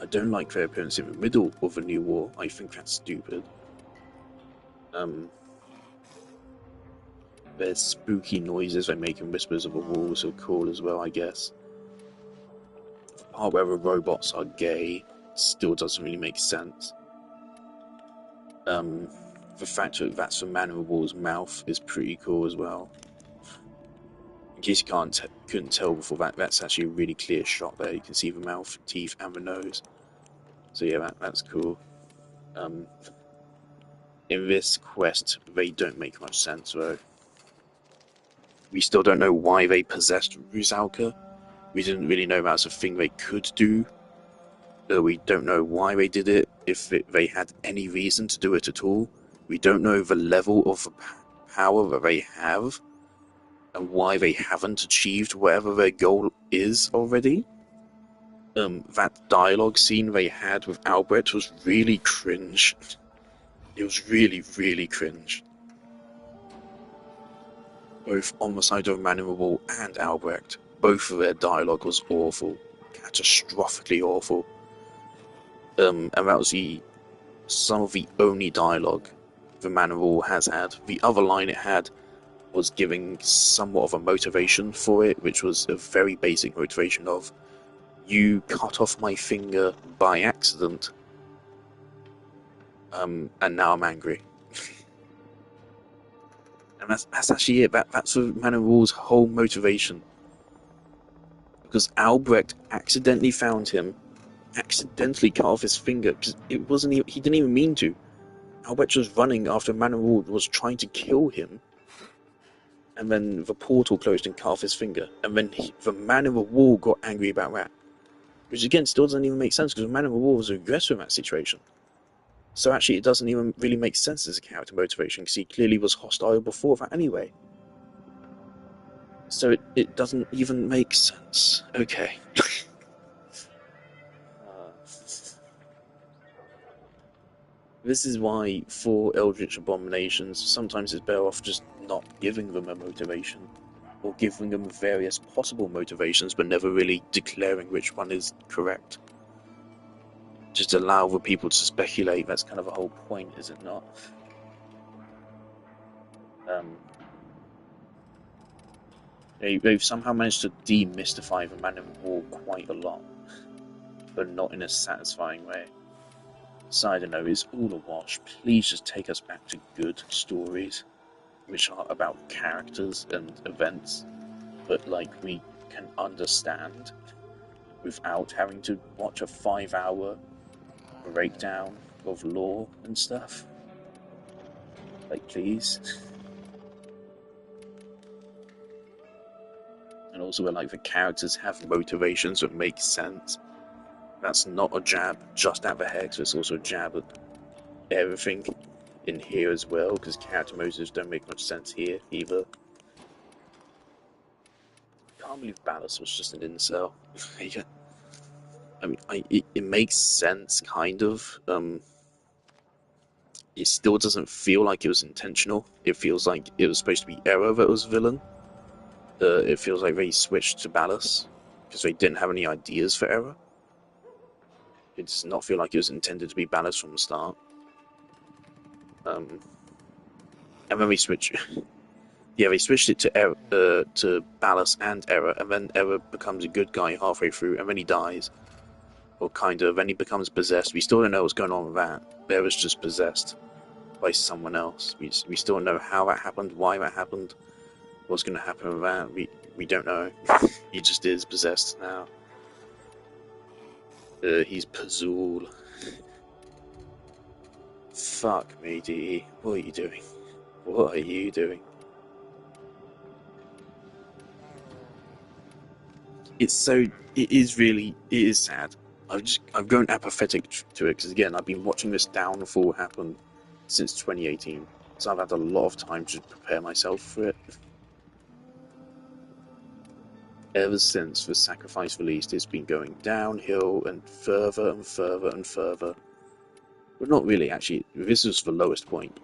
I don't like their appearance in the middle of a new war. I think that's stupid. Their spooky noises they make in Whispers of a Wall are cool as well, I guess. The part where the robots are gay still doesn't really make sense. The fact that that's the Man of the Wall's mouth is pretty cool as well. In case you couldn't tell before, that's actually a really clear shot there. You can see the mouth, teeth, and the nose. So yeah, that's cool. In this quest, they don't make much sense though. We still don't know why they possessed Rusalka. We didn't really know that's a thing they could do. We don't know why they did it, if they had any reason to do it at all. We don't know the level of power that they have, and why they haven't achieved whatever their goal is already. That dialogue scene they had with Albert was really cringe. It was really, really cringe. Both on the side of Man in the Wall and Albrecht, both of their dialogue was awful. Catastrophically awful. And that was some of the only dialogue the Man in the Wall has had. The other line it had was giving somewhat of a motivation for it, which was a very basic motivation of, you cut off my finger by accident, and now I'm angry. And that's actually it. That's the Man in the Wall's whole motivation. Because Albrecht accidentally found him, accidentally cut off his finger, because he didn't even mean to. Albrecht was running after Man in the Wall was trying to kill him, and then the portal closed and cut off his finger, and then the Man in the Wall got angry about that. Which again still doesn't even make sense, because the Man in the Wall was the aggressor in that situation. So actually it doesn't even really make sense as a character motivation, because he clearly was hostile before that anyway. So it doesn't even make sense. Okay. This is why for Eldritch Abominations, sometimes it's better off just not giving them a motivation, or giving them various possible motivations, but never really declaring which one is correct. Just allow the people to speculate. That's kind of the whole point, is it not? They've somehow managed to demystify the Man in the Wall quite a lot, but not in a satisfying way. So I don't know, it's all a wash. Please just take us back to good stories, which are about characters and events, but like we can understand without having to watch a 5-hour breakdown of lore and stuff. Like, please. And also where like the characters have motivations that make sense. That's not a jab just at the Hex, it's also a jab at everything in here as well, because character motives don't make much sense here either. can't believe Ballast was just an incel. I mean, it makes sense, kind of. It still doesn't feel like it was intentional. It feels like it was supposed to be Error that was villain. It feels like they switched to Ballast because they didn't have any ideas for Error. It does not feel like it was intended to be Ballast from the start. And then they switched. Yeah, they switched it to Ballast and Error, and then Error becomes a good guy halfway through, and then he dies. Or kind of, then he becomes possessed. We still don't know what's going on with that. Error's just possessed by someone else. We still don't know how that happened, why that happened, what's going to happen with that. We don't know. He just is possessed now. He's Pazul. Fuck me, DE. What are you doing? What are you doing? It is sad. I've grown apathetic to it because again I've been watching this downfall happen since 2018, so I've had a lot of time to prepare myself for it. Ever since the Sacrifice released, it's been going downhill and further and further and further. But not really, actually. This was the lowest point.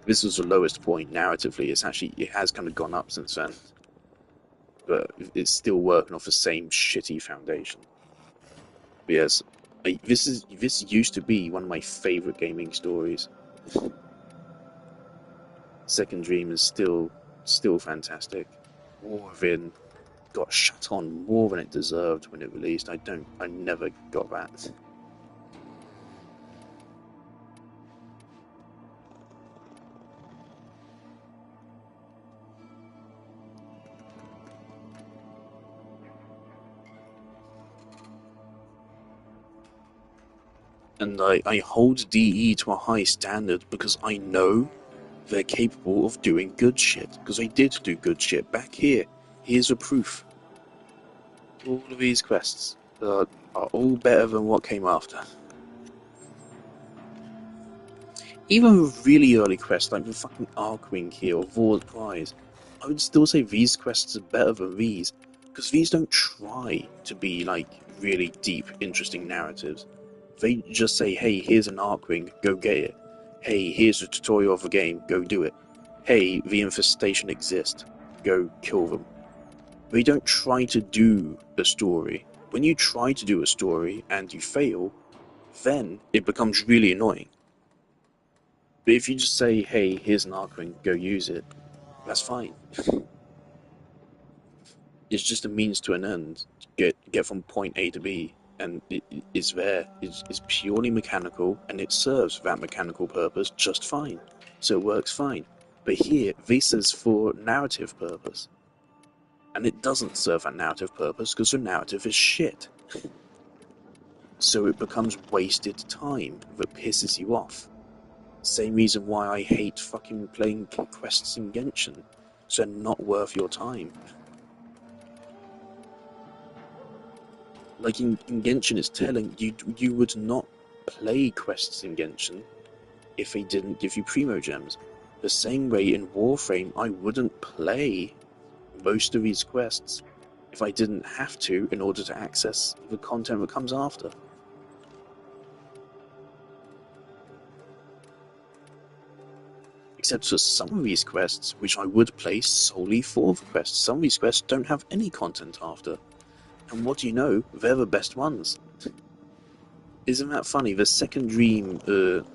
This was the lowest point narratively. It has kind of gone up since then. But it's still working off the same shitty foundation. But yes, this used to be one of my favourite gaming stories. Second Dream is still fantastic. War Within got shut on more than it deserved when it released. I never got that. And I hold DE to a high standard because I know they're capable of doing good shit. Because they did do good shit back here. Here's a proof. All of these quests are all better than what came after. Even with really early quests like the fucking Arkwing here or Vor's Prize, I would still say these quests are better than these. Because these don't try to be like really deep, interesting narratives. They just say, hey, here's an Arkwing, go get it. Hey, here's a tutorial of the game, go do it. Hey, the infestation exists, go kill them. They don't try to do a story. When you try to do a story and you fail, then it becomes really annoying. But if you just say, hey, here's an Arkwing, go use it, that's fine. It's just a means to an end. Get from point A to B. And it's there. It's purely mechanical, and it serves that mechanical purpose just fine. So it works fine. But here, this is for narrative purpose. And it doesn't serve that narrative purpose because the narrative is shit. So it becomes wasted time that pisses you off. Same reason why I hate fucking playing quests in Genshin. So they're not worth your time. Like in Genshin, it's telling you would not play quests in Genshin if they didn't give you Primo Gems. The same way in Warframe, I wouldn't play most of these quests if I didn't have to in order to access the content that comes after. Except for some of these quests, which I would play solely for the quests. Some of these quests don't have any content after. And what do you know? They're the best ones. Isn't that funny? The Second Dream,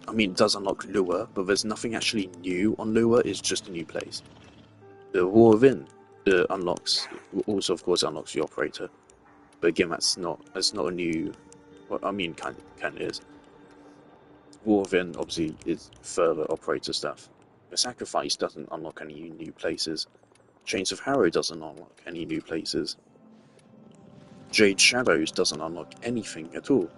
I mean, it does unlock Lua, but there's nothing actually new on Lua, it's just a new place. The War Within unlocks, also of course unlocks the Operator. But again, that's not a new, well, I mean, kind of is. War Within obviously is further Operator stuff. The Sacrifice doesn't unlock any new places. Chains of Harrow doesn't unlock any new places. Jade Shadows doesn't unlock anything at all.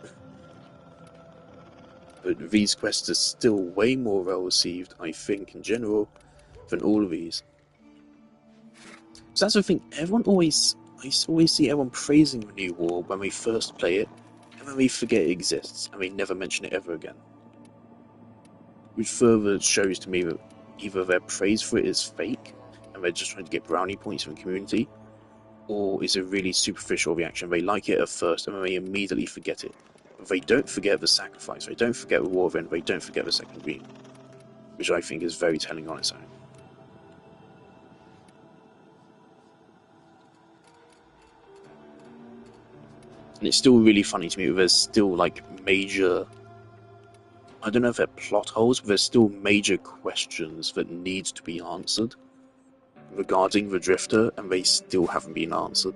But these quests are still way more well received, I think, in general, than all of these. So that's the thing, I always see everyone praising the New War when we first play it, and then we forget it exists, and we never mention it ever again. Which further shows to me that either their praise for it is fake, and and they're just trying to get brownie points from the community? Or is it really superficial reaction? They like it at first and then they immediately forget it. But they don't forget the sacrifice, they don't forget the war event, they don't forget the second green. Which I think is very telling on its own. And it's still really funny to me that there's still like major, I don't know if they're plot holes, but there's still major questions that need to be answered regarding the Drifter, and they still haven't been answered.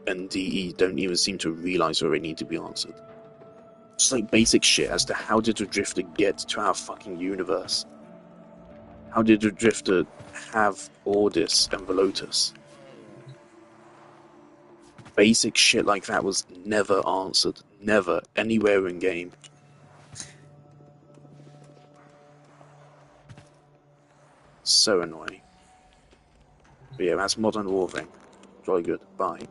And DE don't even seem to realise that they need to be answered. Just like basic shit as to how did the Drifter get to our fucking universe? How did the Drifter have Ordis and the Lotus? Basic shit like that was never answered. Never. Anywhere in game. So annoying. But yeah, that's Modern Warfare. Jolly good. Bye.